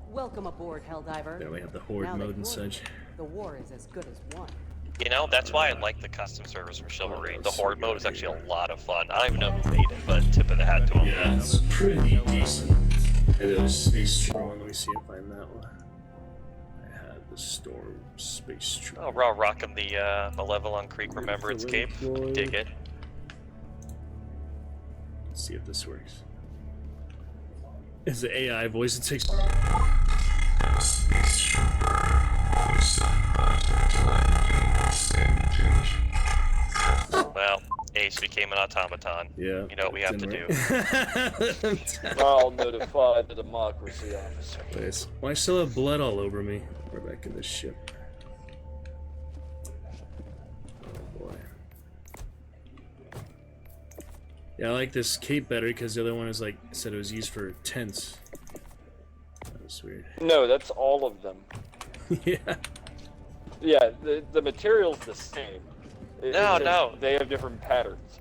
Welcome aboard, Helldiver. There we have the Horde Now mode that and you're such. here, the war is as good as won. You know, that's why I like the custom servers from Chivalry. The Horde mode is yeah. actually a lot of fun. I don't even know who made it, but tip of the hat to them. Yeah, it's pretty decent. It was Space Trooper one. Let me see if I find that one. I had the Storm Space Trooper. Oh, we're all rocking the Malevolent Creek Remembrance cape. Dig it. Let's see if this works. Is the AI voice? It takes. Well, Ace became an automaton. Yeah. You know what we have to do. I'll notify the democracy officer. Nice. Why I still have blood all over me? We're back in this ship. Oh boy. Yeah, I like this cape better because the other one is like said it was used for tents. That was weird. No, that's all of them. Yeah. Yeah, the material's the same. No, no. They have different patterns.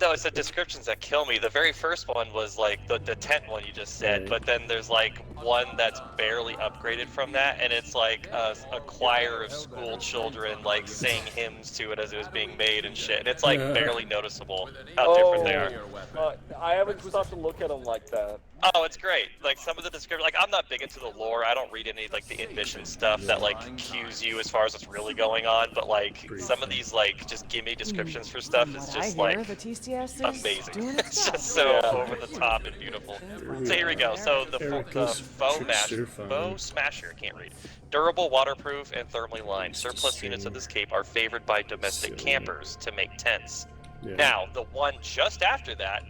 No, it's the descriptions that kill me. The very first one was like the tent one you just said, but then there's like one that's barely upgraded from that, and it's like a choir of school children like saying hymns to it as it was being made and shit. And it's like barely noticeable how different they are. I haven't stopped to look at them like that. Oh, it's great. Like some of the description, like I'm not big into the lore. I don't read any like the in-mission stuff that like cues you as far as what's really going on. But like some of these like just gimme descriptions for stuff is just like amazing. It's just so over the top and beautiful. So here we go. So the Foe Smasher, can't read. Durable, waterproof, and thermally lined. Surplus units of this cape are favored by domestic campers to make tents. Now, the one just after that,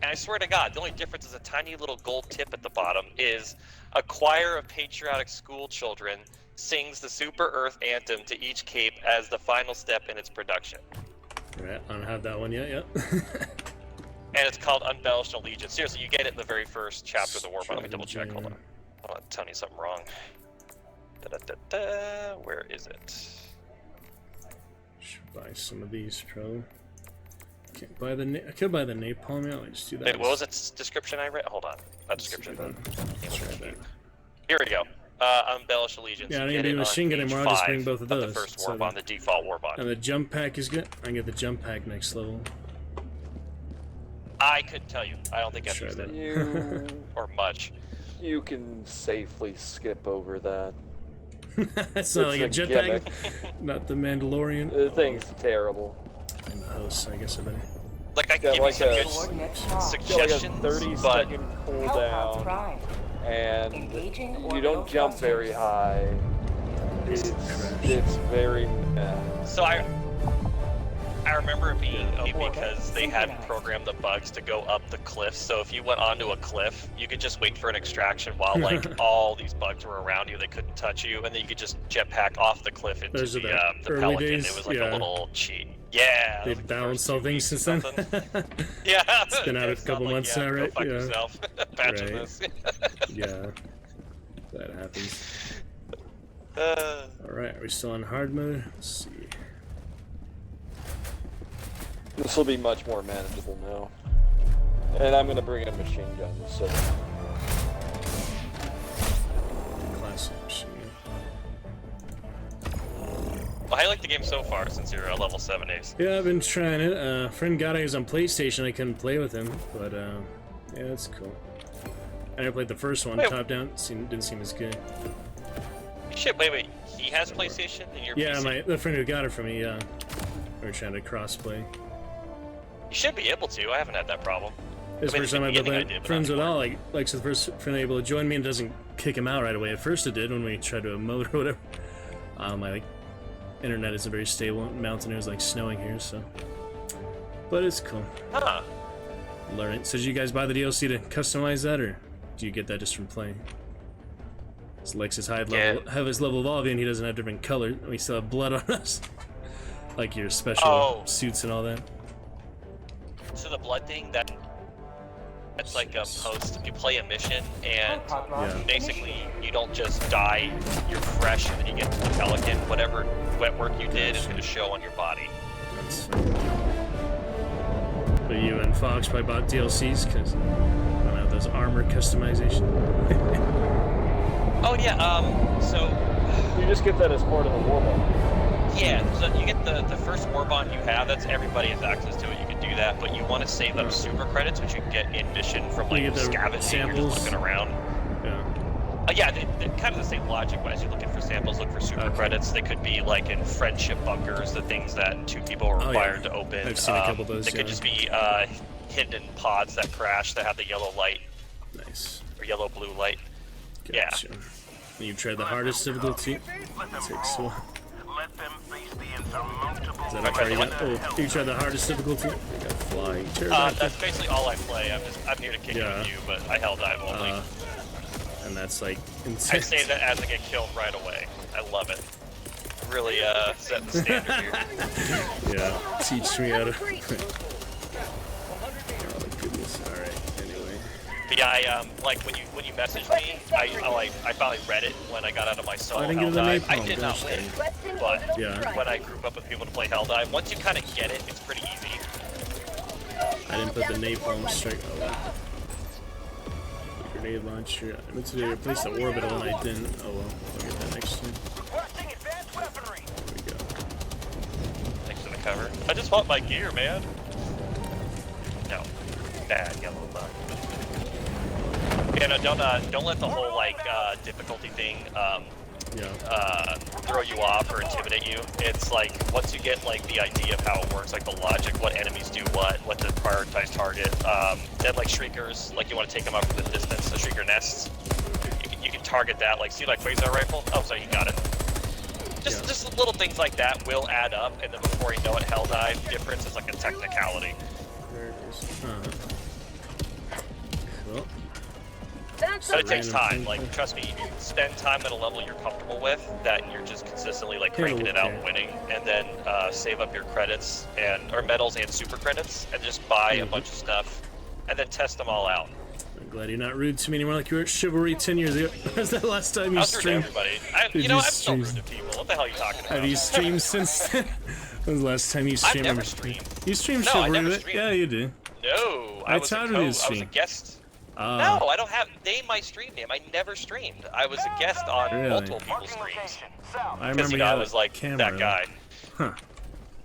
and I swear to God, the only difference is a tiny little gold tip at the bottom, is a choir of patriotic school children sings the Super Earth Anthem to each cape as the final step in its production. Alright, I don't have that one yet, And it's called Unbellished Allegiance. Seriously, you get it in the very first chapter of the War. Let me double check. Hold on. I'm telling you something wrong. Where is it? Should buy some of these, probably. Can't buy the. I could buy the napalm. Yeah, I'll just do that. Wait, what was its description I read? Hold on. Not description. Here we go. Unbellished Allegiance. Yeah, I don't need to do machine gun anymore. I'll just bring both of those. The first war bond, the default war bond. And the jump pack is good. I can get the jump pack next level. I couldn't tell you. I don't think I've used it. Or much. You can safely skip over that. That's not like a jetpack. Not the Mandalorian. The thing's terrible. And the host, I guess I better. Like I can give you some good suggestions, like a 30-second cooldown, and you don't jump very high. It's very meh. So I remember it being okay because they had programmed the bugs to go up the cliff. So if you went onto a cliff, you could just wait for an extraction while like all these bugs were around you. They couldn't touch you, and then you could just jetpack off the cliff into the Pelican. Days, it was like a little cheat. Yeah. They've balanced all things since then. Yeah. It's been out a couple months now, right? Go fuck yourself. Patching Right. this. Yeah. That happens. Alright, are we still on hard mode? Let's see. This will be much more manageable now. And I'm gonna bring a machine gun, so. Classic machine gun. Well, how do you like the game so far since you're a level 7 ace? Yeah, I've been trying it. Friend got it. He was on PlayStation. I couldn't play with him, but yeah, it's cool. I never played the first one, top down. Didn't seem as good. Shit, wait. He has PlayStation and you're PC? The friend who got it for me, yeah. We were trying to cross-play. You should be able to. I haven't had that problem. This first time I've been playing friends with all, like so the first friend able to join me and doesn't kick him out right away. At first it did when we tried to emote or whatever. My internet isn't very stable. Mountain Air's like snowing here, so. But it's cool. Huh. Learn it. So did you guys buy the DLC to customize that, or do you get that just from playing? So Lex is have his level evolving, and he doesn't have different colors. We still have blood on us. Like your special suits and all that. So the blood thing, that's like a post. You play a mission, and basically you don't just die. You're fresh, and then you get to the Pelican. Whatever wet work you did is going to show on your body. But you and Fox probably bought DLCs because I don't have those armor customization. Oh yeah. So you just get that as part of the war bond. Yeah, so you get the first war bond you have. That's everybody has access to it. You can do that, but you want to save up super credits, which you can get in mission from like scavenging. Samples. You're just looking around. Yeah. They're kind of the same logic. But as you're looking for samples, look for super credits. They could be like in friendship bunkers, the things that 2 people are required to open. I've seen a couple of those. They could just be hidden pods that crash that have the yellow light. Nice. Or yellow blue light. Gotcha. Yeah. You tried the hardest difficulty. Takes a while. Is that how you got? Oh, you tried the hardest difficulty? You got flying. That's basically all I play. I'm here to kick it with you, but I hell dive only. And that's like intense. I say that as I get killed right away. I love it. Really setting the standard here. Yeah, teach me how to. Oh goodness! All right. Anyway. But yeah, like when you messaged me, I finally read it when I got out of my solo Helldive. I did not win, but when I group up with people to play Helldive, once you kind of get it, it's pretty easy. I didn't put the napalm strike. Oh, the grenade launcher. I meant to replace the orbital and I didn't. Oh well, I'll get that next time. There we go. Thanks for the cover. I just want my gear, man. No, bad yellow bug. Yeah, no, don't let the whole like difficulty thing throw you off or intimidate you. It's like once you get like the idea of how it works, like the logic, what enemies do what to prioritize target. Then like shriekers, like you want to take them out from the distance. The shrieker nests, you can target that. Like see like quasar rifle. Oh, sorry, you got it. Just little things like that will add up, and then before you know it, Helldive difference is like a technicality. There it is. Cool. But it takes time. Like, trust me, you spend time at a level you're comfortable with, that you're just consistently like cranking it out and winning, and then save up your credits or medals and super credits, and just buy a bunch of stuff, and then test them all out. I'm glad you're not rude to me anymore like you were at Chivalry 10 years ago. Was that last time you streamed? Everybody. I'm still rude to people. What the hell are you talking about? Have you streamed since then? When was the last time you streamed? I've never streamed. You streamed No, Chivalry? I never streamed. Yeah, you do. No, I was a guest. No, I don't have. Name my stream name. I never streamed. I was a guest on multiple people's streams. I remember I was like camera, that guy. Huh.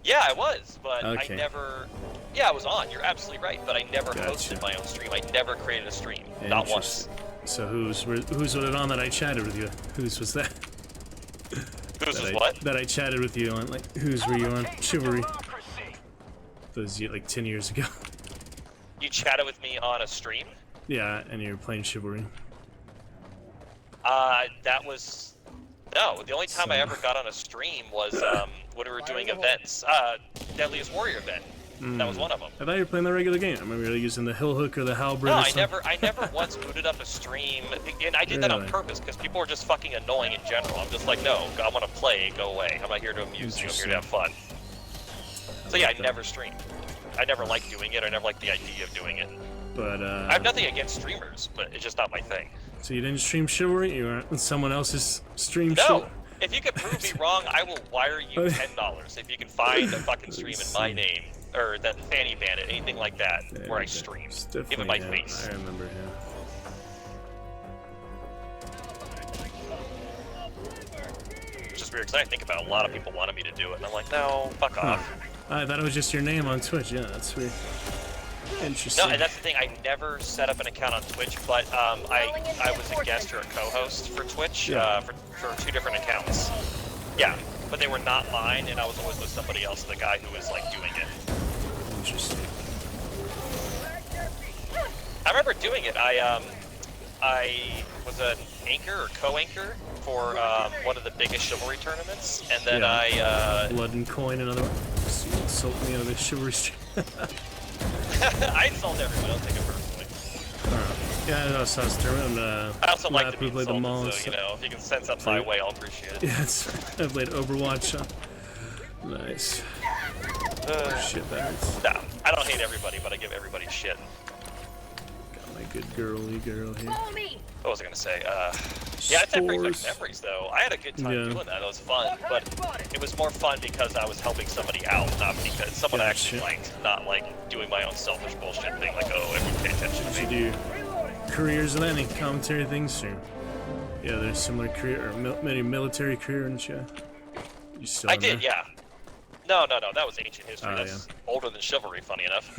Yeah, I was, but I never. Yeah, I was on. You're absolutely right, but I never hosted my own stream. I never created a stream, not once. So who's was it on that I chatted with you? Whose was that? Whose was what? That I chatted with you on. Like, whose were you on? Chivalry. Those like 10 years ago. You chatted with me on a stream? Yeah, and you were playing Chivalry. That was... No, the only time I ever got on a stream was when we were doing events. Deadliest Warrior event. That was one of them. I thought you were playing the regular game. I remember you were using the hill hook or the halberd. No, I never once booted up a stream, and I did that on purpose because people were just fucking annoying in general. I'm just like, no, I want to play, go away. I'm not here to amuse you, I'm here to have fun. So yeah, I never streamed. I never liked doing it, I never liked the idea of doing it. But I have nothing against streamers, but it's just not my thing. So you didn't stream Chivalry? You were on someone else's stream? No! If you can prove me wrong, I will wire you $10 if you can find a fucking stream in my name. Or that Fanny Bandit, anything like that, where I stream. Even my face. I remember him. It's just weird, because I think about it, a lot of people wanted me to do it, and I'm like, no, fuck off. I thought it was just your name on Twitch. Yeah, that's weird. Interesting. No, and that's the thing, I never set up an account on Twitch, but I was a guest or a co-host for Twitch for 2 different accounts. Yeah, but they were not mine, and I was always with somebody else, the guy who was like doing it. Interesting. I remember doing it. I was an anchor or co-anchor for one of the biggest chivalry tournaments, and then Yeah. Blood and Coin, another one. So you insult me out of the chivalry stream. I insult everyone. I'll take it personally. Yeah, I know Sauce Tournament. I also like to be play the insulted, mall, so, you know, if you can send something my way, I'll appreciate it. Yeah, I played Overwatch. Nice. Shit, that hurts. Nah, I don't hate everybody, but I give everybody shit. Got my good girly girl here. What was I gonna say? Yeah, it's had pretty good memories though. I had a good time doing that. It was fun, but it was more fun because I was helping somebody out, not because someone I actually liked, not like doing my own selfish bullshit thing. Like, oh, everyone pay attention to me. You do careers and any commentary things, or yeah, there's similar career or many military career and shit. You still? I did, yeah. No, that was ancient history. That's older than chivalry, funny enough.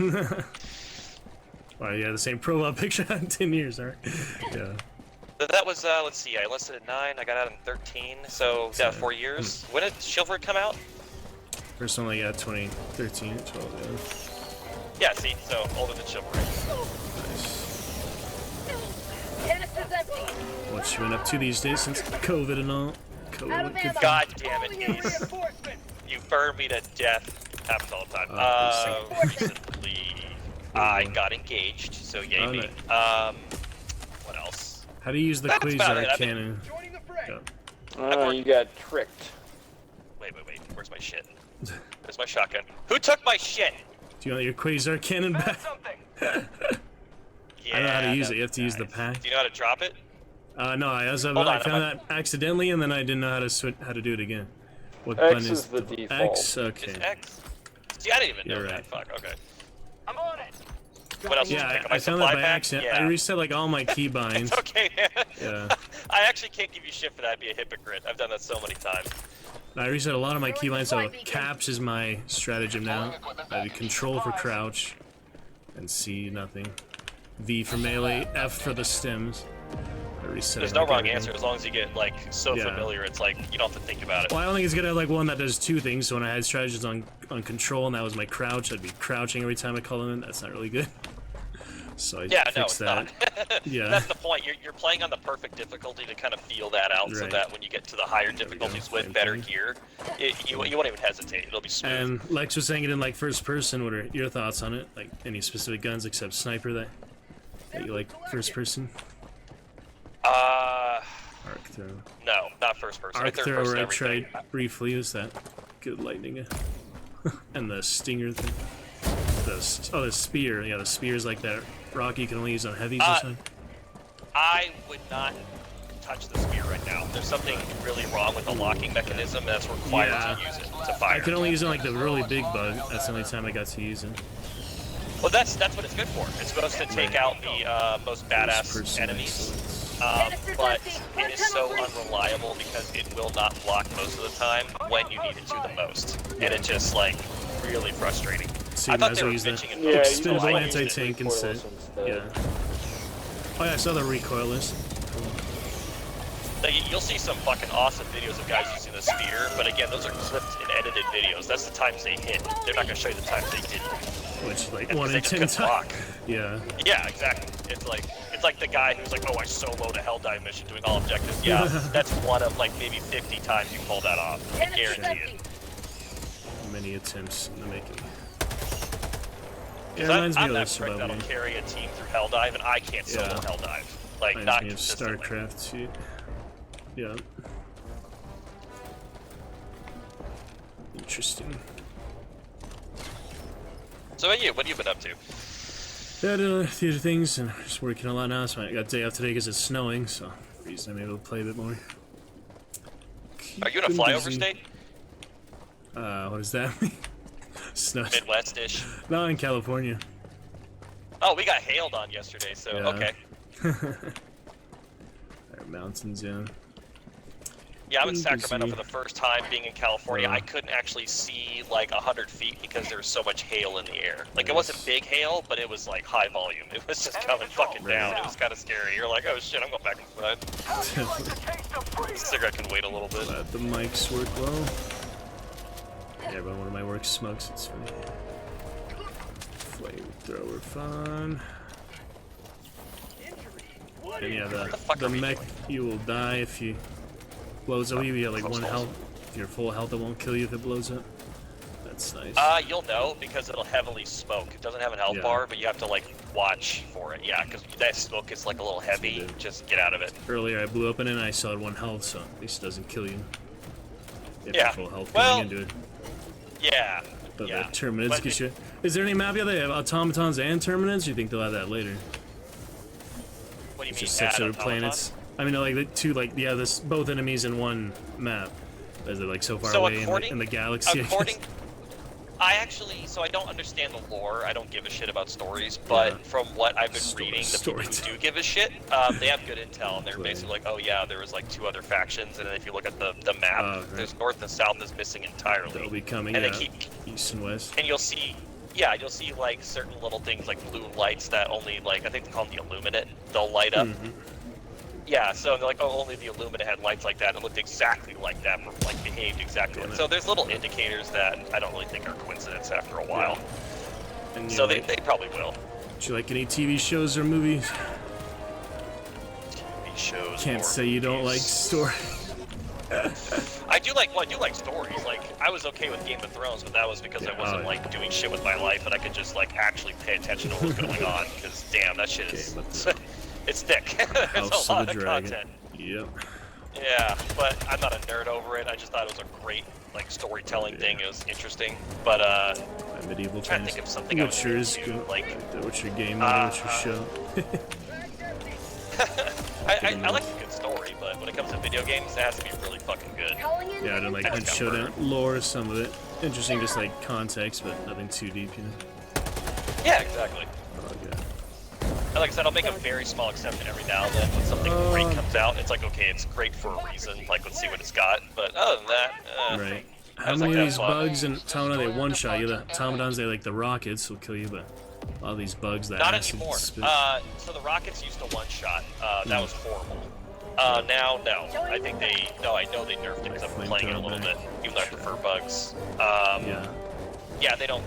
Well, yeah, the same profile picture in 10 years, alright. Yeah. That was, let's see, I enlisted at 9, I got out in 13, so, yeah, 4 years. When did Chivalry come out? First one, like, 2013, 12, yeah. Yeah, see, so, older than Chivalry. What you been up to these days since COVID and all? God damn it, Ace. You burn me to death. Happens all the time. Recently, I got engaged, so yay me. What else? How do you use the Quasar cannon? You got tricked. Wait. Where's my shit? Where's my shotgun? Who took my shit? Do you want your Quasar cannon back? Yeah, I know how to use it. You have to use the pack. Do you know how to drop it? No, I found that accidentally, and then I didn't know how to do it again. What X button is the default. X? Okay. Is X? See, I didn't even know that. Fuck, okay. I'm on it! What else did you pick up? I found that by accident. I reset like all my keybinds. It's okay, man. Yeah. I actually can't give you shit for that. I'd be a hypocrite. I've done that so many times. I reset a lot of my keybinds, so caps is my stratagem now. I do control for crouch, and C nothing. V for melee, F for the stems. There's no wrong answer as long as you get like so familiar. It's like you don't have to think about it. Well, I don't think it's gonna have like one that does two things. So when I had strategies on control and that was my crouch, I'd be crouching every time I call him in. That's not really good. So I fixed that. Yeah. That's the point. You're playing on the perfect difficulty to kind of feel that out, so that when you get to the higher difficulties with better gear, you won't even hesitate. It'll be smooth. And Lex was saying it in like first person. What are your thoughts on it? Like any specific guns except sniper that you like first person? Arc throw. No, not first person. Arc throw, I tried briefly. Is that good lightning? And the stinger thing. The spear. Yeah, the spear is like that rock you can only use on heavies or something. I would not touch the spear right now. There's something really wrong with the locking mechanism that's required to use it to fire. I can only use it on like the really big bug. That's the only time I got to use it. Well, that's what it's good for. It's supposed to take out the most badass enemies. But it is so unreliable because it will not block most of the time when you need it to the most. And it's just like really frustrating. See, I thought they were bitching and expendable anti-tank and set. Yeah. Oh yeah, I saw the recoilless. Like, you'll see some fucking awesome videos of guys using the spear, but again, those are clipped and edited videos. That's the times they hit. They're not gonna show you the times they didn't. Which like 1 in 10 times. Yeah. Yeah, exactly. It's like the guy who's like, oh, I soloed a Helldive mission doing all objectives. Yeah, that's one of like maybe 50 times you pull that off. I guarantee it. Many attempts in the making. Yeah, I'm that prick that'll carry a team through Helldive, and I can't solo Helldive. Like, not consistently. StarCraft shit. Yeah. Interesting. So what have you been up to? Yeah, doing a few things and just working a lot now. So I got a day off today because it's snowing, so reason I'm able to play a bit more. Are you in a flyover state? What does that mean? Snow. Midwest-ish. No, in California. Oh, we got hailed on yesterday, so okay. Mountains, yeah. Yeah, I'm in Sacramento for the first time being in California. I couldn't actually see like 100 feet because there was so much hail in the air. Like, it wasn't big hail, but it was like high volume. It was just coming fucking down. It was kind of scary. You're like, oh shit, I'm going back inside. Cigarette can wait a little bit. Glad the mics work well. Yeah, but one of my work smokes, it's funny. Flamethrower fun. And yeah, the mech, you will die if you blows up, you have like one health. If you're full health, it won't kill you if it blows up. That's nice. You'll know because it'll heavily smoke. It doesn't have an health bar, but you have to like watch for it. Yeah, because that smoke is like a little heavy. Just get out of it. Earlier, I blew up in it and I still had one health, so at least it doesn't kill you. You have full health going into it. Yeah. But the Terminids get you. Is there any map yet? They have automatons and Terminids? Or you think they'll have that later? What do you mean? Just such other planets. I mean, like the two, like this both enemies in one map. As they're like so far away in the galaxy. I don't understand the lore. I don't give a shit about stories, but from what I've been reading, the people who do give a shit, they have good intel, and they're basically like, oh yeah, there was like 2 other factions, and then if you look at the map, there's north and south is missing entirely. They'll be coming, and they keep east and west. And you'll see like certain little things like blue lights that only like, I think they call them the Illuminate, they'll light up. Yeah, so they're like, oh, only the Illuminate had lights like that. It looked exactly like that, like behaved exactly like. So there's little indicators that I don't really think are coincidence after a while. And so they probably will. Do you like any TV shows or movies? TV shows. Can't say you don't like stories. I do like stories. Like I was okay with Game of Thrones, but that was because I wasn't like doing shit with my life, and I could just like actually pay attention to what's going on. Because damn, that shit is. It's thick. There's a lot of content. Yep. Yeah, but I'm not a nerd over it. I just thought it was a great like storytelling thing. It was interesting, but medieval I'm trying to think of something Witcher is good. Like the Witcher game, the Witcher show. I like a good story, but when it comes to video games, it has to be really fucking good. Yeah, I don't like good showdown lore. Some of it interesting, just like context, but nothing too deep, you know. Yeah, exactly. And like I said, I'll make a very small exception every now and then when something great comes out. It's like, okay, it's great for a reason. Like, let's see what it's got. But other than that, right. How many of these bugs and automatons, they one-shot you? The automatons, they like the rockets will kill you, but a lot of these bugs that not anymore. So the rockets used to one-shot. That was horrible. Now, no. I think I know they nerfed it because I've been playing it a little bit, even though I prefer bugs. Yeah, they don't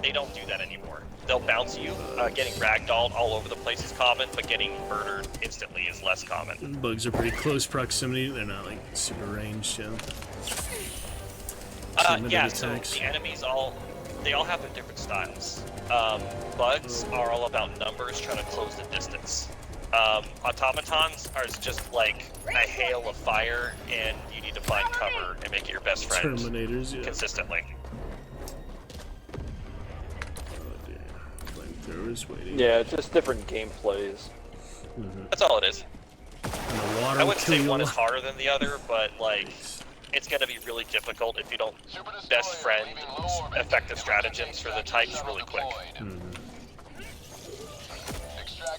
do that anymore. They'll bounce you. Getting ragdolled all over the place is common, but getting murdered instantly is less common. Bugs are pretty close proximity. They're not like super ranged, yeah. Yeah, so the enemies they all have their different styles. Bugs are all about numbers, trying to close the distance. Automatons are just like a hail of fire, and you need to find cover and make it your best friend. Terminators, yeah. Consistently. Waiting. Yeah, it's just different gameplays. That's all it is. I wouldn't say one is harder than the other, but like it's gonna be really difficult if you don't best friend effective stratagems for the types really quick.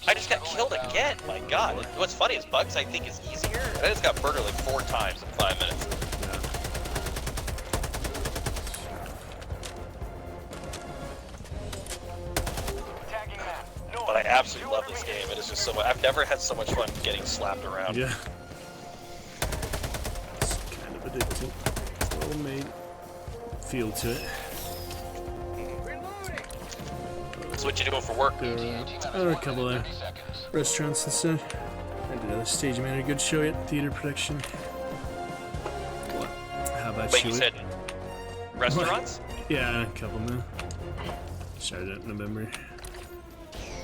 I just got killed again. My God! What's funny is bugs I think is easier. I just got murdered like 4 times in 5 minutes. But I absolutely love this game. It is just so much. I've never had so much fun getting slapped around. Yeah. It's kind of addicting. It's a little made feel to it. So what you doing for work? There are a couple of restaurants instead. I did a stage manager, good show at theater production. What? How about Wait, you? You said restaurants? Yeah, a couple now. Started in November.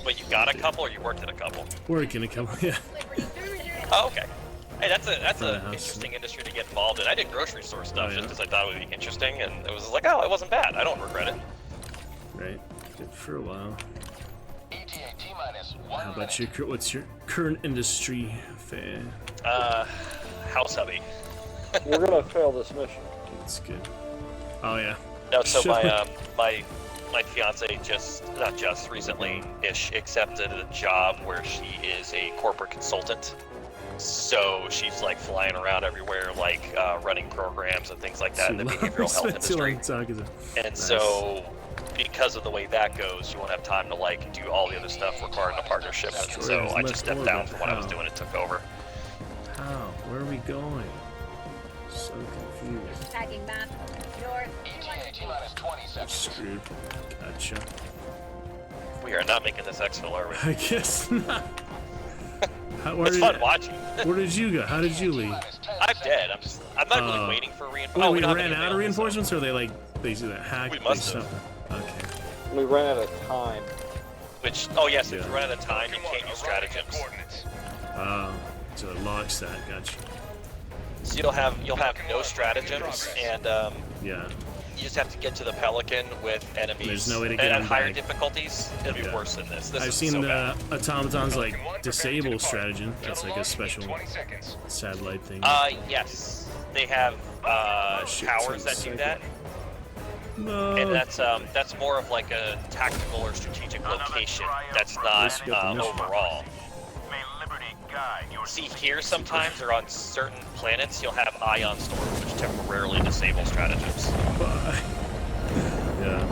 Wait, you got a couple or you worked at a couple? Working a couple, yeah. Oh, okay. Hey, that's a interesting industry to get involved in. I did grocery store stuff just because I thought it would be interesting, and it was like, oh, it wasn't bad. I don't regret it. Right. Good for a while. How about what's your current industry fan? House hubby. We're gonna fail this mission. That's good. Oh yeah. No, so my fiance not just recently-ish accepted a job where she is a corporate consultant. So she's like flying around everywhere, like running programs and things like that in the behavioral health industry. And so because of the way that goes, you won't have time to like do all the other stuff required in a partnership. And so I just stepped down from what I was doing and took over. How? Where are we going? So confused. Tagging map. North. Screwed. Gotcha. We are not making this exfil, are we? I guess not. It's fun watching. Where did you go? How did you leave? I I'm dead. I'm not really waiting for reinforcements. Oh, we ran out of reinforcements, or they like they hacked? We must have. Okay. We ran out of time. Which, oh yes, if you run out of time, you can't use stratagems. So it locks that. Gotcha. So you'll have no stratagems, and yeah, you just have to get to the Pelican with enemies. There's no way to get and at them higher back. difficulties, it'll be worse than this. I've seen the automatons like disable stratagem. That's like a special satellite thing. Yes, they have towers that do that. No. And that's more of like a tactical or strategic location. That's not overall. See, here sometimes, or on certain planets, you'll have ion storms, which temporarily disable stratagems. Yeah.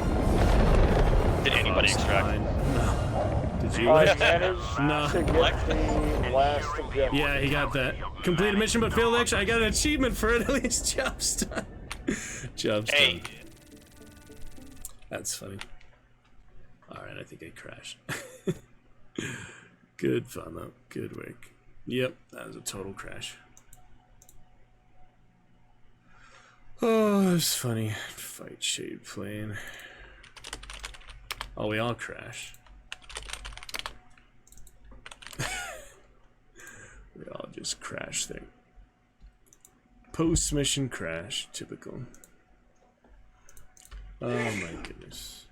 Did anybody extract? No. Did you? I managed No. to get the last objective. Yeah, he got that. Completed mission but failed action. I got an achievement for it. At least job's done. Job's done. That's funny. Alright, I think I crashed. Good fun though. Good work. Yep, that was a total crash. Oh, it's funny. Fight shade plane. Oh, we all crash. We all just crash there. Post-mission crash. Typical. Oh my goodness.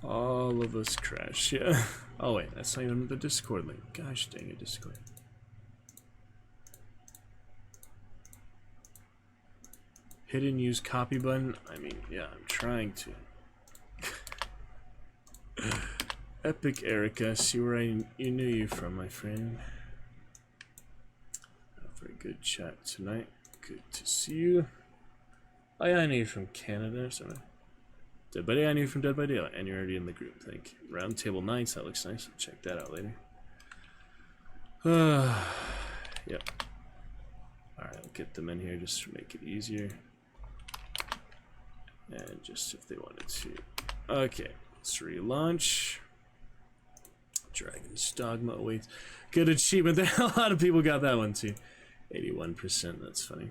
All of us crash, yeah. Oh wait, that's not even the Discord link. Gosh dang it, Discord. Hit and use copy button. I mean, yeah, I'm trying to. Epic Erica, see where you knew you from, my friend. Very good chat tonight. Good to see you. Oh yeah, I knew you from Canada or something. Dead by Day, I knew you from Dead by Daylight, and you're already in the group, thank you. Roundtable Nights, that looks nice. I'll check that out later. Yep. Alright, I'll get them in here just to make it easier. And just if they wanted to. Okay, let's relaunch. Dragon's Dogma awaits. Good achievement there. A lot of people got that one too. 81%, that's funny.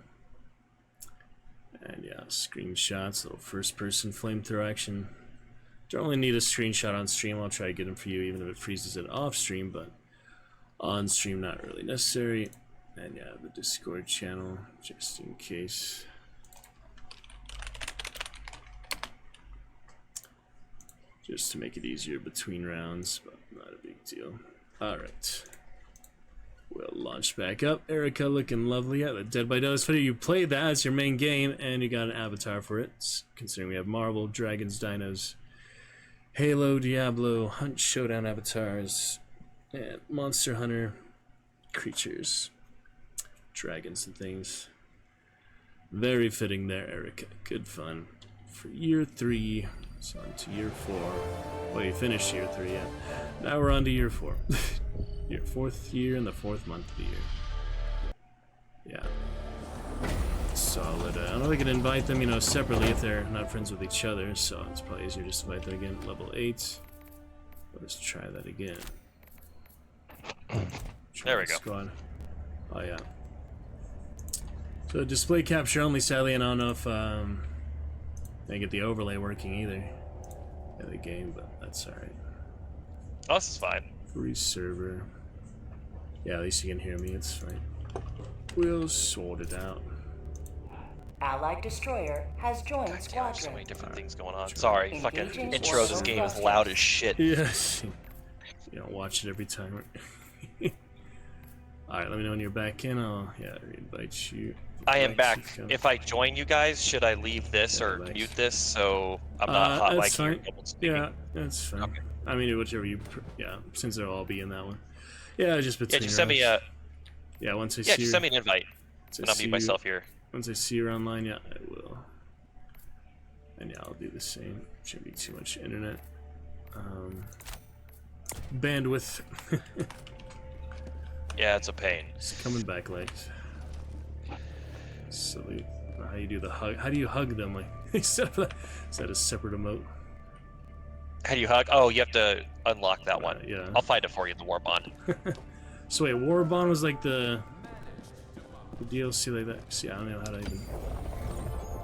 And yeah, screenshots, little first person flamethrower action. Don't really need a screenshot on stream. I'll try to get them for you even if it freezes it off stream, but on stream not really necessary. And yeah, the Discord channel, just in case. Just to make it easier between rounds, but not a big deal. Alright. We'll launch back up. Erica looking lovely. Yeah, the Dead by Daylight. It's funny you played that as your main game and you got an avatar for it. Considering we have Marvel, Dragons, Dinos, Halo, Diablo, Hunt Showdown avatars, and Monster Hunter creatures, dragons and things. Very fitting there, Erica. Good fun. For year 3, so on to year 4. Well, you finished year 3, yeah. Now we're on to year 4. Your 4th year and the 4th month of the year. Yeah. Solid. I don't know if I can invite them, you know, separately if they're not friends with each other, so it's probably easier just to invite them again. Level 8. Let's try that again. There we go. Squad. Oh, yeah. So display capture only, sadly, and I don't know if I get the overlay working either in the game, but that's alright. Oh, this is fine. Free server. Yeah, at least you can hear me, it's fine. We'll sort it out. Allied destroyer has joined God, squadron. there's so many different things going on. Sorry, fucking Engaging intro of this or game is broadcast. loud as shit. Yes. You don't watch it every time. Alright, let me know when you're back in. I'll invite you. I am back. If I join you guys, should I leave this or mute this so I'm not hot like you? Yeah, that's fine. Okay. I mean, whichever you, yeah, since they'll all be in that one. Yeah, just between. Yeah, just send me a. Yeah, once I see. Yeah, just send me an invite. And I'll mute myself here. Once I see you online, yeah, I will. And yeah, I'll do the same. Shouldn't be too much internet. Bandwidth. Yeah, it's a pain. It's coming back late. Silly. How you do the hug? How do you hug them? Like, is that a separate emote? How do you hug? Oh, you have to unlock that one. Yeah. I'll find it for you in the war bond. So wait, Warbond was like the DLC like that. See, I don't know how to even.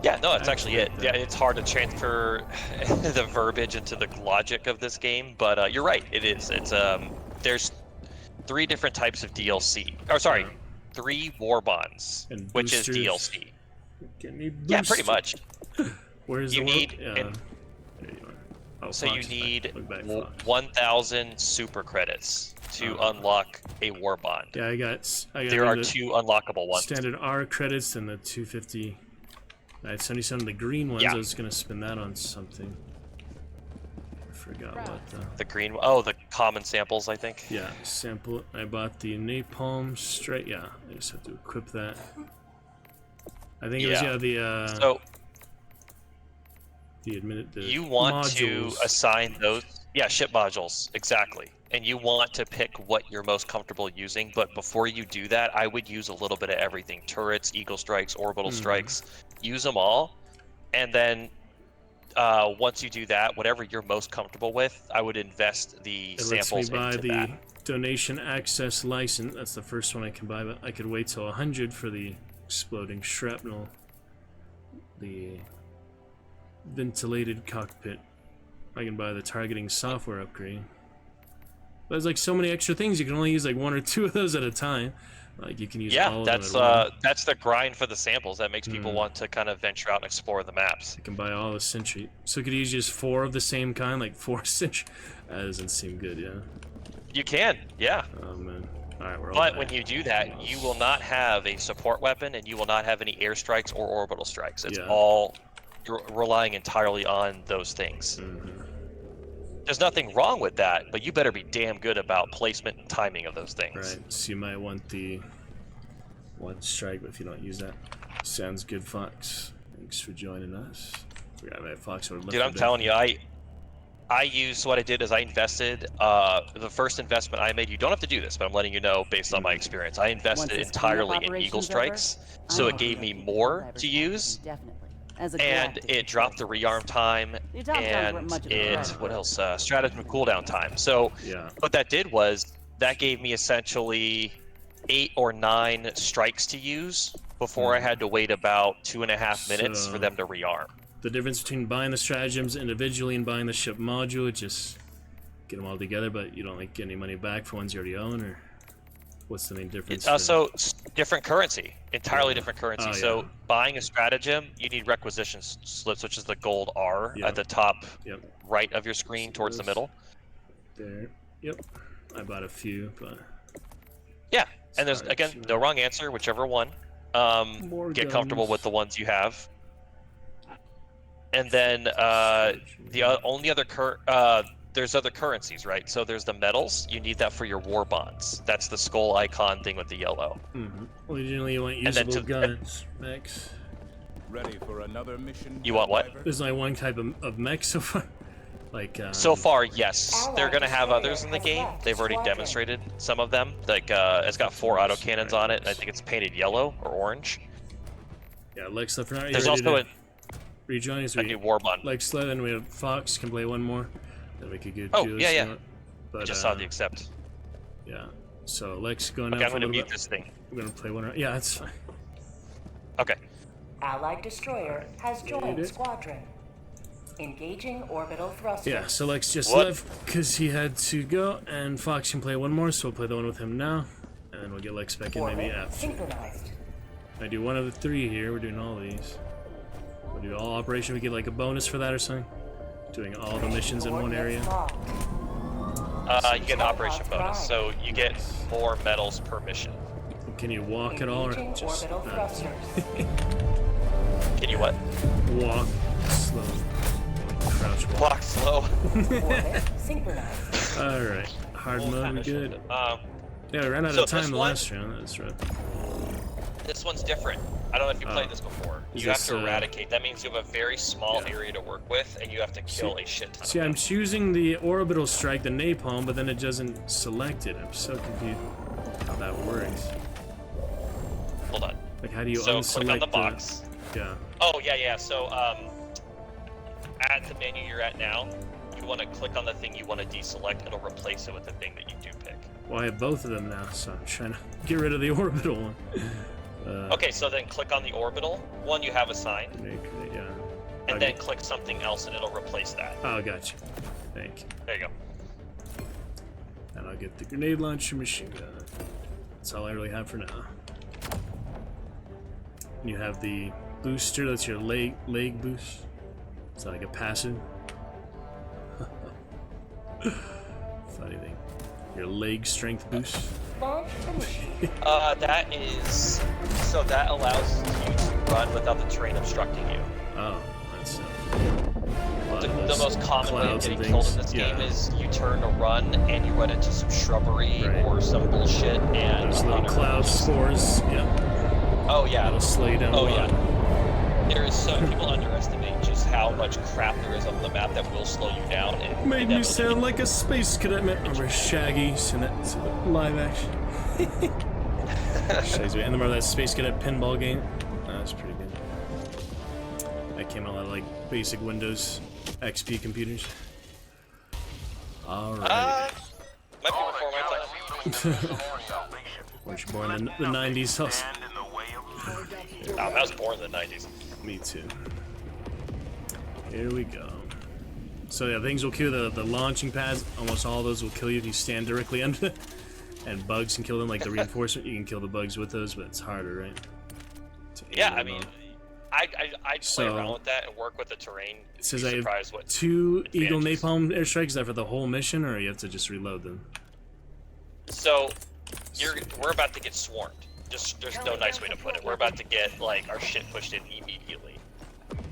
Yeah, no, that's actually it. Yeah, it's hard to transfer the verbiage into the logic of this game, but you're right. It is. It's there's 3 different types of DLC. Or sorry, 3 war bonds, And which is boosters. DLC. Get me Yeah, pretty much. Where's You the need there you are. Oh, so you Fox is back. need Look back, Fox. 1,000 super credits to unlock a war bond. Yeah, I got There are the 2 unlockable ones. standard R credits and the 250. I had 77 of the green ones. Yeah. I was gonna spend that on something. I forgot what the. The green. Oh, the common samples, I think. Yeah, sample. I bought the napalm straight. Yeah, I just have to equip that. I think it was the. So the you want modules. to assign those. Yeah, ship modules exactly. And you want to pick what you're most comfortable using, but before you do that, I would use a little bit of everything. Turrets, eagle strikes, orbital strikes. Use them all, and then once you do that, whatever you're most comfortable with, I would invest the It samples lets me buy into the that. donation access license. That's the first one I can buy, but I could wait till 100 for the exploding shrapnel, the ventilated cockpit. I can buy the targeting software upgrade. But there's like so many extra things. You can only use like 1 or 2 of those at a time. Like you can use all of them at once. That's the grind for the samples that makes people want to kind of venture out and explore the maps. You can buy all the sentry. So could you use just 4 of the same kind, like 4 sentry? That doesn't seem good, yeah. You can, yeah. Oh man. Alright, we're all But back. when you do that, you will not have a support weapon, and you will not have any airstrikes or orbital strikes. It's all you're relying entirely on those things. There's nothing wrong with that, but you better be damn good about placement and timing of those things. Right, so you might want the 1 strike, but if you don't use that, sounds good, Fox. Thanks for joining us. Forgot that Fox would have left. Dude, I'm telling you, I used what I did is I invested. The first investment I made, you don't have to do this, but I'm letting you know based on my experience. I invested entirely in eagle strikes, so it gave me more to use. And it dropped the rearm time, and what else? Stratagem cooldown time. So what that did was that gave me essentially 8 or 9 strikes to use before I had to wait about 2.5 minutes for them to rearm. The difference between buying the stratagems individually and buying the ship module, just get them all together, but you don't like get any money back for ones you already own, or what's the main difference? So different currency, entirely different currency. So buying a stratagem, you need requisition slips, which is the gold R at the top right of your screen towards the middle. There. Yep. I bought a few, but yeah. And there's again no wrong answer, whichever one. Get comfortable with the ones you have. And then the only other there's other currencies, right? So there's the metals. You need that for your war bonds. That's the skull icon thing with the yellow. Originally, you want usable guns, Max. Ready for another mission? You want what? There's only 1 type of mech so far. Like so far, yes. They're gonna have others in the game. They've already demonstrated some of them. Like it's got 4 autocannons on it. And I think it's painted yellow or orange. Yeah, Lex left. There's also rejoin us. A new war bond. Lex left, and we have Fox can play 1 more. Then we could get. Oh yeah. But, I just saw the accept. Yeah. So Lex going out. Okay, I'm gonna mute this thing. We're gonna play 1 round. Yeah, that's fine. Okay. Allied destroyer has joined squadron. Engaging orbital thrusters. Yeah, so Lex just left because he had to go, and Fox can play 1 more, so we'll play the one with him now, and then we'll get Lex back in maybe after. Synchronized. I do 1 of the 3 here. We're doing all these. We'll do all operation. We get like a bonus for that or something. Doing all the missions in 1 area. You get an operation bonus, so you get more medals per mission. Can you walk at all, or just Can you what? Walk slow. Crouch walk. Walk slow. Synchronized. All right, hard mode, we good. Yeah, we ran out of time the last round. That's right. This one's different. I don't know if you played this before. You have to eradicate. That means you have a very small area to work with, and you have to kill a shit ton. See, I'm choosing the orbital strike, the napalm, but then it doesn't select it. I'm so confused how that works. Hold on. Like, how do you unselect click on the box? Yeah. Oh yeah. So at the menu you're at now, you want to click on the thing you want to deselect, it'll replace it with the thing that you do pick. Well, I have both of them now, so I'm trying to get rid of the orbital one. Okay, so then click on the orbital one you have assigned, Yeah. and then click something else and it'll replace that. Oh, gotcha. Thank you. There you go. And I'll get the grenade launcher machine gun. That's all I really have for now. You have the booster, that's your leg boost. Is that like a passive? Funny thing. Your leg strength boost. That is... So that allows you to run without the terrain obstructing you. Oh, that's... The most common way of getting killed in this game is you turn to run and you run into some shrubbery or some bullshit and... There's little cloud spores, yeah. Oh yeah. That'll slow you down a lot. Yeah. There is so... People underestimate just how much crap there is on the map that will slow you down. And made me sound like a space cadet. Remember Shaggy in that live action? And remember that space cadet pinball game? That was pretty good. That came on a lot of like basic Windows XP computers. Alright. Might be before my time. Weren't you born in the 90s? I was born in the 90s. Me too. Here we go. So yeah, things will kill the launching pads. Almost all of those will kill you if you stand directly under them. And bugs can kill them, like the reinforcement. You can kill the bugs with those, but it's harder, right? Yeah, I mean, I'd play around with that and work with the terrain. It says I have 2 Eagle Napalm airstrikes. Is that for the whole mission, or you have to just reload them? So, we're about to get swarmed. Just there's no nice way to put it. We're about to get like our shit pushed in immediately,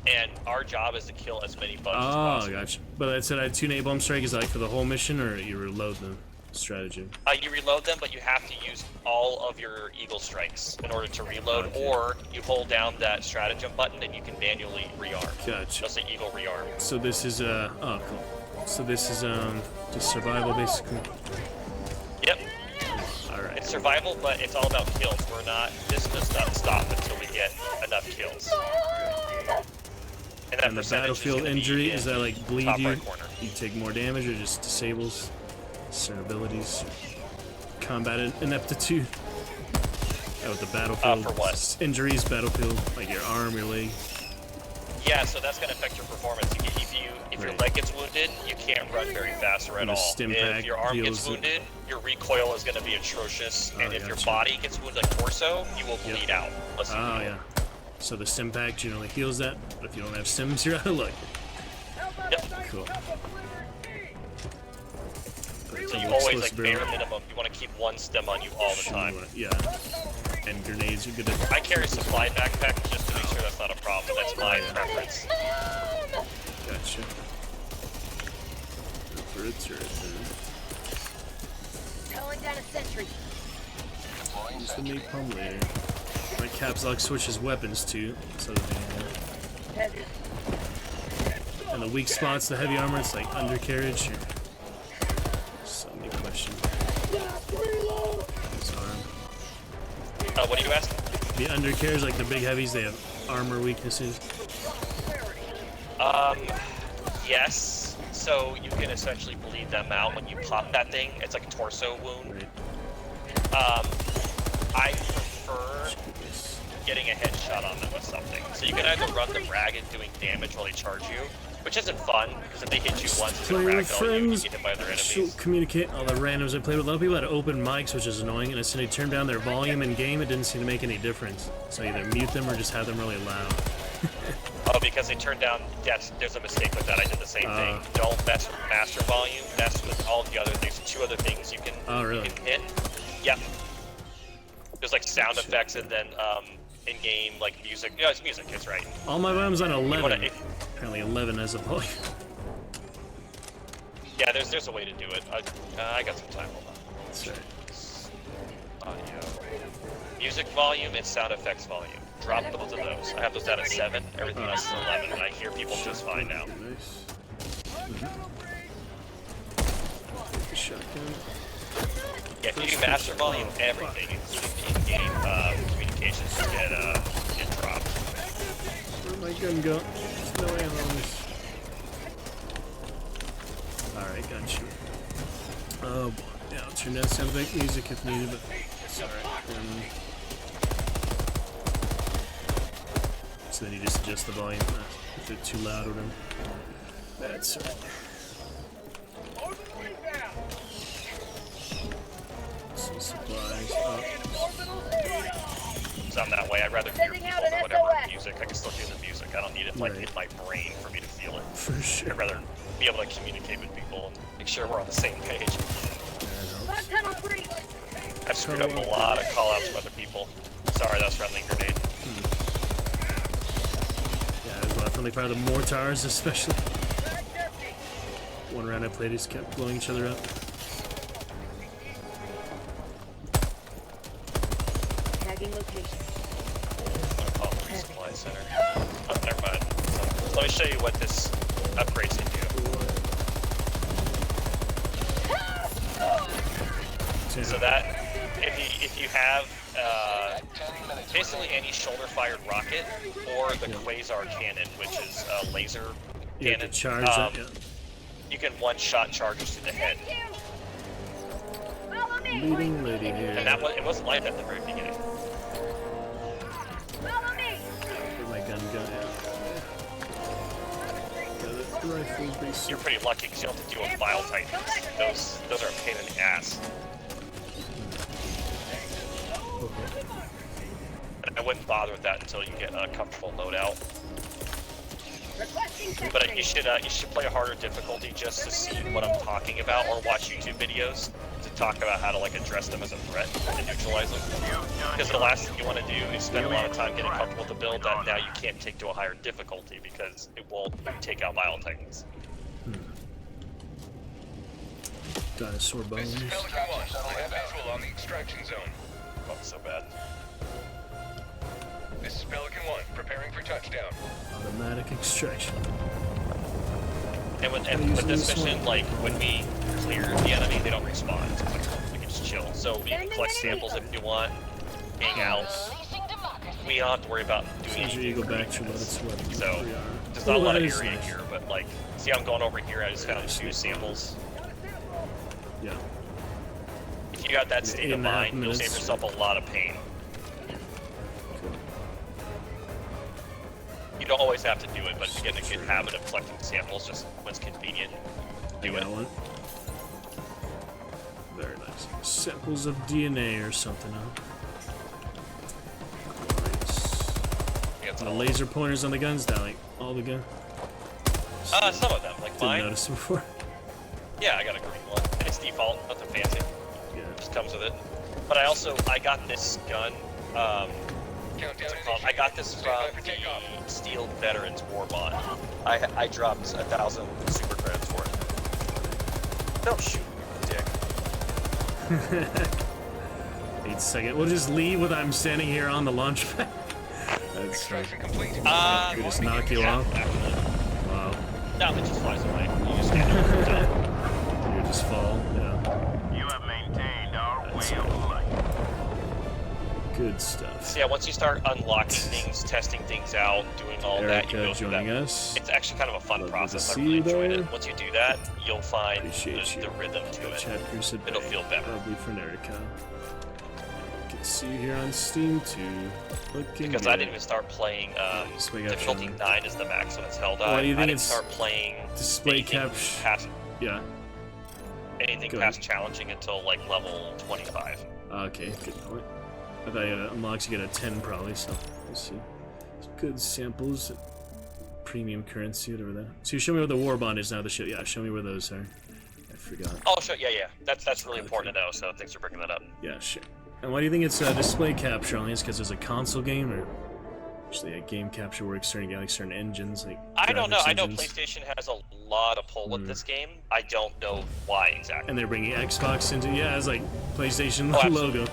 and our job is to kill as many bugs as possible. Oh, gotcha. But I said I had 2 napalm strikes. Is that like for the whole mission, or you reload them? Strategy. You reload them, but you have to use all of your Eagle strikes in order to reload, or you hold down that stratagem button and you can manually rearm. Gotcha. That's the Eagle rearm. So this is oh cool. So this is just survival basically. Yep. All right. It's survival, but it's all about kills. We're not. This does not stop until we get enough kills. And the battlefield injury is that like bleed you? You take more damage, or just disables certain abilities? Combat ineptitude. Oh, with the battlefield. For what? Injuries, battlefield, like your arm, your leg. Yeah, so that's gonna affect your performance. If your leg gets wounded, you can't run very fast or at all. If your arm gets wounded, your recoil is gonna be atrocious, and if your body gets wounded, like torso, you will bleed out. Oh yeah. So the stim pack generally heals that, but if you don't have stims, you're out of luck. Yep. Cool. So you always, like, bare minimum, you want to keep 1 stem on you all the time. Yeah. And grenades are good at... I carry a supply backpack just to make sure that's not a problem. That's my preference. Gotcha. Calling down a sentry. Use the napalm later. My caps lock switches weapons too, so that they and the weak spots, the heavy armor, it's like undercarriage. So many questions. What are you asking? The undercarriage, like the big heavies, they have armor weaknesses. Yes. So you can essentially bleed them out when you pop that thing. It's like a torso wound. Right. I prefer getting a headshot on them with something. So you can either run them ragged doing damage while they charge you, which isn't fun, because if they hit you once, it's gonna ragdoll you, get hit by other enemies. Communicate all the randoms I played with. A lot of people had open mics, which is annoying, and as soon as they turned down their volume in game, it didn't seem to make any difference. So either mute them or just have them really loud. Oh, because they turned down, there's a mistake with that. I did the same thing. Don't mess with master volume, mess with all the other things. 2 other things you can, you can hit. Yep. There's like sound effects and then in-game like music. Yeah, it's music, it's right. All my volume's on 11. Apparently 11 has a volume. Yeah, there's a way to do it. I got some time, hold on. That's right. Audio. Music volume and sound effects volume. Drop both of those. I have those down at 7, everything else is 11, and I hear people just fine now. Shotgun. Yeah, if you do master volume, everything, including in-game communications, get dropped. Where'd my gun go? There's no ammo on this. got you. Oh boy. Yeah, I'll turn down sound effect music if needed, but it's alright. So then you just adjust the volume if it's too loud or whatever. That's alright. Some supplies. So I'm that way. I'd rather hear people than whatever music. I can still hear the music. I don't need it like in my brain for me to feel it. For sure. I'd rather be able to communicate with people and make sure we're on the same page. I've screwed up a lot of callouts from other people. Sorry, that was friendly grenade. Yeah, it was definitely part of the mortars, especially. One round I played, just kept blowing each other up. Tagging location. Oh, supply center. Oh, never mind. So, let me show you what this upgrades can do. So that, if you have basically any shoulder-fired rocket or the quasar cannon, which is a laser cannon, charge that, you can one-shot charges to the head. Leading lady here. And that was, it wasn't like that at the very beginning. Where'd my gun go? You're pretty lucky because you don't have to deal with Vile Titans. Those are a pain in the ass. I wouldn't bother with that until you get a comfortable loadout. But you should play a harder difficulty just to see what I'm talking about, or watch YouTube videos to talk about how to like address them as a threat and neutralize them. Because the last thing you want to do is spend a lot of time getting comfortable with the build that now you can't take to a higher difficulty because it won't take out Vile Titans. Dinosaur bones. This is Pelican 1. I have visual on the extraction zone. Oh, so bad. This is Pelican 1, preparing for touchdown. Automatic extraction. And with this mission, like, when we clear the enemy, they don't respawn. We can just chill. So we can collect samples if you want, hang out. We don't have to worry about doing anything. You go back to what it's what. So, there's not a lot of area here, but, like, see I'm going over here, I just found 2 samples. Yeah. If you got that state of mind, you'll save yourself a lot of pain. You don't always have to do it, but if you get in a good habit of collecting samples just when it's convenient, do it. Very nice. Samples of DNA or something, huh? Nice. The laser pointers on the guns now, like all the guns. Some of them, like mine. Didn't notice before. Yeah, I got a green one. It's default, nothing fancy. Yeah. Just comes with it. But I got this gun, what's it called? I got this from the Steel Veterans War Bond. I dropped 1,000 super credits for it. Don't shoot, dick. 8 seconds. We'll just leave with I'm standing here on the launch pad. That's we just knock you off. Wow. No, it just flies away. You just stand there. You just fall. Yeah. You have maintained our way of life. Good stuff. So yeah, once you start unlocking things, testing things out, doing all that, you go through that. Us. It's actually kind of a fun process. I really enjoyed it. Once you do that, you'll find the rhythm to it. It'll feel better. Probably for Erica. Can see you here on Steam too. Looking because good. I didn't even start playing. Difficulty 9 is the max when it's held on. Why do you think I didn't it's start playing display capture? Yeah. Anything past challenging until like level 25. Okay, good point. I thought it unlocks you get a 10 probably, so we'll see. Good samples, premium currency, whatever that. So you show me where the war bond is now. The ship, yeah. Show me where those are. I forgot. Oh, sure, yeah. That's really important to know. So thanks for bringing that up. Yeah, sure. And why do you think it's display capture only? Is because there's a console game, or actually a game capture works certain like certain engines? Like I don't know. I know engines? PlayStation has a lot of pull with this game. I don't know why exactly. And they're bringing Xbox into it's like PlayStation logo.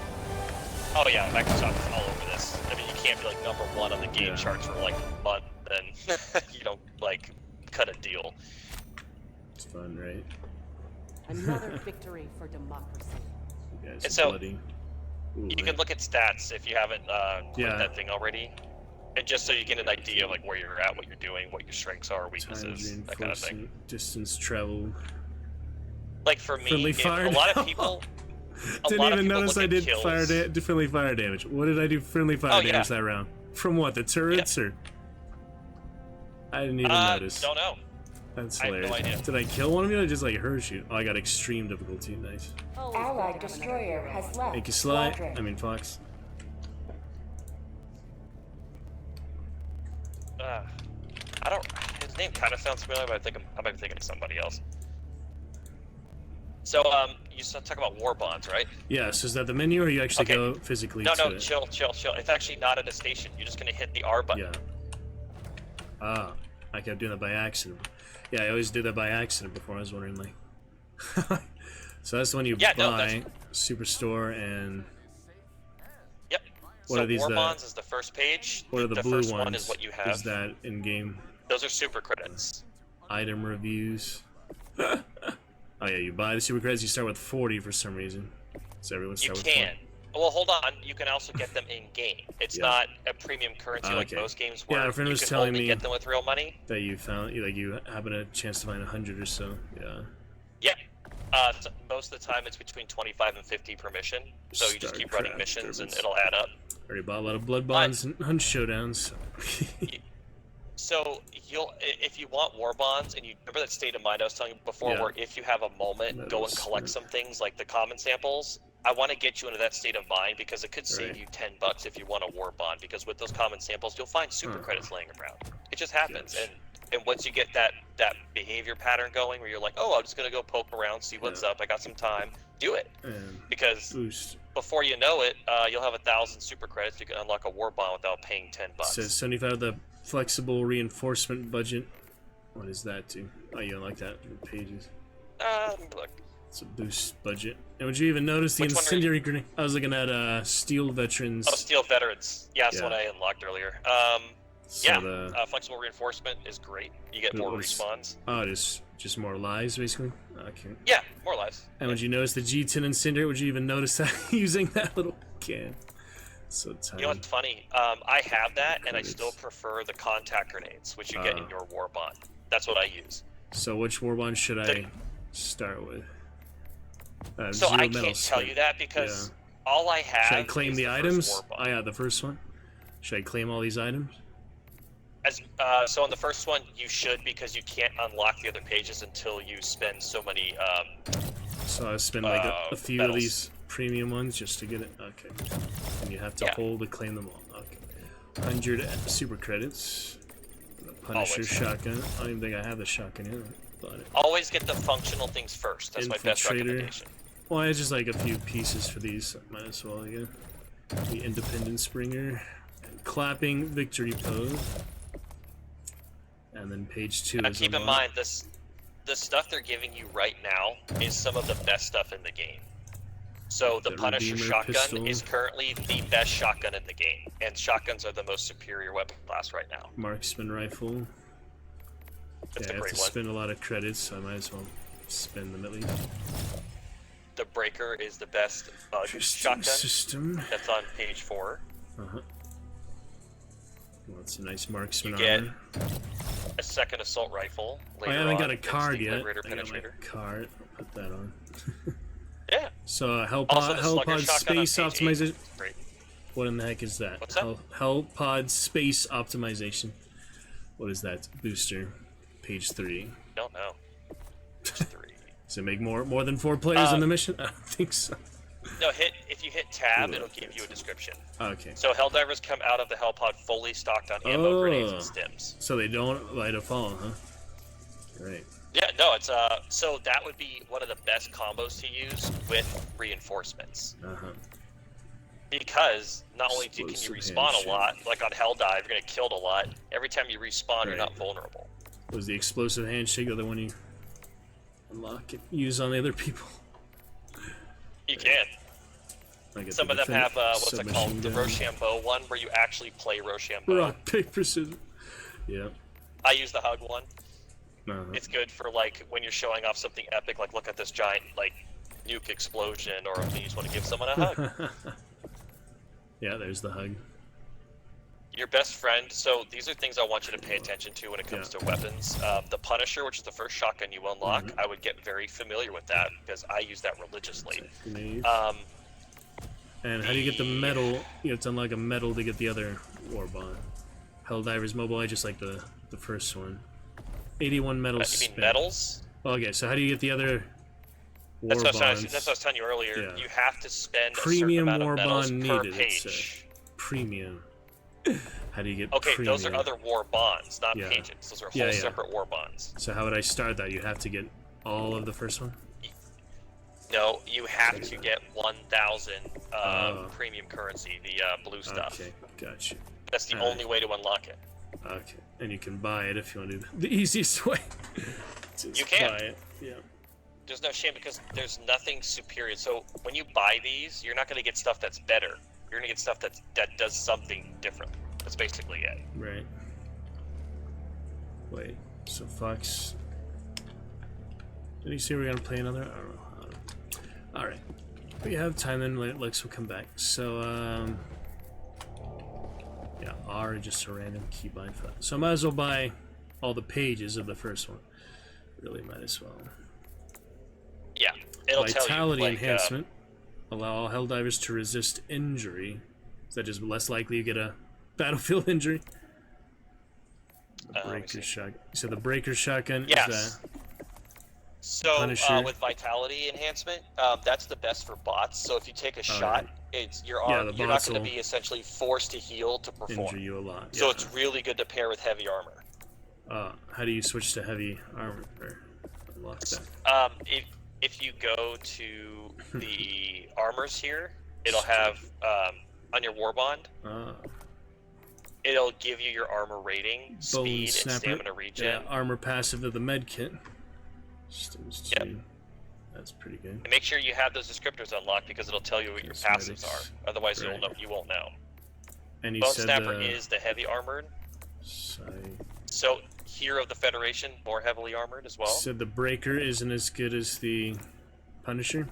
Oh yeah, Microsoft is all over this. I mean, you can't be like #1 on the game charts for like a month, then you don't like cut a deal. It's fun, right? Another victory for democracy. And so you can look at stats if you haven't clicked that thing already, and just so you get an idea of like where you're at, what you're doing, what your strengths are, weaknesses, that kind of thing. Distance travel. Like for me, Friendly fire a lot of people. Didn't even notice I did friendly fire damage. What did I do friendly fire damage that round? From what, the turrets or? I didn't even notice. Don't know. That's I have hilarious. no idea. Did I kill one of you or just like hurt you? Oh, I got extreme difficulty. Nice. Allied destroyer has left. Thank you, Sly. Squadron. I mean, Fox. I don't. His name kind of sounds familiar, but I might be thinking of somebody else. So, you talk about war bonds, right? Yeah. So is that the menu, or you actually go physically? No, to no, it? chill. It's actually not at a station. You're just gonna hit the R button. Yeah. Ah, I kept doing that by accident. Yeah, I always did that by accident before. I was wondering, like. So that's when you buy Superstore and. Yep. What so are these? War bonds is the first page. What are the blue first ones? one is what you have. Is that in game? Those are super credits. Item reviews. Oh yeah, you buy the super credits. You start with 40 for some reason. So everyone start with 40. Well, hold on. You can also get them in game. It's not a premium currency like most games where a friend you was can telling only me get them with real money. That you found, like you happen a chance to find 100 or so. Yeah. Yeah. So most of the time it's between 25 and 50 per mission. So you just keep running missions and it'll add up. Already bought a lot of blood bonds and hunt showdowns. So if you want war bonds, and you remember that state of mind I was telling you before, where if you have a moment, go and collect some things like the common samples. I want to get you into that state of mind because it could save you $10 if you want a war bond. Because with those common samples, you'll find super credits laying around. It just happens, and once you get that behavior pattern going, where you're like, oh, I'm just gonna go poke around, see what's up. I got some time. Do it, because before you know it, you'll have 1,000 super credits. You can unlock a war bond without paying $10. Says 75 the flexible reinforcement budget. What does that do? Oh, you don't like that pages. Look. It's a boost budget. And would you even notice the incendiary grenade? I was looking at Steel Veterans. Oh, Steel Veterans. Yeah, that's what I unlocked earlier. So flexible reinforcement is great. You get more respawns. Oh, it is just more lives, basically? Okay. Yeah, more lives. And would you notice the G10 incendiary? Would you even notice that using that little can? So tiny. You know what's funny? I have that, and I still prefer the contact grenades, which you get in your war bond. That's what I use. So which war bond should I start with? So I can't tell you that because all I have. Should I claim is the items? Oh yeah, the first one. Should I claim all these items? So on the first one, you should, because you can't unlock the other pages until you spend so many. So I spend like a few of these premium ones just to get it. Okay. And you have to hold to claim them all. Okay. 100 super credits. The Punisher shotgun. I don't even think I have the shotgun here. Always get the functional things first. That's my best recommendation. Well, I just like a few pieces for these. Might as well again. The Independent Springer. And clapping victory pose. And then page 2 is keep in mind, the stuff they're giving you right now is some of the best stuff in the game. So the Punisher shotgun is currently the best shotgun in the game, and shotguns are the most superior weapon class right now. Marksman rifle. That's I have to spend a lot of credits, so I might as well spend them at least. The Breaker is the best bug shotgun. That's on page 4. Well, it's a nice marksman You get armor. a second assault rifle. I haven't got a card yet. I got my card. I'll put that on. Yeah. So Also, the Slugger Hellpod shotgun space on page 8 optimization. is great. What in the heck is that? What's that? Hellpod space optimization. What is that? Booster. Page 3. Don't know. Page 3. Does it make more than 4 players in the mission? I don't think so. No, if you hit tab, it'll give you a description. Okay. So Helldivers come out of the Hellpod fully stocked on ammo, grenades, and stims. So they don't light a fall, huh? Great. Yeah, no, it's so that would be one of the best combos to use with reinforcements. Because not only can you respawn a lot, like on Helldive, you're gonna kill a lot. Every time you respawn, you're not vulnerable. Was the explosive handshake the other one you unlock and use on the other people? You can. Some of them have what's it called, the Rochambeau one, where you actually play Rochambeau. Rock, paper, scissors. Yeah. I use the hug one. It's good for like when you're showing off something epic, like look at this giant like nuke explosion, or if you just want to give someone a hug. Yeah, there's the hug. Your best friend. So these are things I want you to pay attention to when it comes to weapons. The Punisher, which is the first shotgun you unlock, I would get very familiar with that because I use that religiously. And how do you get the medal? You have to unlock a medal to get the other warbond. Helldiver's Mobile. I just like the first one. 81 medals. You mean medals? Okay, so how do you get the other? That's what I was telling you earlier. Yeah. You have to spend Premium a certain amount of medals warbond per needed. page. Premium. How do you get Okay, premium? those are other war bonds, not Yeah. pages. Those are whole separate war bonds. So how would I start that? You have to get all of the first one? No, you have to get 1,000 premium currency, the blue stuff. Okay, gotcha. That's the only way to unlock it. Okay, and you can buy it if you want to do the easiest way. Just You can. buy it. Yeah. There's no shame because there's nothing superior. So when you buy these, you're not going to get stuff that's better. You're going to get stuff that does something different. That's basically it. Right. Wait, so Fox... Did he say we're going to play another? I don't know. Alright. We have time then, Lex will come back. So, yeah, R, just a random keybind for that. So I might as well buy all the pages of the first one. Really might as well. Yeah, it'll Vitality tell you, like, enhancement. Allow all Helldivers to resist injury. Is that just less likely you get a battlefield injury? The breaker shotgun. So the breaker shotgun is that. So Punisher. with vitality enhancement, that's the best for bots. So if you take a shot, it's your Yeah, arm. the You're not bots going to will be essentially forced to heal to perform. injure you a lot. So it's really good to pair with heavy armor. How do you switch to heavy armor or unlock that? If you go to the armors here, it'll have on your warbond. It'll give you your armor rating, speed, and stamina regen. Yeah, armor passive of the med kit. Yep. That's pretty good. And make sure you have those descriptors unlocked because it'll tell you what your passives are. Otherwise, Right. you won't know. And you Bone said Snapper is the heavy armored. So Hero of the Federation, more heavily armored as well. Said the breaker isn't as good as the Punisher.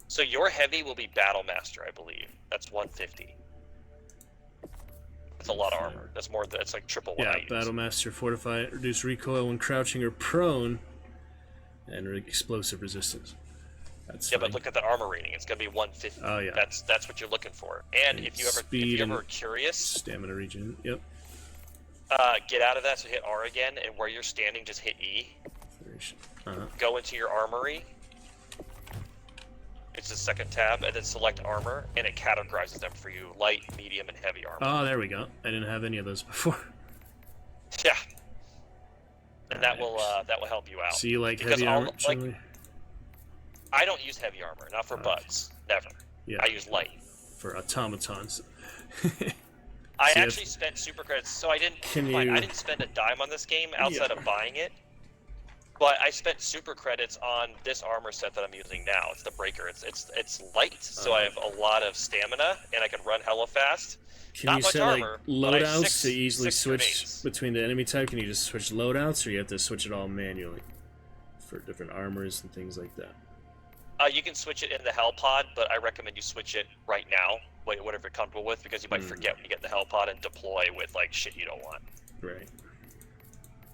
So your heavy will be Battle Master, I believe. That's 150. That's a lot of armor. That's more. That's like triple what I use. Battle Master, fortify, reduce recoil when crouching or prone, and explosive resistance. That's fine. But look at the armor rating. It's gonna be 150. Oh yeah. That's what you're looking for. And if you ever are curious, stamina regen. Yep. Get out of that. So hit R again, and where you're standing, just hit E. Go into your armory. It's the second tab, and then select armor, and it categorizes them for you: light, medium, and heavy armor. Oh, there we go. I didn't have any of those before. Yeah. And that will help you out. So you like Because heavy armor? I don't use heavy armor, not for bugs. Never. Yeah. I use light. For automatons. I actually spent super credits, so I didn't. I didn't spend a dime on this game outside of buying it. But I spent super credits on this armor set that I'm using now. It's the breaker. It's light, so I have a lot of stamina, and I can run hella fast. Can Not you much set armor, like but I have loadouts to easily six switch grenades. between the enemy type? Can you just switch loadouts, or you have to switch it all manually for different armors and things like that? You can switch it in the Hell Pod, but I recommend you switch it right now, whatever you're comfortable with, because you might forget when you get in the Hell Pod and deploy with like shit you don't want. Right.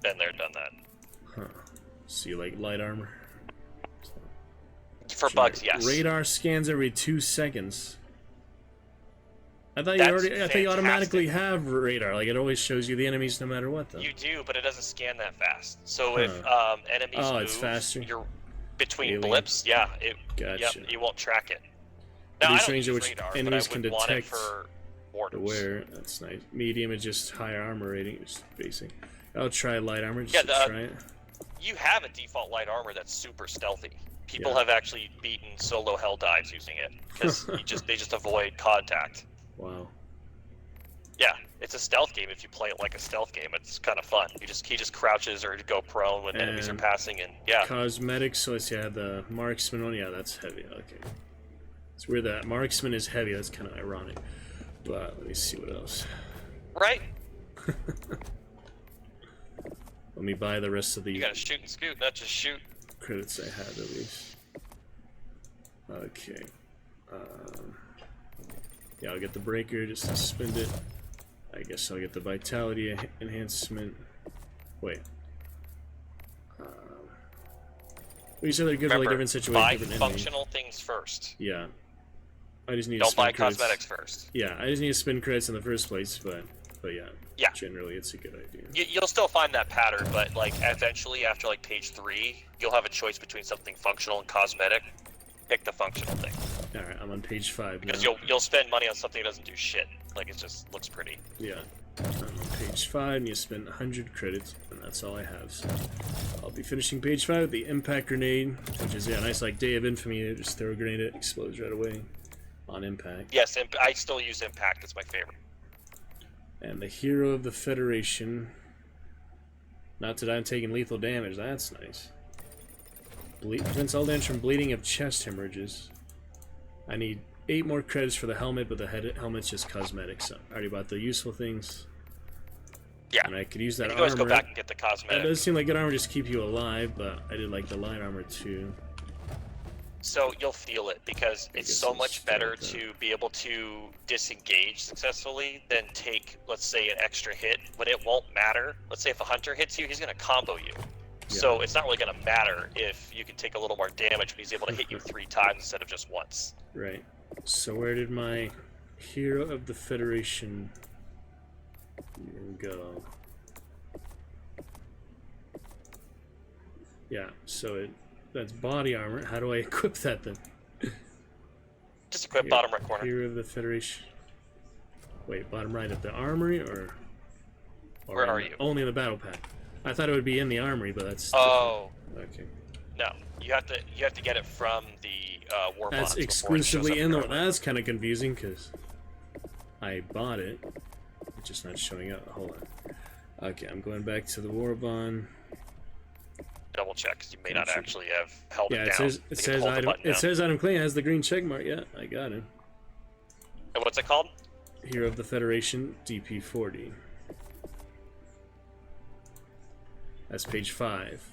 Been there, done that. Huh. So you like light armor? For bugs, yes. Radar scans every 2 seconds. I thought you automatically have radar. Like it always shows you the enemies no matter what, though. You do, but it doesn't scan that fast. So if enemies move, it's faster. You're between Alien. blips. Yeah, Gotcha. you won't track it. Now, I These don't range use which radar, enemies but I can would want it detect for mortars. aware. That's nice. Medium is just higher armor rating, just basic. I'll try light armor just Yeah, to try it. You have a default light armor that's super stealthy. People Yeah. have actually beaten solo hell dives using it because they just avoid contact. Wow. Yeah, it's a stealth game. If you play it like a stealth game, it's kind of fun. He just crouches or go prone when enemies are passing, and yeah. Cosmetics. So let's see. I had the marksman one. Yeah, that's heavy. Okay. It's weird that marksman is heavy. That's kind of ironic. But let me see what else. Right. Let me buy the rest of the. You gotta shoot and scoot, not just shoot. Credits I had at least. Okay. Yeah, I'll get the breaker just to spend it. I guess I'll get the vitality enhancement. Wait. You said they're good for like different situations. Buy different functional things first. Yeah. I just need Don't to spin buy credits. cosmetics first. Yeah, I just need to spin credits in the first place, but yeah. Yeah. Generally, it's a good idea. You'll still find that pattern, but like eventually, after like page 3, you'll have a choice between something functional and cosmetic. Pick the functional thing. All right, I'm on page 5 because now. you'll spend money on something that doesn't do shit. Like it just looks pretty. Yeah. I'm on page 5, and you spend 100 credits, and that's all I have. So I'll be finishing page 5 with the impact grenade, which is a nice like Day of Infamy. Just throw a grenade, it explodes right away on impact. Yes, I still use impact. It's my favorite. And the Hero of the Federation. Not that I'm taking lethal damage. That's nice. Prevents all damage from bleeding of chest hemorrhages. I need 8 more credits for the helmet, but the helmet's just cosmetic, so I already bought the useful things. Yeah. And I could use that you can armor. always go back and get the cosmetic. That does seem like good armor just to keep you alive, but I did like the light armor too. So you'll feel it because it's so much better to be able to disengage successfully than take, let's say, an extra hit, but it won't matter. Let's say if a hunter hits you, he's going to combo you. Yeah. So it's not really going to matter if you can take a little more damage, but he's able to hit you 3 times instead of just once. Right. So where did my Hero of the Federation go? Yeah, so that's body armor. How do I equip that then? Just equip bottom right corner. Hero of the Federation. Wait, bottom right of the armory, or where are you? Only in the battle pack. I thought it would be in the armory, but that's oh. Different. Okay. No, you have to get it from the war bonds. That's exclusively in the. That's kind of confusing because I bought it. It's just not showing up. Hold on. Okay, I'm going back to the war bond. Double check because you may not actually have held it down. It says item. It says item claim has the green check mark. Yeah, I got it. And what's it called? Hero of the Federation, DP40. That's page 5.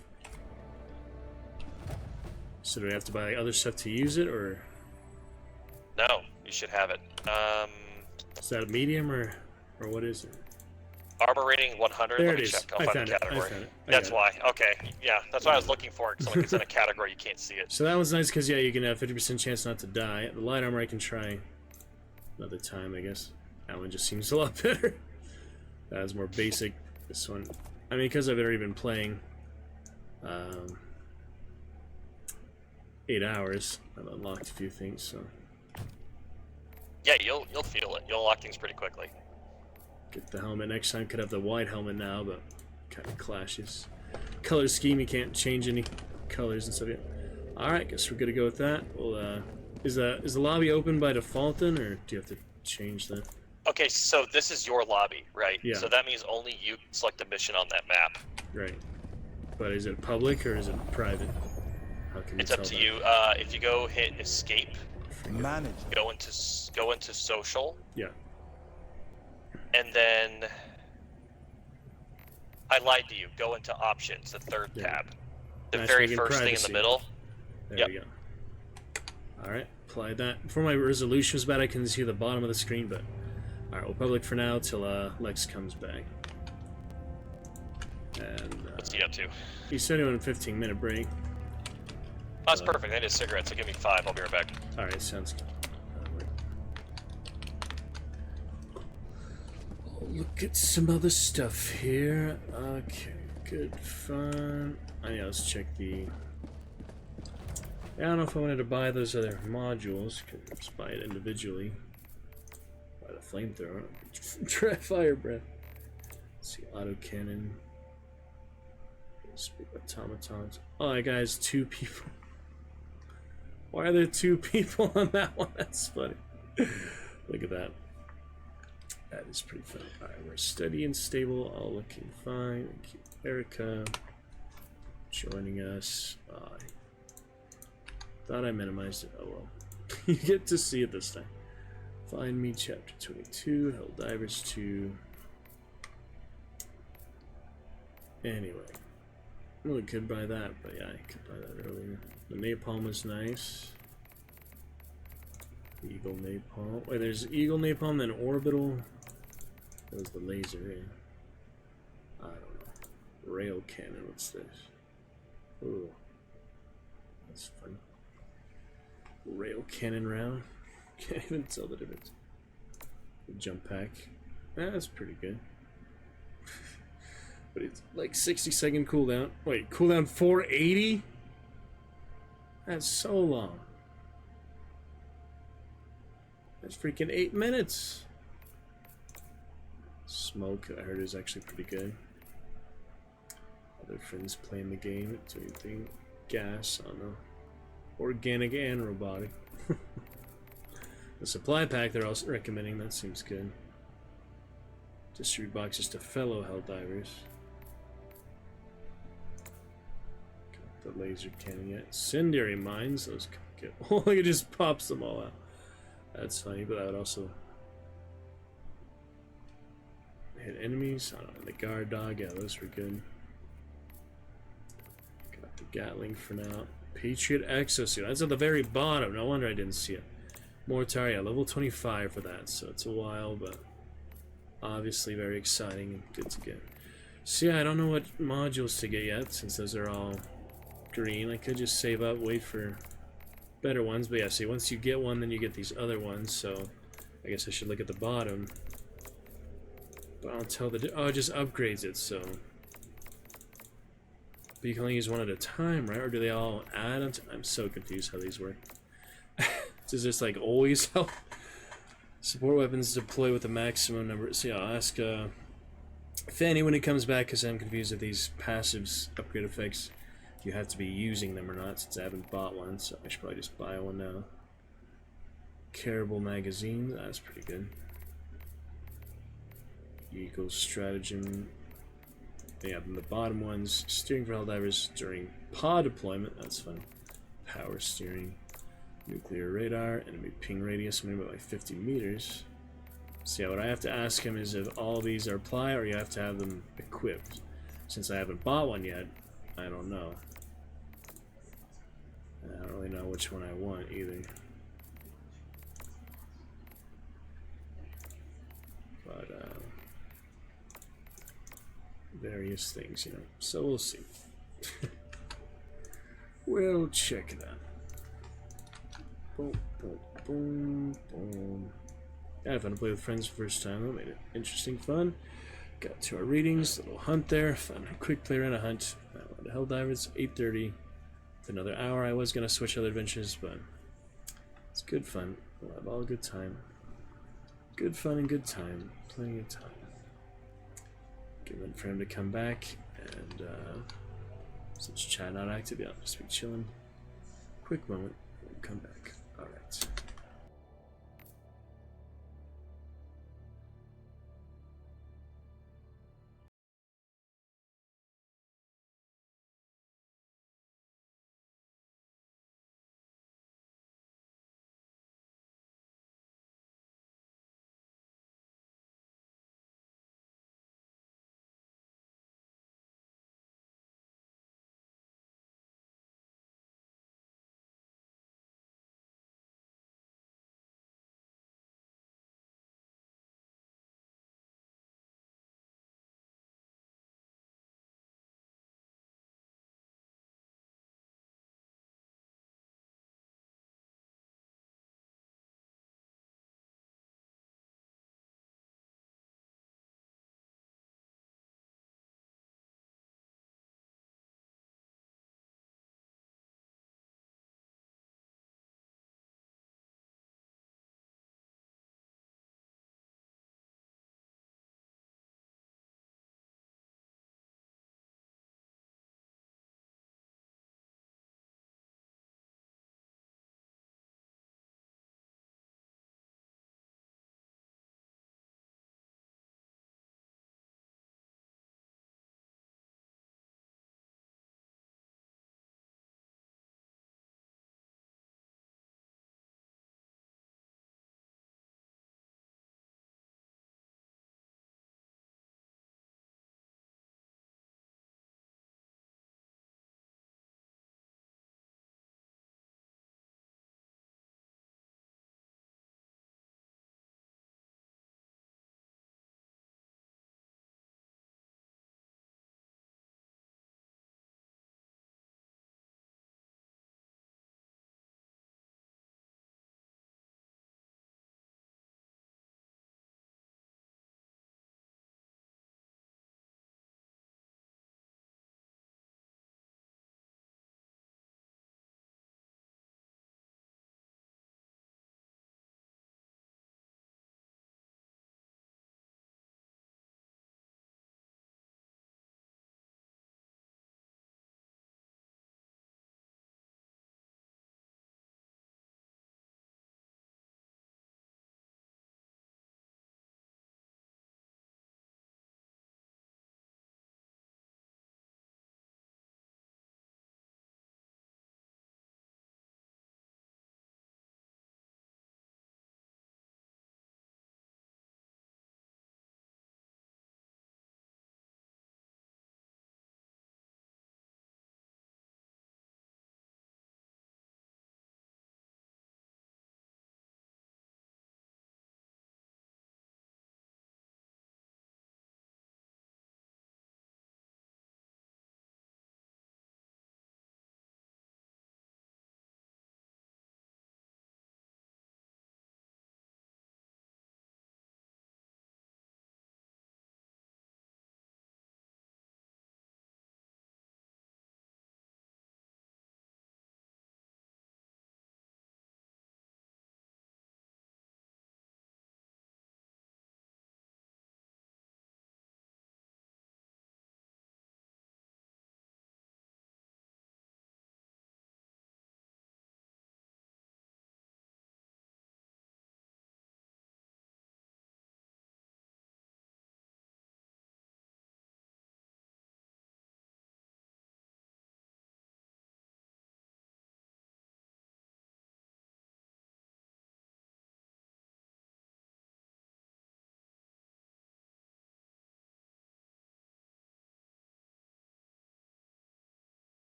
So do we have to buy other stuff to use it, or? No, you should have it. Is that a medium, or what is it? Armor rating 100. There Let it me is. check. I'll find the category. I found it. That's why. Okay, yeah, that's why I was looking for it. Because like it's in a category you can't see it. So that one's nice because yeah, you can have 50% chance not to die. The light armor I can try another time, I guess. That one just seems a lot better. That's more basic. This one, I mean, because I've already been playing 8 hours, I've unlocked a few things. So yeah, you'll feel it. You'll unlock things pretty quickly. Get the helmet next time. Could have the white helmet now, but kind of clashes. Color scheme, you can't change any colors and stuff yet. Alright, guess we're good to go with that. Well, is the lobby open by default then, or do you have to change that? Okay, so this is your lobby, right? Yeah. So that means only you can select the mission on that map. Right. But is it public or is it private? How can It's you up tell to that? you. If you go hit escape, go into social. Yeah. And then I lied to you. Go into options, the 3rd tab. The Nice, very we can first thing in privacy. the middle. There we go. Alright, apply that. Before my resolution was bad, I couldn't see the bottom of the screen, but alright, we'll public for now till Lex comes back. And what's he up to? He said he went a 15-minute break. Oh, that's perfect. I need a cigarette, so give me 5. I'll be right back. Alright, sounds good. Look at some other stuff here. Okay, good, fun. Yeah, let's check the... I don't know if I wanted to buy those other modules. Could just buy it individually. Buy the flamethrower. Try fire breath. Let's see, autocannon. Speak automatons. Oh, that guy's 2 people. Why are there 2 people on that one? That's funny. Look at that. That is pretty fun. Alright, we're steady and stable, all looking fine. Thank you, Erica, joining us. Thought I minimized it. Oh well. You get to see it this time. Find Me, Chapter 22, Helldivers 2. Anyway. Well, I could buy that, but yeah, I could buy that earlier. The napalm was nice. Eagle napalm. Wait, there's Eagle napalm, then orbital. That was the laser, eh? I don't know. Rail cannon, what's this? Ooh. That's fun. Rail cannon round. Can't even tell the difference. The jump pack. That's pretty good. But it's like 60-second cooldown. Wait, cooldown 480? That's so long. That's freaking 8 minutes. Smoke, I heard, is actually pretty good. Other friends playing the game, doing anything. Gas, I don't know. Organic and robotic. The supply pack they're also recommending, that seems good. Distribute boxes to fellow Helldivers. Got the laser cannon yet. Incendiary mines, those get. Oh, it just pops them all out. That's funny, but that would also hit enemies. I don't know, the guard dog, yeah, those were good. Got the Gatling for now. Patriot exosuit, that's at the very bottom. No wonder I didn't see it. Mortar, yeah, level 25 for that, so it's a while, but obviously very exciting and good to get. So yeah, I don't know what modules to get yet, since those are all green. I could just save up, wait for better ones, but yeah, see, once you get one, then you get these other ones, so I guess I should look at the bottom. But I'll tell the... Oh, it just upgrades it, so... But you can only use one at a time, right? Or do they all add on? I'm so confused how these work. Does this like always help? Support weapons deploy with a maximum number. So yeah, I'll ask Fanny when it comes back, because I'm confused if these passives upgrade effects, if you have to be using them or not, since I haven't bought one, so I should probably just buy one now. Carable magazine, that's pretty good. Eagle stratagem. Yeah, then the bottom ones, steering for Helldivers during pod deployment, that's fun. Power steering. Nuclear radar, enemy ping radius, minimum by 50 meters. So yeah, what I have to ask him is if all of these are apply or you have to have them equipped. Since I haven't bought one yet, I don't know. I don't really know which one I want either. But, various things, you know. So we'll see. We'll check it out. Boom, boom, boom, boom. Yeah, I had fun to play with friends the first time. That made it interesting, fun. Got to our readings, little hunt there. Fun, quick play around a hunt. The Helldivers, 8:30. With another hour, I was gonna switch other adventures, but it's good fun. We'll have all a good time. Good fun and good time. Plenty of time. Given for him to come back, and since chat not active, yeah, I'll just be chilling. Quick moment, we'll come back. Alright.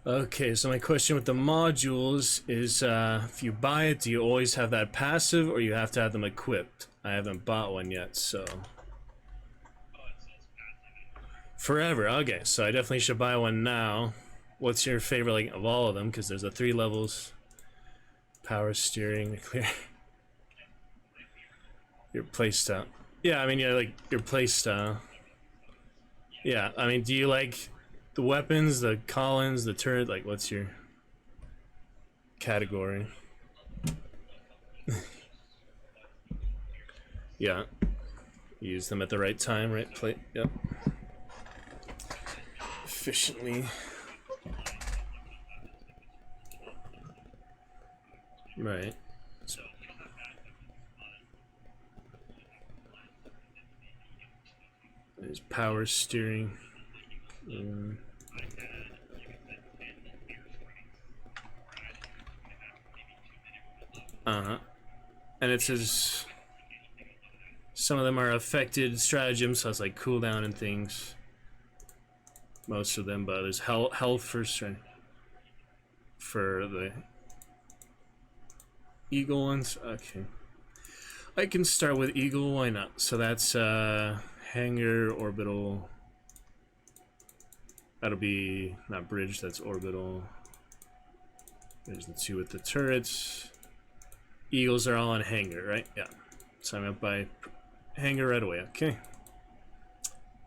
Okay, so my question with the modules is, if you buy it, do you always have that passive, or you have to have them equipped? I haven't bought one yet, so... Forever, okay, so I definitely should buy one now. What's your favorite, like, of all of them? Because there's 3 levels. Power steering, clear. Your playstyle. Yeah, I mean, yeah, like, your playstyle. Yeah, I mean, do you like the weapons, the Collins, the turret? Like, what's your category? Yeah. Use them at the right time, right? Yep. Efficiently. Right. So. There's power steering. And it says some of them are affected stratagems, so it's like cooldown and things. Most of them, but there's health for strength. For the Eagle ones, okay. I can start with Eagle, why not? So that's hangar, orbital. That'll be not bridge, that's orbital. There's the 2 with the turrets. Eagles are all on hangar, right? Yeah. So I'm up by hangar right away, okay.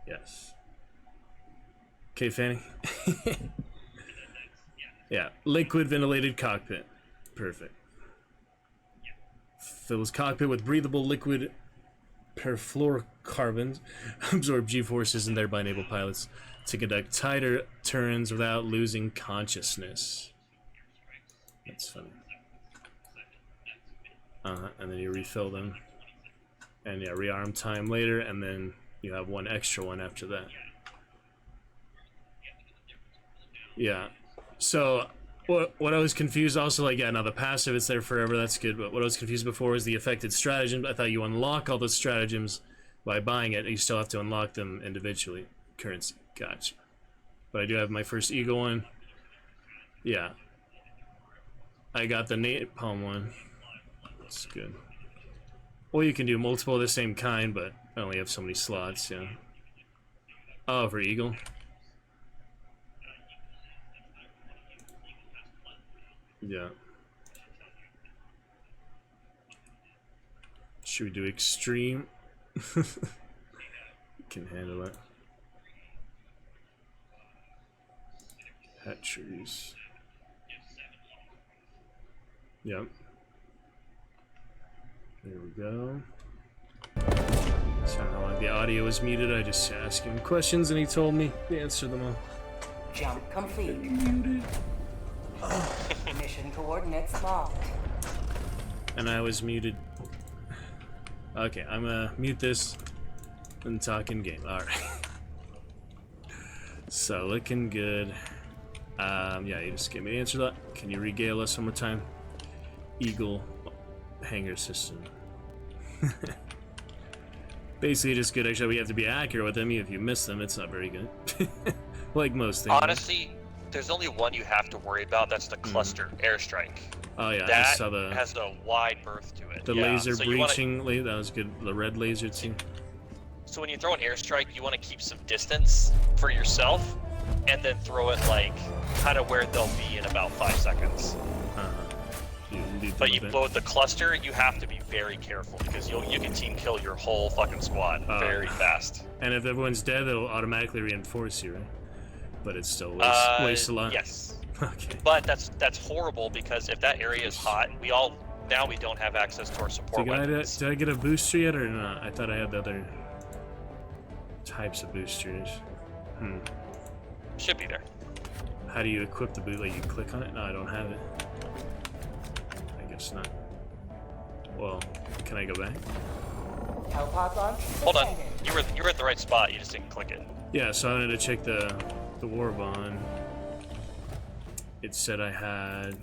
Yes. Okay, Fanny. Yeah, liquid ventilated cockpit. Perfect. Fills cockpit with breathable liquid perfluorocarbons, absorb G-forces and thereby enable pilots to conduct tighter turns without losing consciousness. That's funny. And then you refill them. And yeah, rearm time later, and then you have 1 extra one after that. Yeah. So what I was confused also, like, yeah, now the passive, it's there forever, that's good, but what I was confused before was the affected stratagem. I thought you unlock all those stratagems by buying it, you still have to unlock them individually. Currency, gotcha. But I do have my first Eagle one. Yeah. I got the napalm one. That's good. Well, you can do multiple of the same kind, but I only have so many slots, yeah. Oh, for Eagle? Yeah. Should we do extreme? Can handle it. Hatcheries. Yep. There we go. Sounded like the audio was muted. I just asked him questions and he told me to answer them all. Jump complete. Muted. Mission coordinates locked. And I was muted. Okay, I'm gonna mute this and talk in game. Alright. So, looking good. Yeah, you just gave me the answer to that. Can you regale us one more time? Eagle hangar system. Basically just good. Actually, we have to be accurate with them. If you miss them, it's not very good. Like most things. Honestly, there's only one you have to worry about. That's the cluster airstrike. Oh yeah, that I saw the has a wide berth to it. The laser breaching. That was good. The red laser too. So when you throw an airstrike, you want to keep some distance for yourself, and then throw it like kind of where they'll be in about 5 seconds. But with the cluster, you have to be very careful because you can team kill your whole fucking squad very fast. And if everyone's dead, it'll automatically reinforce you, right? But it's still wastes a lot. Yes. Okay. But that's horrible because if that area is hot, we don't have access to our support weapons. Did I get a booster yet or not? I thought I had the other types of boosters. Should be there. How do you equip the boot? Like you click on it? No, I don't have it. I guess not. Well, can I go back? Hold on. You were at the right spot. You just didn't click it. Yeah, so I wanted to check the war bond. It said I had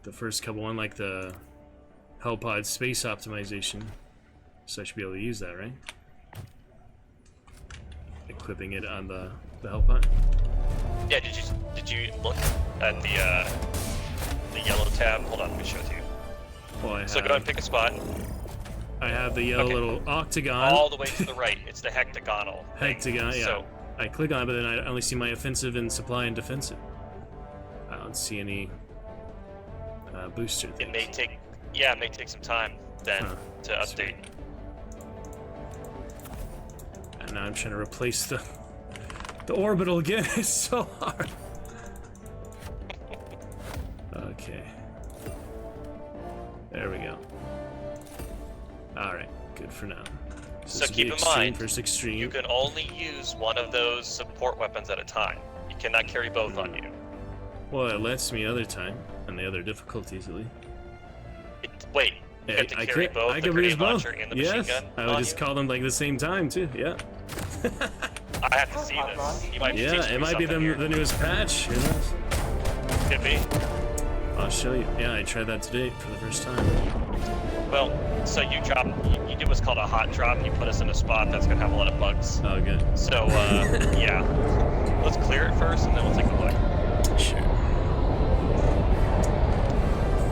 the first couple one, like the Hellpod space optimization. So I should be able to use that, right? Equipping it on the Hellpod. Yeah, did you look at the yellow tab? Hold on, let me show it to you. Well, So go ahead and pick a spot. I have the yellow little octagon. All the way to the right. It's the hectagonal thing. Hectagon, yeah. So, I click on it, but then I only see my offensive and supply and defensive. I don't see any booster things. it may take some time then to update. And now I'm trying to replace the orbital again. It's so hard. Okay. There we go. Alright, good for now. So keep in mind, first extreme. you can only use one of those support weapons at a time. You cannot carry both on you. Well, it lets me other time, and the other difficulties at least. Wait, you have to carry both, the grenade launcher and the machine gun I would on just you? call them like the same time too, yeah. I have to see this. You might be Yeah, teaching it me might be something here. the newest patch, who knows? Could be. I'll show you. Yeah, I tried that today for the first time. Well, so you do what's called a hot drop. You put us in a spot that's gonna have a lot of bugs. Oh, good. So, yeah. Let's clear it first, and then we'll take a look. Sure.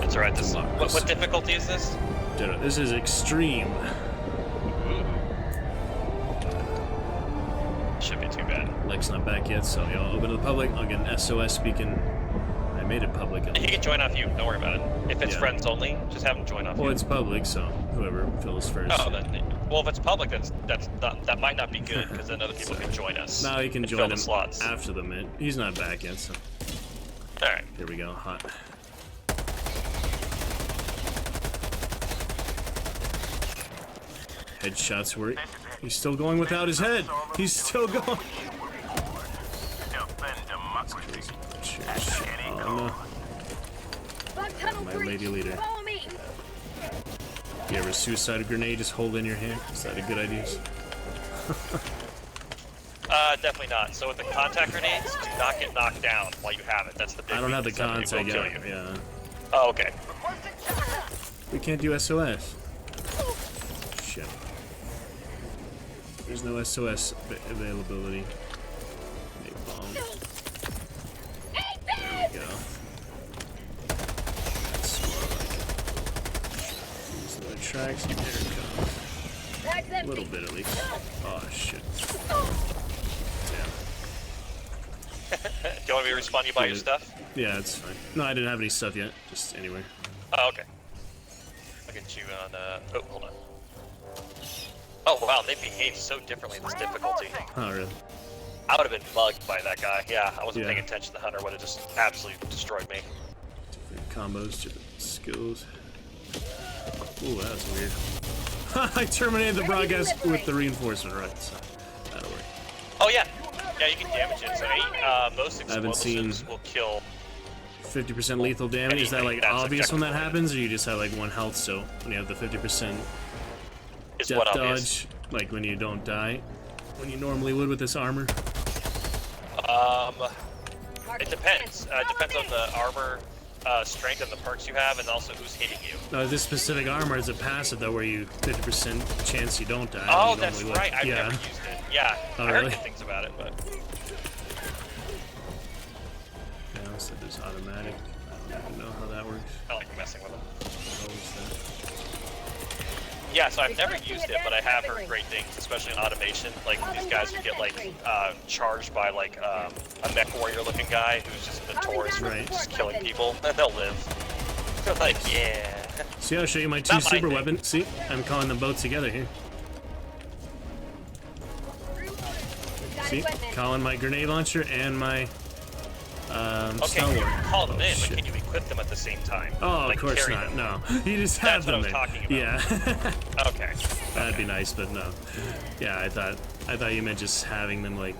It's alright. What difficulty is this? This is extreme. Shouldn't be too bad. Leg's not back yet, so y'all open to the public. I'll get an SOS beacon. I made it public. He can join off you. Don't worry about it. If it's Yeah. friends only, just have him join off you. Well, it's public, so whoever fills first. Oh, well, if it's public, that might not be good because then other people can join us. Now he can and join fill him the slots. after the mid. He's not back yet, so. All right. Here we go. Hot. Headshots work. He's still going without his head. He's still going. Oh no. My lady leader. You ever suicide grenade just hold in your hand? Is that a good idea? Definitely not. So with the contact grenades, do not get knocked down while you have it. That's the big I don't have the reason it will contact kill yet. you. Yeah. Oh, okay. We can't do SOS. Shit. There's no SOS availability. Make bomb. There we go. That's more like it. These are the tracks. There it comes. A little bit at least. Oh shit. Do you want me to respond you buy your stuff? Yeah, it's fine. No, I didn't have any stuff yet. Just anywhere. Oh, okay. I'll get you on, oh, hold on. Oh, wow, they behave so differently in this difficulty. Oh, really? I would have been bugged by that guy. Yeah, I wasn't Yeah. paying attention. The hunter would have just absolutely destroyed me. Different combos, different skills. Ooh, that was weird. I terminated the broadcast with the reinforcement, right? So that'll work. Oh, yeah. Yeah, you can damage it. So most I haven't seen explosives will kill 50% lethal damage. Is that like That's obvious when that objective. happens, or you just have like 1 health? So when you have the 50% Is death what dodge, obvious? like when you don't die, when you normally would with this armor. It depends. It depends on the armor strength and the perks you have, and also who's hitting you. No, this specific armor is a passive though, where you 50% chance you don't die. Oh, you that's normally would. right. I've Yeah. never used it. Yeah, Oh, I heard really? good things about it, but Yeah, so there's automatic. I don't even know how that works. I like messing with them. How is that? Yeah, so I've never used it, but I have heard great things, especially in automation. Like these guys who get like charged by like a mech warrior looking guy who's just notorious for Right. just killing people, and they'll live. They're like, yeah. See, I'll show you my two Not my super thing. weapons. See, I'm calling them both together here. See, calling my grenade launcher and my Okay, Star you Wars. can call them Oh, in, shit. but can you equip them at the same time? Oh, like, of course carry not. them? No, you just have That's what I them was in. talking about. Yeah. Okay. That'd be nice, but no. Yeah, I thought you meant just having them like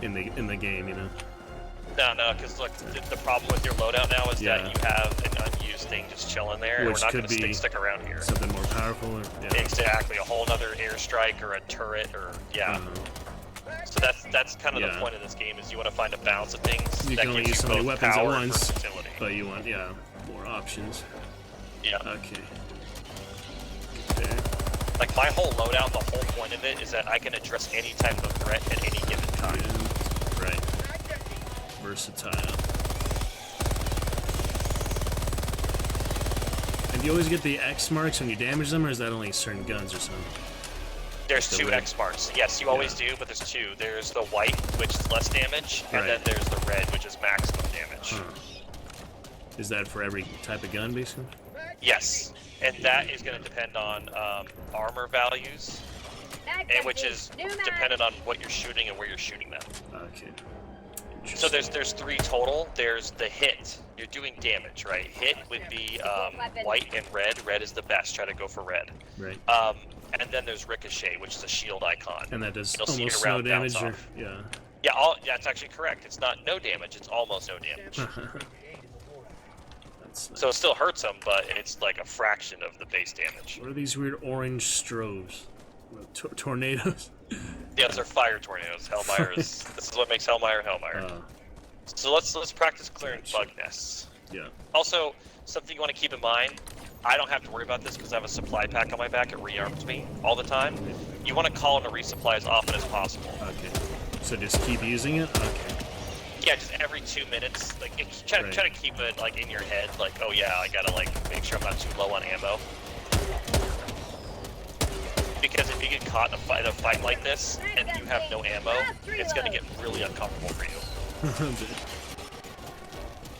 in the game, you know. No, because look, the problem with your loadout now is Yeah. that you have an unused thing just chilling there, and Which we're not could going to be stick around here. Something more powerful, or yeah. Exactly, a whole other airstrike or a turret, or yeah. So that's kind of Yeah. the point of this game is you want to find a balance of things You that can only gives use you so many both weapons at power and once, versatility. but you want more options. Yeah. Okay. Like my whole loadout, the whole point of it is that I can address any type of threat at any given time. Right. versatile. And do you always get the X marks when you damage them, or is that only certain guns or something? There's two X marks. Yes, you always do, but there's two. There's the white, which is less damage, and then there's the red, which is maximum damage. Huh. Is that for every type of gun, basically? Yes, and that is going to depend on armor values, and which is dependent on what you're shooting and where you're shooting them. Okay. So there's three total. There's the hit. You're doing damage, right? Hit would be white and red. Red is the best. Try to go for red. Right. And then there's ricochet, which is a shield icon. And that does You'll almost see your no round damage. bounce Or, off. yeah. Yeah, that's actually correct. It's not no damage. It's almost no damage. That's nice. So it still hurts them, but it's like a fraction of the base damage. What are these weird orange strobes? Tornadoes? Yeah, those are fire tornadoes. Hellmire is. This is what makes Hellmire Hellmire. So let's practice clearing bug nests. Yeah. Also, something you want to keep in mind. I don't have to worry about this because I have a supply pack on my back. It rearms me all the time. You want to call in a resupply as often as possible. Okay. So just keep using it? Okay. Yeah, just every 2 minutes. Like, try to keep it like in your head. Like, oh yeah, I gotta like make sure I'm not too low on ammo. Because if you get caught in a fight like this and you have no ammo, it's gonna get really uncomfortable for you.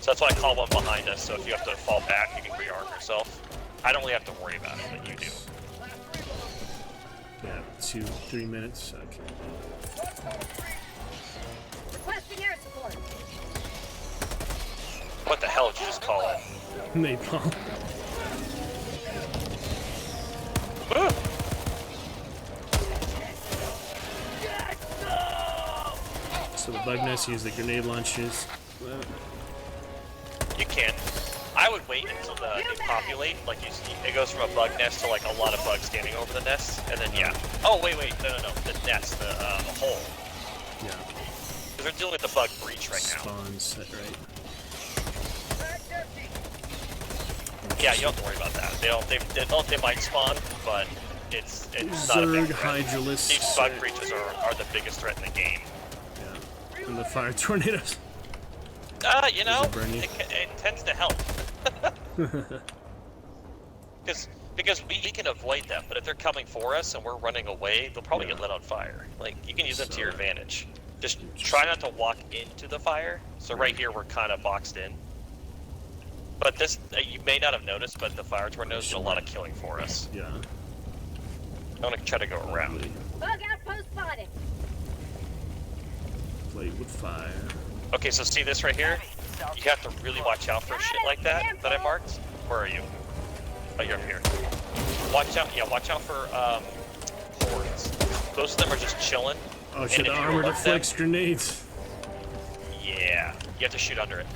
So that's why I call one behind us. So if you have to fall back, you can rearm yourself. I don't really have to worry about it, but you do. Yeah, 2-3 minutes. Okay. Requesting air support. What the hell did you just call it? Napalm. So the bug nest use the grenade launchers. You can. I would wait until they populate. Like it goes from a bug nest to like a lot of bugs standing over the nest, and then yeah. Oh wait, no. The nest, the hole. Yeah. Because they're dealing with the bug breach right now. Spawns, right? Yeah, you don't have to worry about that. They might spawn, but it's not a big threat. Hydralisk. These bug breaches are the biggest threat in the game. Yeah. And the fire tornadoes. You know, it tends to help. Because we can avoid them, but if they're coming for us and we're running away, they'll probably get lit on fire. Like, you can use them to your advantage. Just try not to walk into the fire. So right here, we're kind of boxed in. But this, you may not have noticed, but the fire tornadoes do a lot of killing for us. Yeah. I'm gonna try to go around. Bug outpost spotted. Play with fire. Okay, so see this right here? You have to really watch out for shit like that I marked. Where are you? Oh, you're up here. Watch out for hordes. Most of them are just chilling. Oh shit, the armor deflects grenades. Yeah, you have to shoot under it.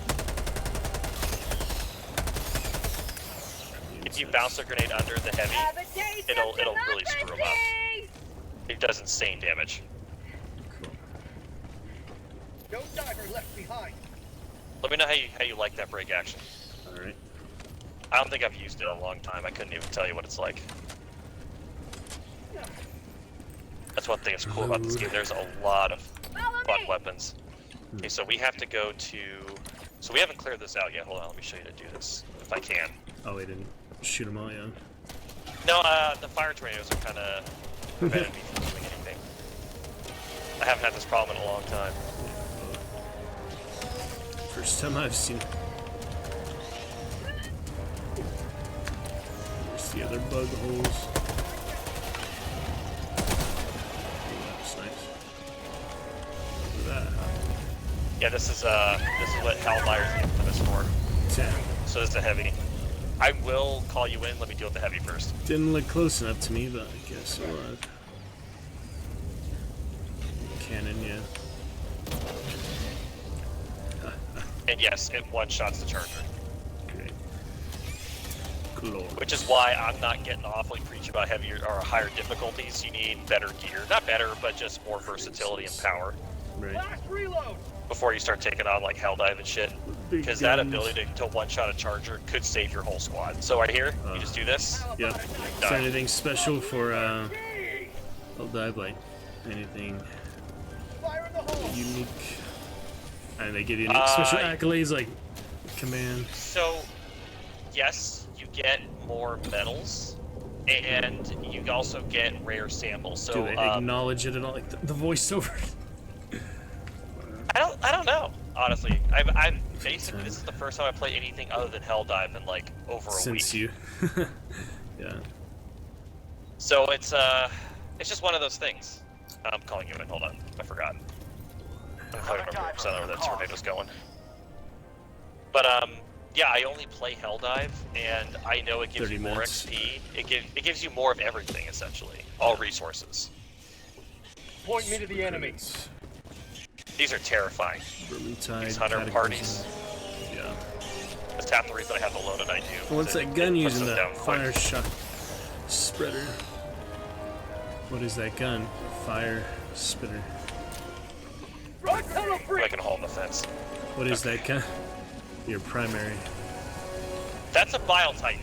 If you bounce a grenade under the heavy, it'll really screw them up. It does insane damage. No diver left behind. Let me know how you like that break action. Alright. I don't think I've used it in a long time. I couldn't even tell you what it's like. That's one thing that's cool about this game. There's a lot of fun weapons. Okay, so we have to go to... So we haven't cleared this out yet. Hold on, let me show you how to do this, if I can. Oh, we didn't shoot them all, yeah. No, the fire tornadoes are kind of preventing me from doing anything. I haven't had this problem in a long time. First time I've seen it. There's the other bug holes. That's nice. Look at that. Yeah, this is what Hellmire's infamous for. 10. So this is a heavy. I will call you in. Let me deal with the heavy first. Didn't look close enough to me, but I guess it was. Cannon, yeah. And yes, it one-shots the charger. Great. Glory. Which is why I'm not getting awfully preachy about heavier or higher difficulties. You need better gear. Not better, but just more versatility and power. Right. Last reload. Before you start taking on like Helldive and shit. Because that ability to one-shot a charger could save your whole squad. So right here, you just do this. Yeah. Is there anything special for Helldive? Like anything unique? And they give you any special accolades like command. So, yes, you get more medals, and you also get rare samples. So, do they acknowledge it at all? Like the voiceover? I don't know. Honestly, I'm basically this is the first time I play anything other than Helldive in like over a week. Since you, yeah. So it's just one of those things. I'm calling you in. Hold on, I forgot. I'm calling you over so I know where that tornado's going. But yeah, I only play Helldive, and I know it gives you more XP. It gives you more of everything essentially, all resources. Point me to the enemy. These are terrifying. These hunter parties. Yeah. That's half the reason I have the loaded I do. Well, what's that gun using? The fire shot spreader. What is that gun? Fire spitter. I can hold the fence. What is that gun? Your primary. That's a Bile Titan.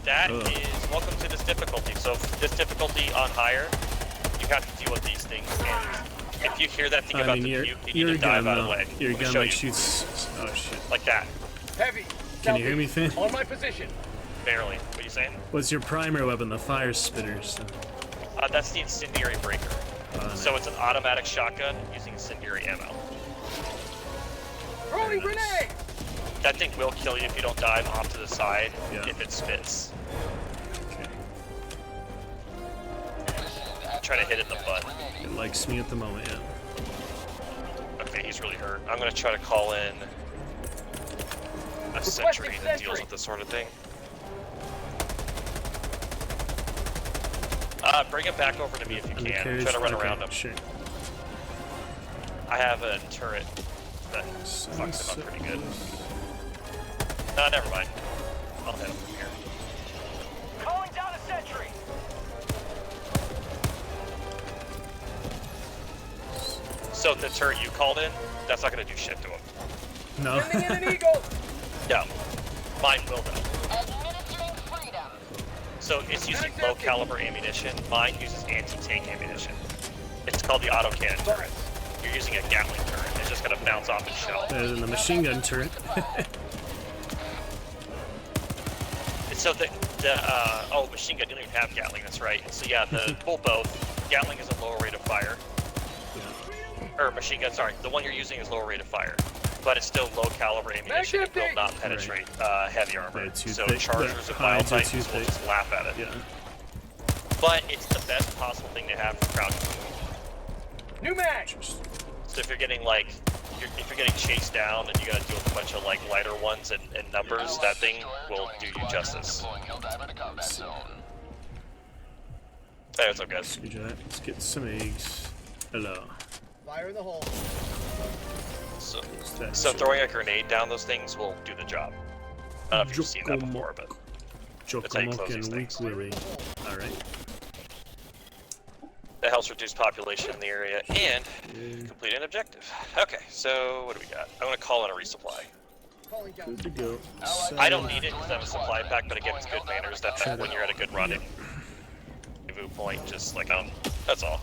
That is welcome to this difficulty. So this difficulty on higher, you have to deal with these things. And if you hear that thing about the puke, you need to dive out of the way. Your gun like shoots. Oh shit. Like that. Heavy. Can you hear me, Finn? On my position. Barely. What are you saying? What's your primary weapon? The fire spitter. So. That's the incendiary breaker. So it's an automatic shotgun using incendiary ammo. Throwing grenade! That thing will kill you if you don't dive off to the side if it spits. Okay. Try to hit it in the butt. It likes me at the moment, yeah. Okay, he's really hurt. I'm gonna try to call in a sentry that deals with this sort of thing. Bring him back over to me if you can. Try to run around him. Sure. I have a turret that fucks him up pretty good. No, never mind. I'll hit him from here. Calling down a sentry. So the turret you called in, that's not gonna do shit to him. No. Sending in an eagle. No. Mine will though. So it's using low caliber ammunition. Mine uses anti-tank ammunition. It's called the autocannon turret. You're using a Gatling turret. It's just gonna bounce off its shell. Better than the machine gun turret. So oh, machine gun didn't even have Gatling. That's right. So yeah, well, both. Gatling is a lower rate of fire. Or machine gun. Sorry, the one you're using is lower rate of fire, but it's still low caliber ammunition. It will not penetrate heavy armor. So chargers and Bile Titans will just laugh at it. Yeah. But it's the best possible thing to have for crouching. New mag. So if you're getting like, if you're getting chased down and you gotta deal with a bunch of like lighter ones and numbers, that thing will do you justice. Hey, what's up, guys? Let's get some eggs. Hello. Fire in the hole. So throwing a grenade down those things will do the job. I don't know if you've seen that before, but that's how you close these things. Alright. That helps reduce population in the area and complete an objective. Okay, so what do we got? I'm gonna call in a resupply. Good to go. I don't need it because I have a supply pack, but again, it's good manners that when you're at a good running point, just like that's all.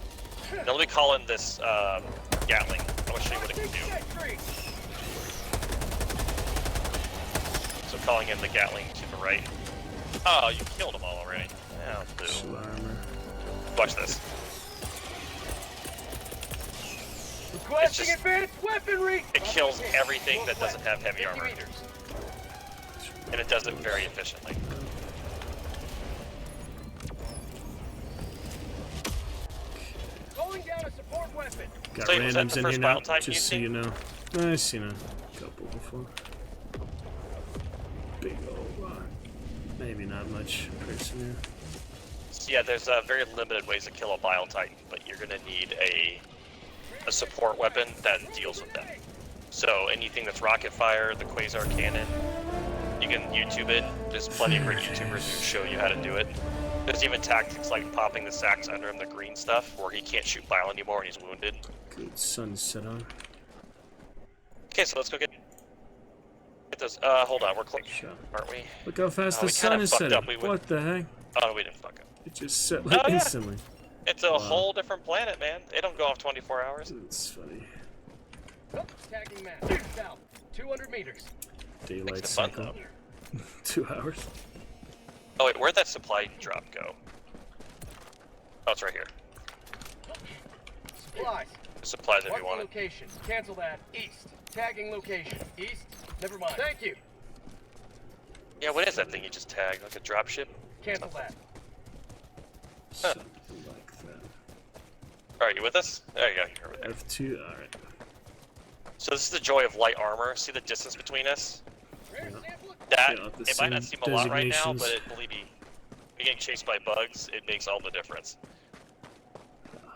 Now let me call in this Gatling. I'm gonna show you what it can do. So calling in the Gatling to the right. Oh, you killed them all already. Yeah, boo. Watch this. Requesting advanced weaponry. It kills everything that doesn't have heavy armor. And it does it very efficiently. Calling down a support weapon. Got So was that randoms the in first here now, Bile Titan just so you know. I've seen a couple before. Big old rock. Maybe not much person So yeah, there's very limited ways to kill a Bile Titan, but you're gonna need a support weapon that deals with them. So anything that's rocket fire, the quasar cannon, you can YouTube it. There's plenty of great YouTubers who show you how to do it. There's even tactics like popping the sacks under him, the green stuff, where he can't shoot bile anymore and he's wounded. Good sunset on. Okay, so let's go get those. Hold on, we're close, aren't we? Look how fast the we sun kinda is fucked setting. up. What the heck? Oh, no, we didn't fuck up. It just set like instantly. It's a whole different planet, man. They don't go off 24 hours. It's funny. Oh, tagging map. South. 200 meters. Daylight Makes it fun, cycle. 2 hours. Oh wait, where'd that supply drop go? Oh, it's right here. Supplies. The supplies if you Marking want it. location. Cancel that. East. Tagging location. East. Never mind. Thank you. Yeah, what is that thing you just tagged? Like a dropship? Cancel that. Huh. Something like that. Alright, you with us? There you go, you're over there. F2, alright. So this is the joy of light armor. See the distance between us? Rare sample. That, Yeah, the it might not same seem a lot right now, designations. but believe me, you're getting chased by bugs, it makes all the difference.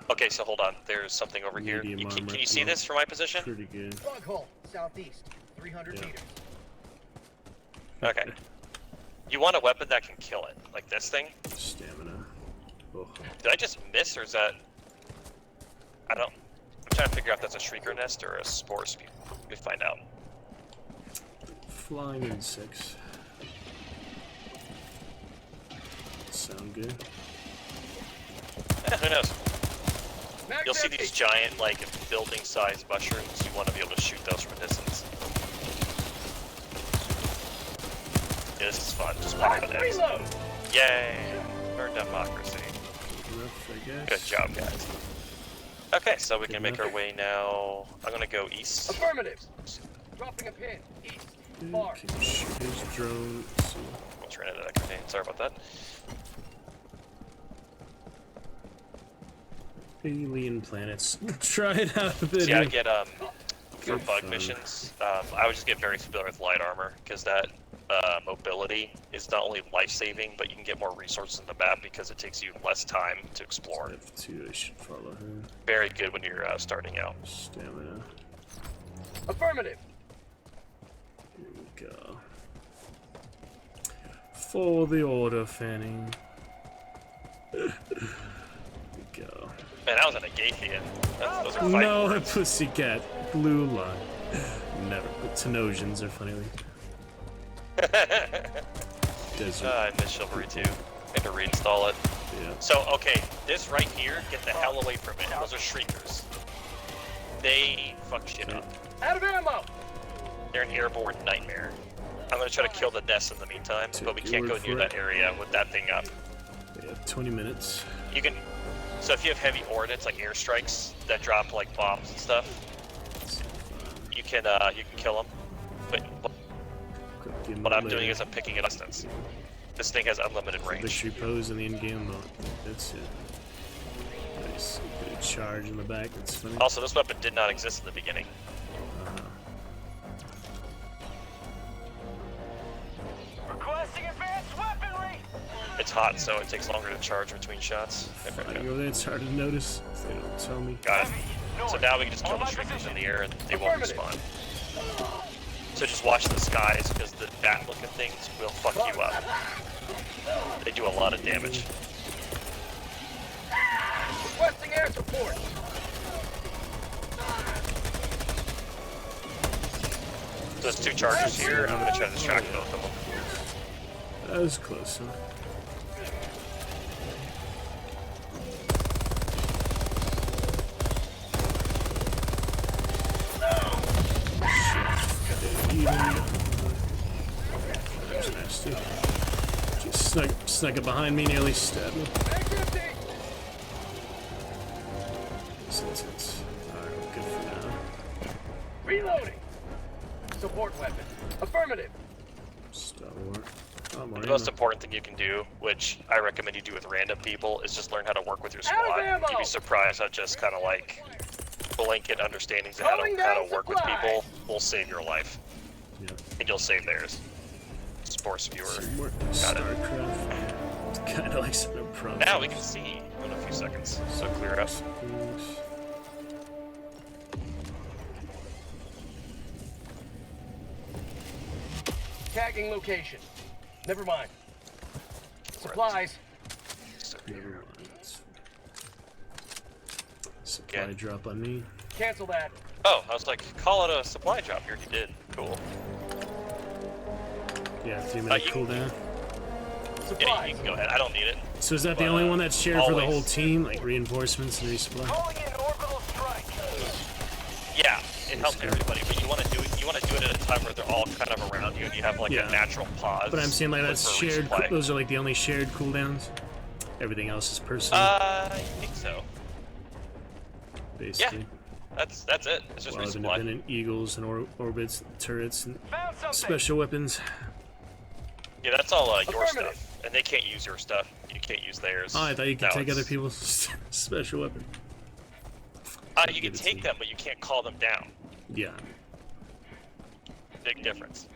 Okay, so hold on. There's something over here. Medium Can armor, you see no. this from my position? Pretty good. Bug hole. Southeast. 300 Yeah. meters. Okay. You want a weapon that can kill it, like this thing? Stamina. Oh. Did I just miss, or is that... I don't... I'm trying to figure out if that's a shrieker nest or a spore spew. Let me find out. Flying insects. Sound good. Who knows? Mag's You'll see empty. these giant, like, building-sized mushrooms. You want to be able to shoot those from a distance. Yeah, this is fun. Just walk on eggs. Reload. Yay! For democracy. Rough, I guess. Good job, guys. Okay, so we can make our way now. I'm gonna go east. Affirmative. Dropping a pin. East. Far. Can shoot his drone. So Almost ran into that grenade. Sorry about that. alien planets. Try it out a bit. See, I get for Good bug fun. missions. I would just get very familiar with light armor because that mobility is not only life-saving, but you can get more resources in the map because it takes you less time to explore. F2, I should follow him. Very good when you're starting out. Stamina. Affirmative. Here we go. For the order, Fanning. Here we go. Man, that was an Agathian. Those are fighting No, a words. pussycat. Blue line. Never. But Tenosians are funny. Desert. I miss Chivalry too. I had to reinstall it. Yeah. So, okay, this right here, get the hell away from it. Those are shriekers. They fuck shit up. Out of ammo. They're an airborne nightmare. I'm gonna try to kill the nest in the meantime, but we Take can't your go word near for that it. area with that thing up. We have 20 minutes. You can, so if you have heavy ordnance like airstrikes that drop like bombs and stuff, you can kill them. But what I'm doing is I'm picking a distance. This thing has unlimited range. Victory pose in the end game mode. That's it. Nice. Good charge in the back. That's funny. Also, this weapon did not exist in the beginning. Requesting advanced weaponry. It's hot, so it takes longer to charge between shots. Fighting over there, it's hard to notice if they don't tell me. Got it. So now we can just kill the shriekers in the air and they won't respawn. So just watch the skies because the bat-looking things will fuck you up. They do a lot of damage. Requesting air support. So there's two chargers here. I'm gonna try to distract both of them. That was close, huh? That's nasty. Just snuck it behind me, nearly stabbed me. It's alright, good for now. Reloading. Support weapon. Affirmative. Star Wars. Oh, more The most ammo. important thing you can do, which I recommend you do with random people, is just learn how to work with your Out of squad. ammo! You'd be surprised how just kind of like blanket understandings of how to work with people will save your life. Yeah. And you'll save theirs. Spore Spewer. More Got it. StarCraft. Kind of like some problem. Now we can see in a few seconds, so clear up. Tagging location. Never mind. Supplies. Never mind. Supply drop on me. Cancel that. Oh, I was like, call it a supply drop here. You did. Cool. Yeah, 3-minute you- cooldown. Yeah, you can go ahead. I don't need it. So is that the But, only one that's shared for the always. whole team? Like reinforcements and resupply? Calling in orbital strike. Yeah, it help everybody, but you want to do it. You want to do it at a time where they're all kind of around you, and you have like a natural pause. But I'm saying like that's for shared. resupply. Those are like the only shared cooldowns. Everything else is personal. I think so. Basically. Yeah, that's it. It's just A lot of resupply. independent eagles and orbits, turrets, and special weapons. Yeah, that's all your stuff, and they can't use your stuff. You can't use theirs. Oh, I thought you could No, take other it's- people's special weapon. You can take them, but you can't call them down. Yeah. Big difference.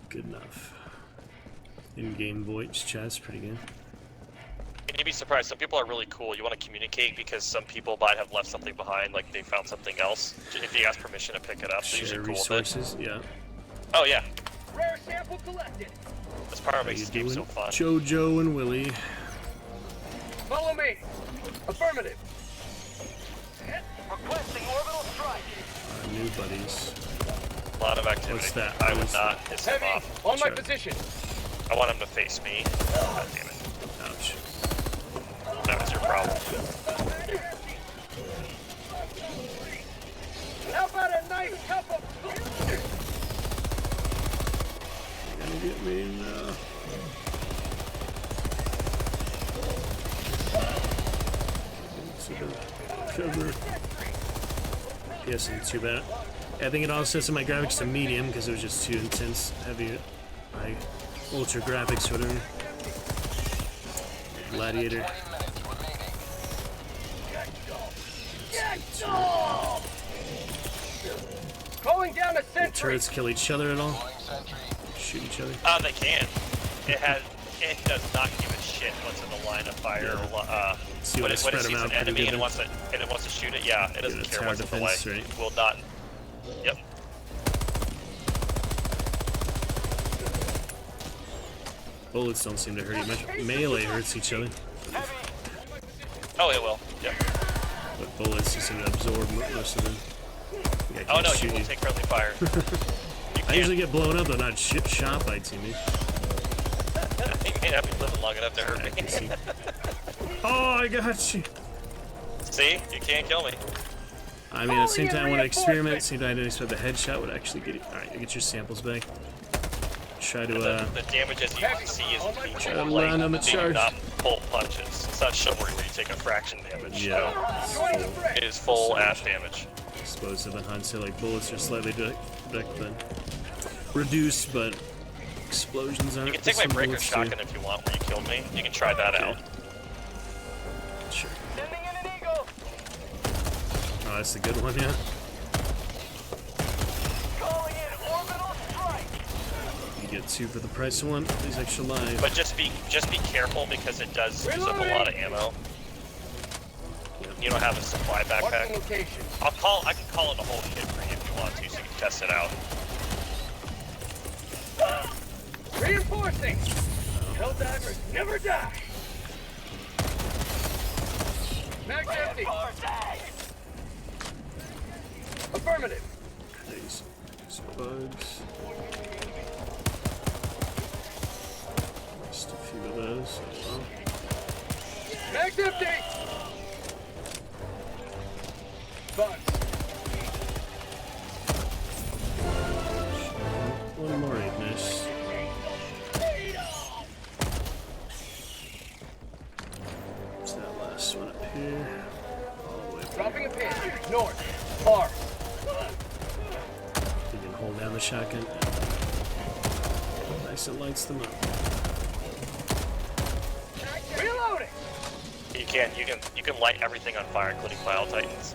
Good enough. In-game voice chat's pretty good. And you'd be surprised. Some people are really cool. You want to communicate because some people might have left something behind, like they found something else. If you ask permission to pick it up, they're Share usually cool with it. resources, yeah. Oh yeah. Rare sample collected. That's part of How what you makes the game so doing? fun. Jojo and Willie. Follow me. Affirmative. Requesting orbital strike. Our new buddies. A lot of activity. What's that? I would not piss him Heavy off. on my Sure. position. I want him to face me. God damn it. Ouch. That was your problem. How about a nice cup of You're gonna get me now. Cover. Yes, ain't too bad. I think it all sets my graphics to medium because it was just too intense, heavy, like ultra graphics, whatever. Gladiator. calling down a The sentry. turrets kill each other at all? Shoot each other? They can. It does not give a shit what's in the line of fire. See, When when it spread sees them an out pretty enemy good and it then. wants to shoot it, yeah, it doesn't Get a care tower what's in the way. defense, right? It will not. Yep. Bullets don't seem to hurt you much. Melee hurts each other. Oh, it will. Yep. But bullets just seem to absorb most of them. Oh no, you will take friendly fire. I usually get blown up, though, not shot by teammates. You may not be living long enough to hurt me. Oh, I got you. See? You can't kill me. I mean, at the same time, I want to experiment. At the same time, I didn't expect the headshot would actually get you. Alright, you get your samples back. Try to, The damage, as you can see, is try to land on the charge. not full punches. It's not chivalry where you take a fraction damage. Yeah. It is full ass damage. Explosive and hunt, so like bullets are slightly reduced, but explosions aren't. You can take my Some breaker bullets do. shotgun if you want, where you killed me. You can try that out. Sure. Sending in an eagle. Oh, that's the good one, yeah. Calling in orbital strike. You get 2 for the price of 1. These extra live. But just be careful because it does use up a lot of ammo. You don't have a supply backpack. Location. I can call it a whole kit for you if you want to, so you can test it out. Reinforcing. Helldivers never die. Mag's empty. Affirmative. These bugs. Just a few of those. Oh, Mag's empty. Bugs. one more ignition. What's that last one up here? All the way up. Dropping a pin. North. Far. You can hold down the shotgun. Nice, it lights them up. Reloading. You can light everything on fire, including Bile Titans.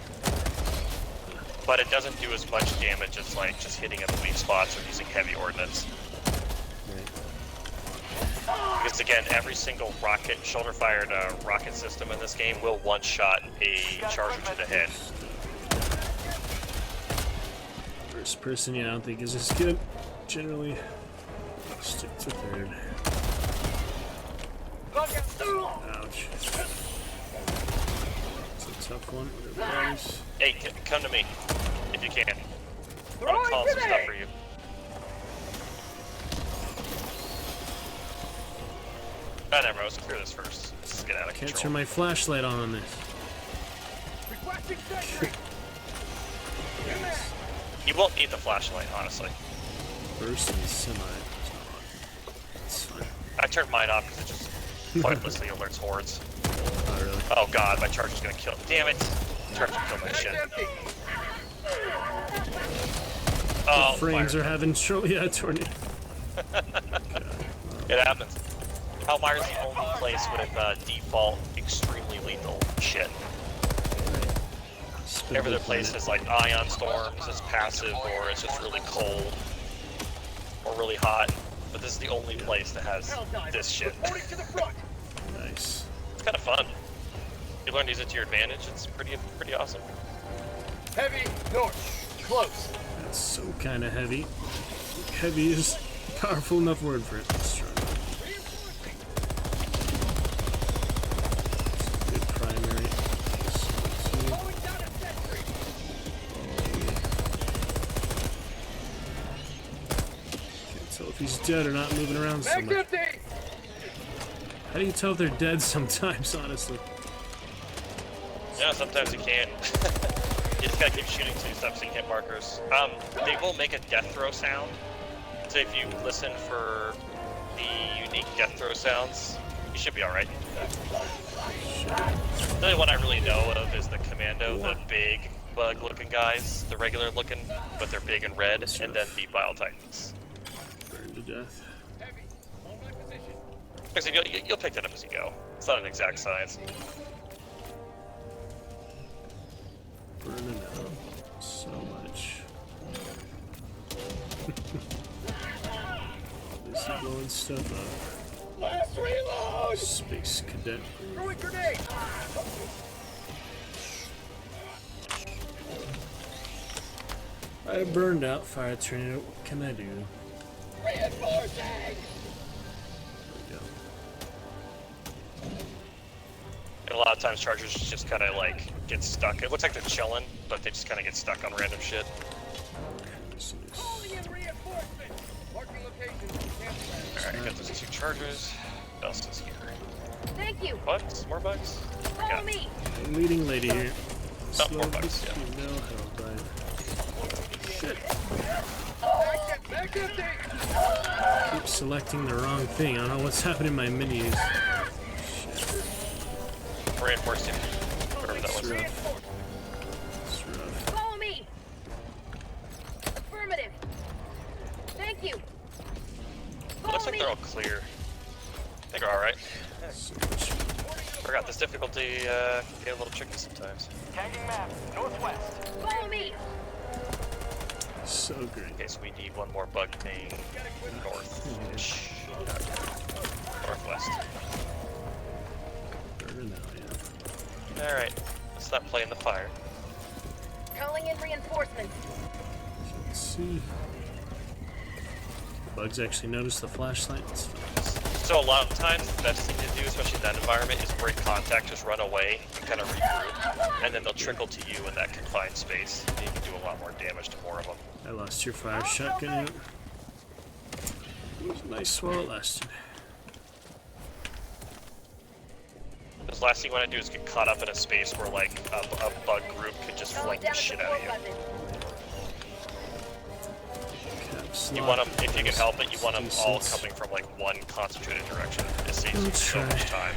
But it doesn't do as much damage as like just hitting at the weak spots or using heavy ordnance. Because again, every single shoulder-fired rocket system in this game will one-shot a charger to the head. First person, yeah, I don't think is as good. Generally, stick to third. Ouch. It's a tough one. Whatever that is. Hey, come to me if you can. I want to call some stuff for you. Oh, never mind. Let's clear this first. Let's get out of Can't control. turn my flashlight on this. Requesting Launching sentry. You won't need the flashlight, honestly. Burst and semi. It's fine. I turned mine off because it just pointlessly alerts hordes. Oh, really? Oh god, my charger's gonna kill. Damn it! Charger killed my shit. Oh, Frames are having trouble. Yeah, tornado. It happens. Hellmire's the only place with default extremely lethal shit. Every other place is like ion storms, it's passive, or it's just really cold, or really hot. But this is the only place that has this shit. Nice. It's kind of fun. You learn to use it to your advantage. It's pretty awesome. Heavy north. Close. That's so kind of heavy. Heavy is powerful enough word for it. Let's try. Good primary. Can't tell if he's dead or not moving around so much. How do you tell if they're dead sometimes, honestly? Yeah, sometimes you can't. You just gotta keep shooting till you stop seeing hit markers. They will make a death throw sound. So if you listen for the unique death throw sounds, you should be alright. The only one I really know of is the Commando, the big bug-looking guys, the regular-looking, but they're big and red, and then the Bile Titans. Burned to death. You'll pick that up as you go. It's not an exact science. Burning out so much. This is blowing stuff up. Last reload! Space Cadet. Throwing grenade! I burned out fire tornado. What can I do? Reinforcing! And a lot of times chargers just kind of like get stuck. It looks like they're chilling, but they just kind of get stuck on random shit. Alright, got those 2 chargers. What else is here? Thank you. Bugs? More bugs? Follow me. Leading lady here. Oh, more bugs, yeah. No help, bud. Shit. Keep selecting the wrong thing. I don't know what's happening in my menus. Reinforcing. Whatever that was. It's rough. Follow me. Affirmative. Thank you. Looks like they're all clear. I think we're alright. Forgot this difficulty can get a little tricky sometimes. Tagging map, northwest. Follow me. So great. Okay, so we need one more bug thing north. Northwest. Burning out, yeah. Alright, let's not play in the fire. Calling in reinforcements. Let's see. Bugs actually notice the flashlight. It's fine. So a lot of times, the best thing to do, especially in that environment, is break contact, just run away, and kind of regroup, and then they'll trickle to you in that confined space, and you can do a lot more damage to more of them. I lost your fire shotgun. It was nice while it lasted. Because last thing you want to do is get caught up in a space where, like, a bug group could just flank the shit out of you. You want them, if you can help it, you want them all coming from, like, one concentrated direction. It saves you so much time.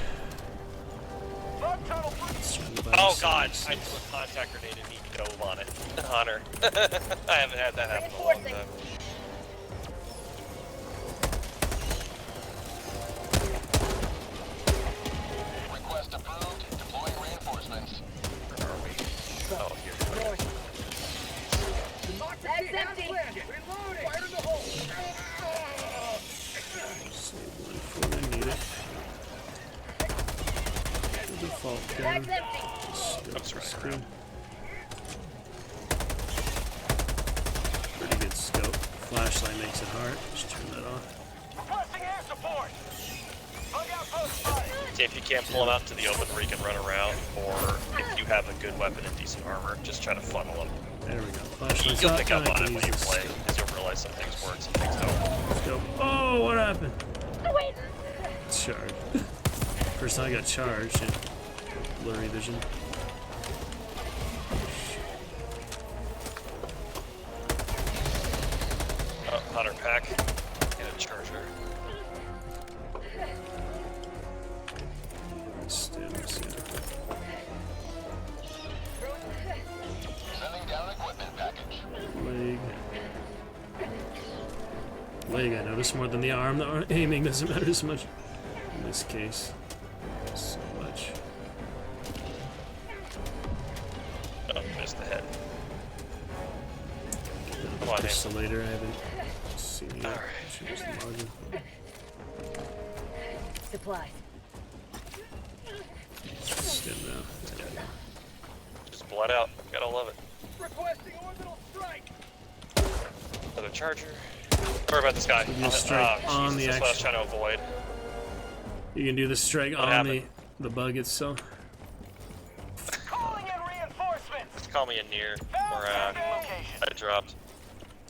Oh god, I threw a contact grenade and he dove on it. Honor. I haven't had that happen in a long time. Request approved. Deploying reinforcements. Where are we? Oh, here. That's empty. Reloading. Fire in the hole. Save one for when I need it. The default gun. That's empty. Oops, right around. Pretty good scope. Flashlight makes it hard. Just turn that off. Requesting air support. Bug outpost spotted. See if you can't pull them out to the open where you can run around, or if you have a good weapon and decent armor, just try to funnel them. There we go. Flashlight's You'll up. pick up Now I on can it when you use the play, scope. because you'll realize some things work, some things don't. Scope. Oh, what happened? Wait. Charged. First time I got charged. And blurry vision. leg, I notice more than the arm. The aiming doesn't matter as much in this case. So much. Oh, missed the head. Come on, Later, I haven't seen it. Alright. Change the login. Supplies. Stim now. There we go. Just blood out. Gotta love it. Requesting orbital strike. Another charger. Sorry about this guy. So you strike on the that's what I was actual. trying to avoid. You can do the strike What on happened? the bug itself. Calling in reinforcements. Just call me a near or I dropped.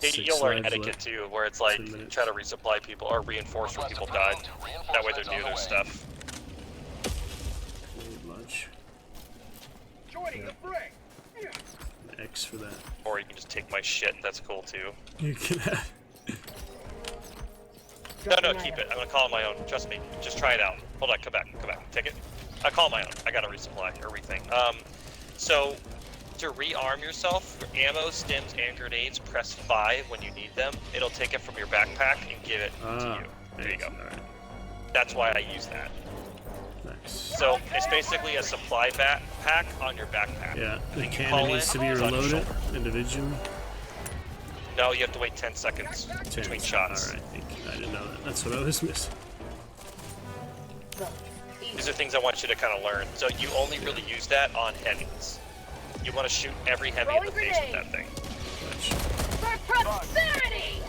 Hey, 6 you'll learn lives etiquette left. too, where it's like 2 minutes. try to resupply people or reinforce where people died. That way they're new to their stuff. Lunch. Joining the fray. X for that. Or you can just take my shit. That's cool too. You can have. No, keep it. I'm gonna call it my own. Trust me. Just try it out. Hold on. Come back. Take it. I call my own. I gotta resupply or rethink. So to rearm yourself, for ammo, stims, and grenades, press 5 when you need them. It'll take it from your backpack and give it to you. There you go. Alright. That's why I use that. Nice. So it's basically a supply backpack on your backpack. Yeah, the And you cannon call needs it, to be it's on your reloaded shoulder. individually. No, you have to wait 10 seconds between shots. Alright, I didn't know that. That's what I was missing. These are things I want you to kind of learn. So you only really use that on heavies. You want to shoot every heavy in the face with that thing. For prosperity!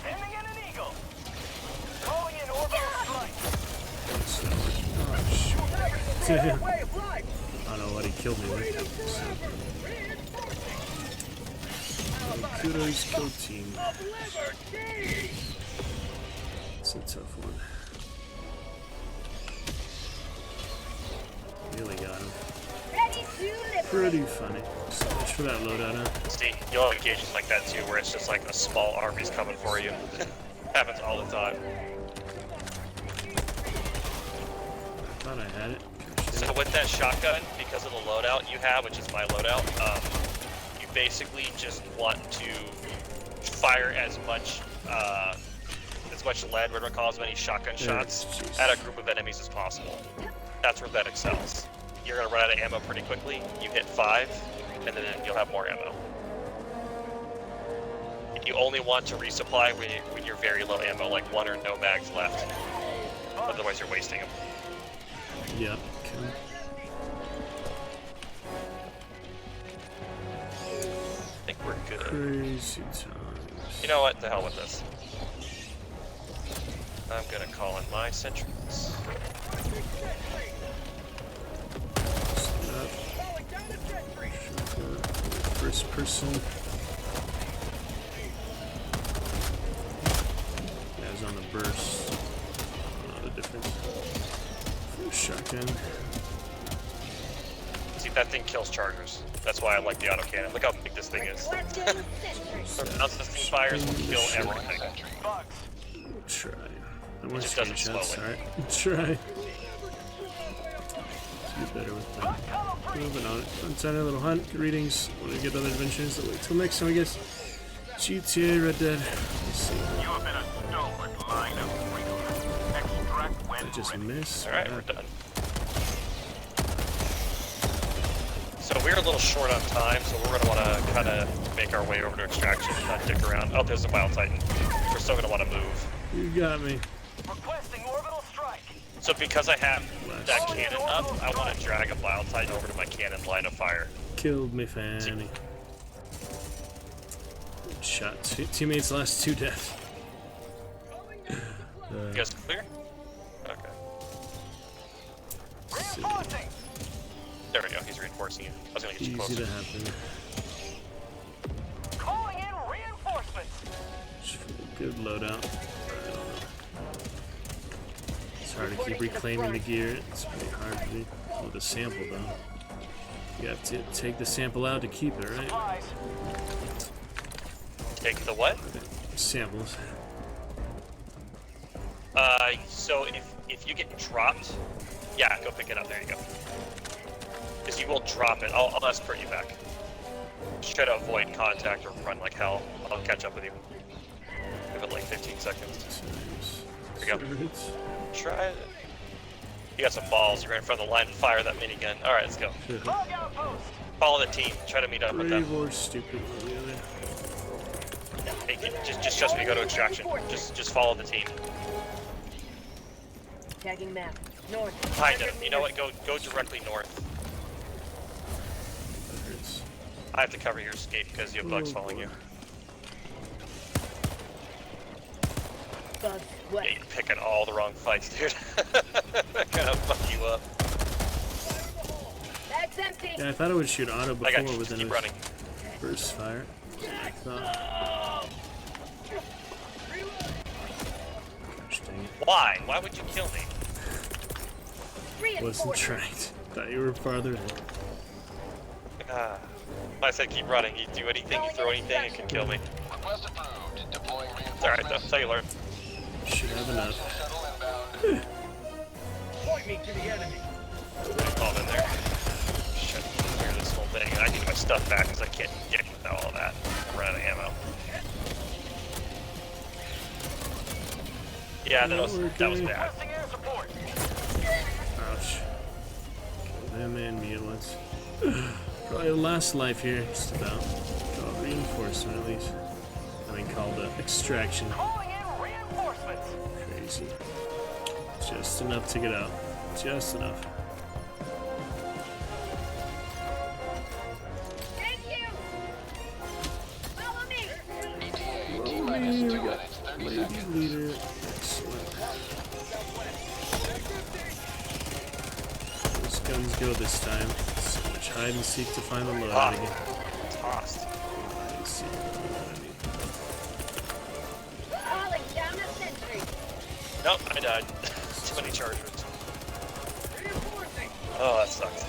Sending in an eagle. Calling in orbital strike. I don't know what he killed me with. Kudos kill team. It's a tough one. Really got him. Pretty funny. So much for that loadout, huh? See, you'll have engagements like that too, where it's just like a small army's coming for you. Happens all the time. Thought I had it. So with that shotgun, because of the loadout you have, which is my loadout, you basically just want to fire as much lead, whatever it calls, as many shotgun shots at a group of enemies as possible. That's where that excels. You're gonna run out of ammo pretty quickly. You hit 5, and then you'll have more ammo. And you only want to resupply when you're very low ammo, like 1 or no mags left. Otherwise, you're wasting them. Yep. Okay. I think we're good. Crazy times. You know what? The hell with this. I'm gonna call in my sentries. First person. Guys on the burst. I don't know the difference. Shotgun. See, that thing kills chargers. That's why I like the autocannon. Look how big this thing is. Once this thing fires, it will kill everything. Try. I want just does it screenshots. slowly. Alright. Try. Do better with that. Moving on. Antenna, little hunt. Greetings. Want to get other adventures? I'll wait till next time, I guess. GTA, Red Dead. Let's see. You have been a stalwart line of freedom. Extract when I just missed. Alright, we're done. So we're a little short on time, so we're going to want to kind of make our way over to extraction and not dick around. Oh, there's a Wild Titan. We're still going to want to move. You got me. Requesting orbital strike. So because I have that cannon up, I want to drag a Wild Titan over to my cannon line of fire. Killed me, Fanny. Good shot. Teammates last 2 deaths. You guys clear? Okay. Reinforcing. There we go, he's reinforcing you. I was going to get you Easy closer. to happen. Calling in reinforcements. Good loadout. It's hard to keep reclaiming the gear. It's pretty hard to do with a sample, though. You have to take the sample out to keep it, right? Take the what? Samples. So if you get dropped, yeah, go pick it up. There you go. Because you will drop it. I'll escort you back. Just try to avoid contact or run like hell. I'll catch up with you. 15 seconds. There we go. Try it. You got some balls. You're right in front of the line and fire that minigun. All right, let's go. Follow the team. Try to meet up with them. Brave or stupid, one or the other. Hey, just trust me. Go to extraction. Just follow the team. Tagging map. North. Behind them. You know what? Go directly north. That hurts. I have to cover your escape because you have bugs following you. Bugs. What? Yeah, you're picking all the wrong fights, dude. Gonna fuck you up. Bag's empty. Yeah, I thought it would shoot auto before, you. but then Keep it running. burst fire. I thought. Gosh dang it. Why? Why would you kill me? Wasn't trying to. Thought you were farther in. I said keep running. You do anything, you throw anything, it can kill me. It's alright though. That's how you learn. Should have enough. Point me to the enemy. Called in there. Shit, clear this whole thing. I need my stuff back because I can't get all that. I'm running out of ammo. Yeah, that was bad. Ouch. Kill them and me at once. Probably the last life here, just about. Called reinforcement at least. I mean called extraction. Crazy. Just enough to get out. Just enough. Thank you. Follow me. We got lady leader. Excellent. Those guns go this time. So much hide and seek to find the loadout again. Tossed. Hide and seek. Calling down a sentry. Nope, I died. Too many charges. Oh, that sucks.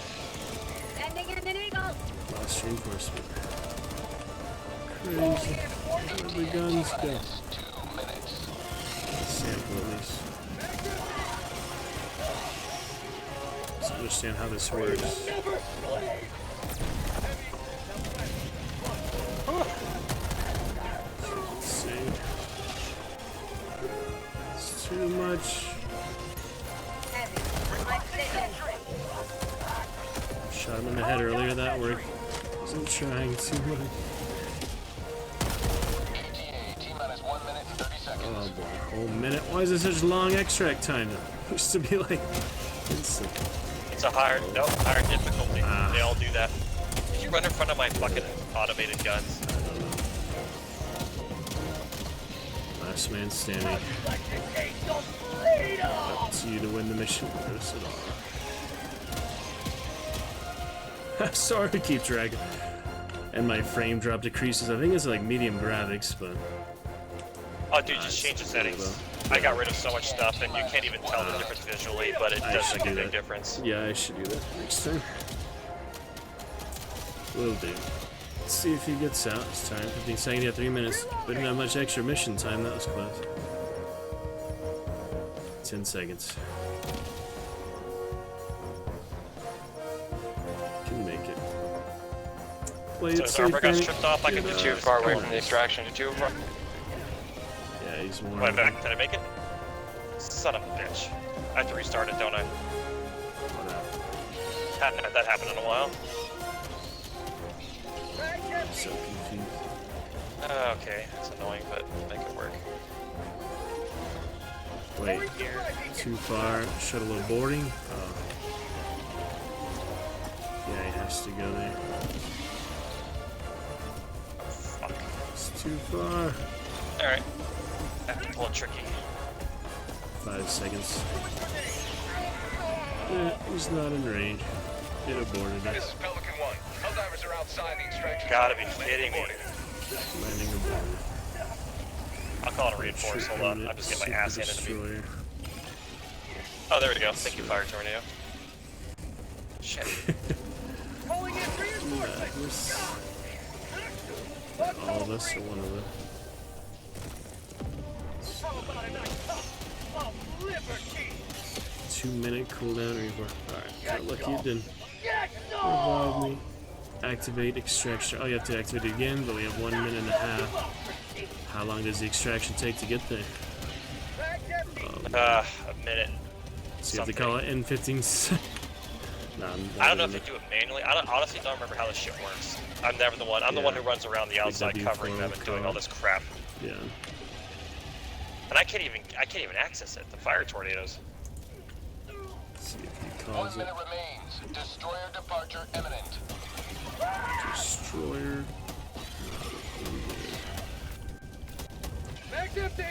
Sending in an eagle. Lost reinforcement. Crazy. Where the guns go? Sample at least. Let's understand how this works. Let's see. It's too much. Heavy. My position. Shot him in the head earlier, that worked. Wasn't trying too much. Oh boy, whole minute. Why is it such long extract time though? It used to be like instant. It's a higher difficulty. They all do that. Did you run in front of my fucking automated guns? I don't know. Last man standing. Up to you to win the mission. Curse it all. Sorry to keep dragging. And my frame drop decreases. I think it's like medium graphics, but. Oh, dude, just change the settings. I got rid of so much stuff, and you can't even tell the difference visually, but it does make a big difference. Yeah, I should do that next time. Will do. Let's see if he gets out. It's time. 15 seconds, yeah, 3 minutes. We didn't have much extra mission time. That was close. 10 seconds. Can make it. Play it So his safe, armor got Benny. stripped off. I can Too far away from the extraction. Too far. Yeah, he's one. Right back. Did I make it? Son of a bitch. I have to restart it, don't I? Hadn't had that happen in a while. So confused. Okay, it's annoying, but make it work. Wait, too far. Shuttle boarding. Oh. Yeah, he has to go there. Fuck. It's too far. Alright. Have to pull it tricky. 5 seconds. Yeah, he's not in range. It aborted it. This is Pelican 1. Helldivers are outside the extraction. Gotta be kidding me. Landing aborted. I'll call it a reinforce. Hold on. I'm just getting my ass handed to me. Oh, there we go. Thank you, Fire Tornado. Shit. Calling in reinforcements. All of us or one of them? 2-minute cooldown reinforce. Alright, got lucky it didn't. Revive me. Activate extraction. Oh, you have to activate it again, but we have 1.5 minutes. How long does the extraction take to get there? A minute. So you have to call it in 15 seconds. No, I don't know if they do it manually. I honestly don't remember how this shit works. I'm never the one. I'm the one who runs around the outside covering them and doing all this crap. Yeah. And I can't even access it. The fire tornadoes. Let's see if he calls it. 1 minute remains. Destroyer departure imminent. Destroyer. Mag's empty.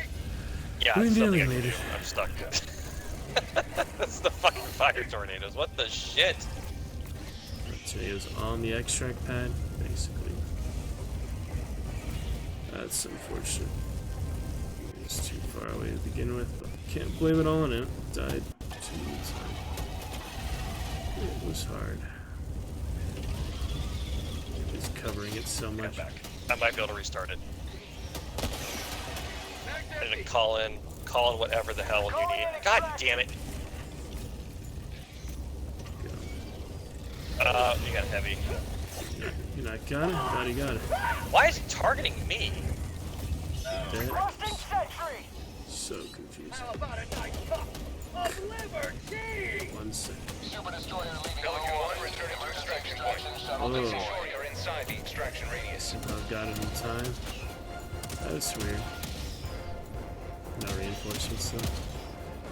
Yeah, We it's nearly something made it. I'm stuck. That's the fucking fire tornadoes. What the shit? Tornadoes on the extract pad, basically. That's unfortunate. It's too far away to begin with, but can't blame it all on it. Died 2 minutes. It was hard. It's covering it so much. I might be able to restart it. I'm gonna call in whatever the hell you need. God damn it! You got heavy. You're not got it? Thought you got it. Why is it targeting me? That. So confusing. How about a nice cup of liberty? 1 second. Super destroyer leaving Pelican 1 returning to extraction point. Shuttle destroyer inside the extraction radius. Somehow got it in time. That's weird. No reinforcements though.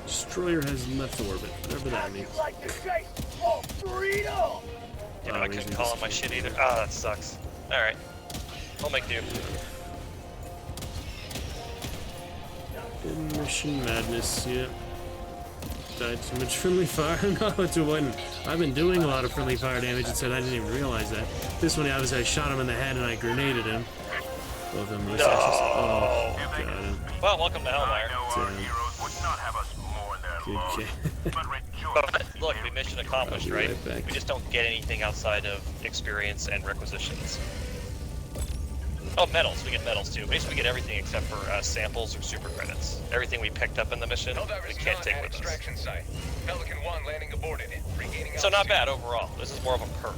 Destroyer has left orbit, whatever that means. Like the chase of freedom. Damn it, I couldn't call on my shit either. Ah, that sucks. Alright. I'll make do. Mission madness, yeah. Died too much friendly fire. No, it's avoiding. I've been doing a lot of friendly fire damage and said I didn't even realize that. This one, obviously, I shot him in the head and I grenaded him. Both of them were oh, got him. Well, welcome to Hellmire. Good But look, the mission accomplished, right? We just don't get anything outside of experience and requisitions. Oh, medals. We get medals too. Basically, we get everything except for samples or super credits. Everything we picked up in the mission, we can't take with us. Site. Pelican 1 landing aborted. Regaining So not bad overall. This is more of a perk.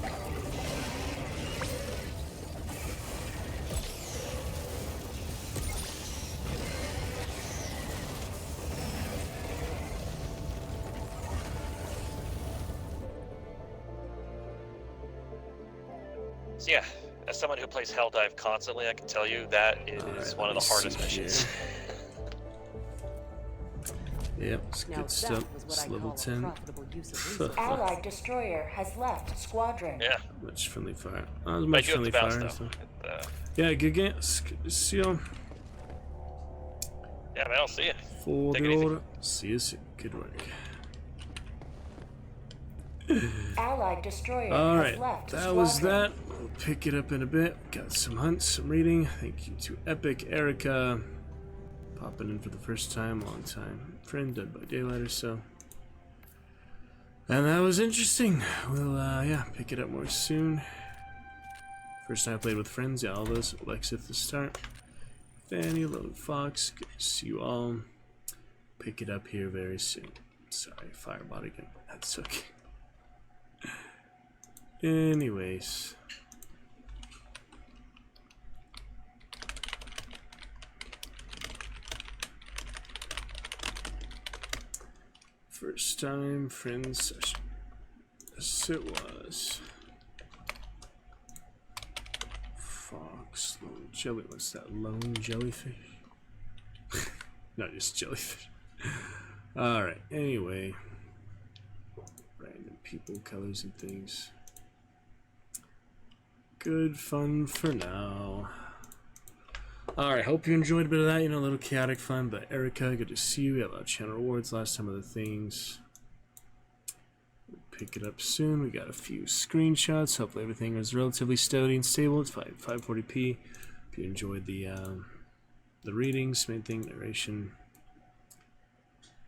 So yeah, as someone who plays Helldive constantly, I can tell you that it is one of the hardest missions. Yep, it's good stuff. It's level 10. Allied destroyer has left squadron. Yeah. Much friendly fire. Not as much friendly fire. So. Yeah, good game. See you. Yeah, man, I'll see you. For the order. See you soon. Good work. Allied destroyer Alright, has left that squadron. was that. We'll pick it up in a bit. Got some hunts, some reading. Thank you to Epic Erica. Popping in for the first time, long time. Friend, Dead by Daylight or so. And that was interesting. We'll, yeah, pick it up more soon. First time I played with friends, yeah, all those. Alexa at the start. Fanny, Lone Fox, good to see you all. Pick it up here very soon. Sorry, Firebot again. That's okay. Anyways. First time friends session. Yes, it was. Fox, lone jelly. What's that? Lone jellyfish? Not just jellyfish. Alright, anyway. Random people, colors, and things. Good fun for now. Alright, hope you enjoyed a bit of that. You know, a little chaotic fun, but Erica, good to see you. We had a lot of channel rewards last time, other things. We'll pick it up soon. We got a few screenshots. Hopefully everything was relatively steady and stable. It's 540p. If you enjoyed the readings, main thing, narration.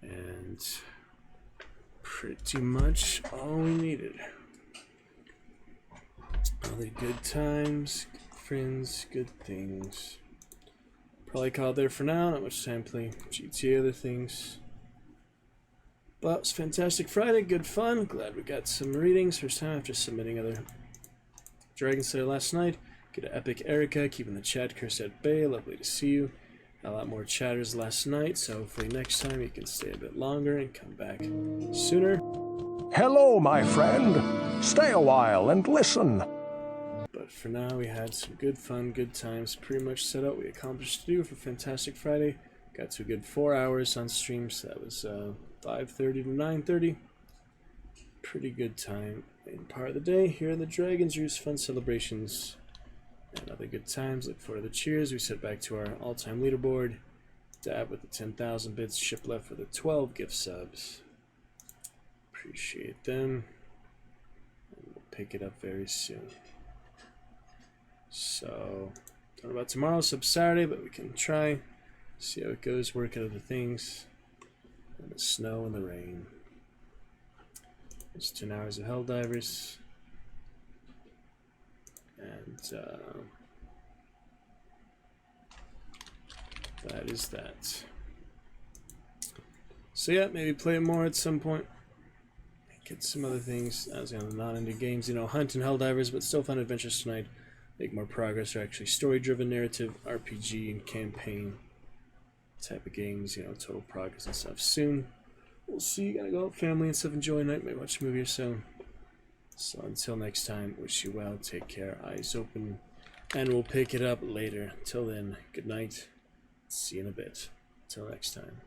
And pretty much all we needed. All the good times, good friends, good things. Probably call it there for now. Not much time playing GTA, other things. But it's fantastic Friday, good fun. Glad we got some readings. First time after submitting other Dragon Slayer last night. Get to Epic Erica, keeping the chat cursed at bay. Lovely to see you. A lot more chatters last night, so hopefully next time you can stay a bit longer and come back sooner. Hello, my friend. Stay a while and listen. But for now, we had some good fun, good times. Pretty much set out what we accomplished to do for Fantastic Friday. Got to a good 4 hours on stream, so that was 5:30 to 9:30. Pretty good time. And part of the day here in the Dragon's Roost, fun celebrations and other good times. Look forward to the cheers. We set back to our all-time leaderboard. Dab with the 10,000 bits. Ship left with the 12 gift subs. Appreciate them. And we'll pick it up very soon. So, don't know about tomorrow, sub Saturday, but we can try. See how it goes, work out other things. And the snow and the rain. There's 10 hours of Helldivers. And that is that. So yeah, maybe play more at some point. Get some other things. I was not into games, you know, hunt and Helldivers, but still fun adventures tonight. Make more progress, or actually story-driven narrative, RPG, and campaign type of games, you know, total progress and stuff. Soon, we'll see. Gotta go out, family and stuff, enjoy a night, maybe watch a movie or so. So until next time, wish you well, take care, eyes open, and we'll pick it up later. Till then, good night, see you in a bit. Till next time,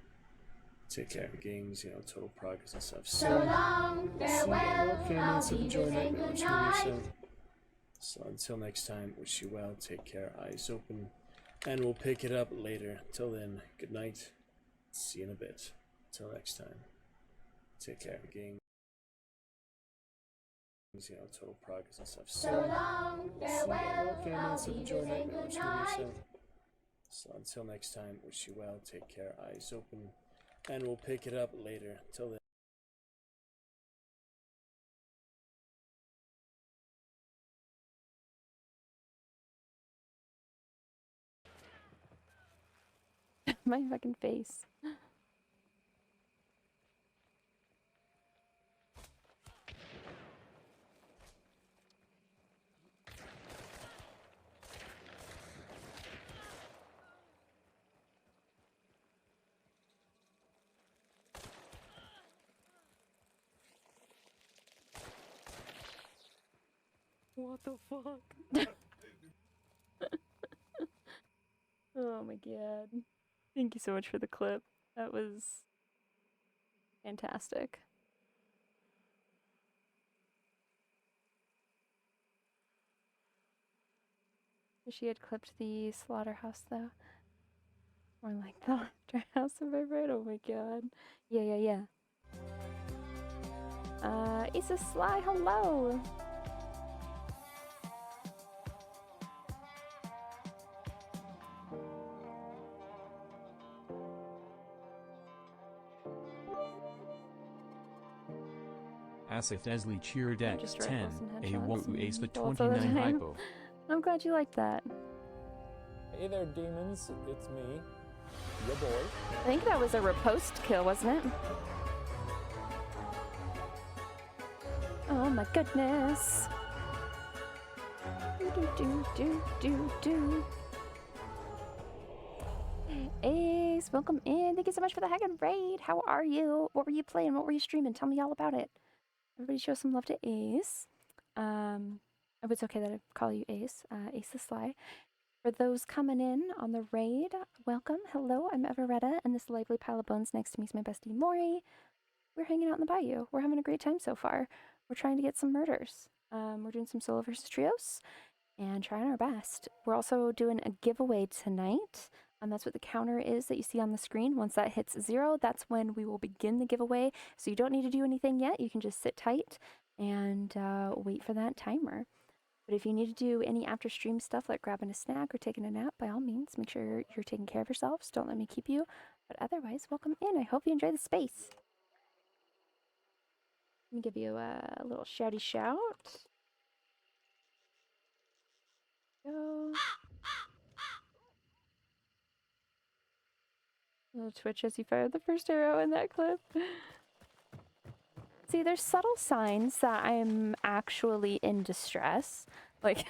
take care. Games, you know, total progress and stuff. So long, farewell, family and stuff, enjoy a night, maybe watch a movie or so. So until next time, wish you well, take care, eyes open, and we'll pick it up later. Till then, good night, see you in a bit. Till next time, take care. Games, you know, total progress and stuff. So long, farewell, family I'll and stuff, be enjoy a night, bidding maybe watch a movie or goodnight. so. So until next time, wish you well, take care, eyes open, and we'll pick it up later. Till then. My fucking face. What the fuck? Oh my god. Thank you so much for the clip. That was fantastic. Wish she had clipped the slaughterhouse though. Or like the slaughterhouse, am I right? Oh my god. Yeah. Issa Sly, hello! Asif Desley cheered at Just 10. rifles and A headshots won't ace the and bullets all the 29 time. hypo. I'm glad you like that. Hey there, demons. It's me, your boy. I think that was a riposte kill, wasn't it? Oh my goodness. Do. Ace, welcome in. Thank you so much for the hack and raid. How are you? What were you playing? What were you streaming? Tell me all about it. Everybody show some love to Ace. I hope it's okay that I call you Ace. Ace the Sly. For those coming in on the raid, welcome. Hello, I'm Everetta, and this lively pile of bones next to me is my bestie Maury. We're hanging out in the bayou. We're having a great time so far. We're trying to get some murders. We're doing some solo versus trios and trying our best. We're also doing a giveaway tonight. That's what the counter is that you see on the screen. Once that hits 0, that's when we will begin the giveaway. So you don't need to do anything yet. You can just sit tight and wait for that timer. But if you need to do any after stream stuff like grabbing a snack or taking a nap, by all means, make sure you're taking care of yourselves. Don't let me keep you. But otherwise, welcome in. I hope you enjoy the space. Let me give you a little shouty shout. Go. Little twitch as you fired the first arrow in that clip. See, there's subtle signs that I'm actually in distress. Like,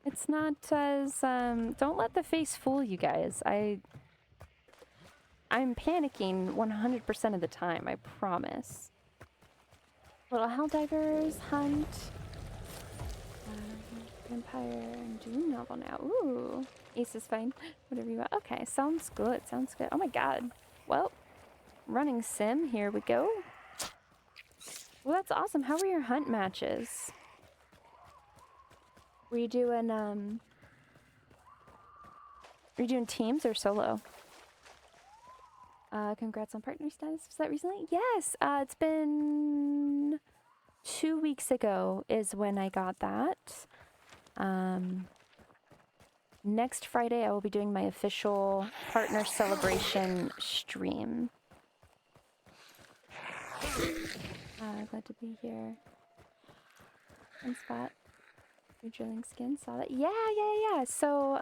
It's not as, don't let the face fool you guys. I'm panicking 100% of the time, I promise. Little Helldivers, Hunt. Vampire and Dune novel now. Ooh. Ace is fine. Whatever you want. Okay, sounds good. Sounds good. Oh my god. Well, running sim. Here we go. Well, that's awesome. How were your hunt matches? Were you doing teams or solo? Congrats on partner status. Was that recently? Yes. It's been 2 weeks ago is when I got that. Next Friday I will be doing my official partner celebration stream. Glad to be here. Fun spot. New drilling skin, saw that. Yeah. So,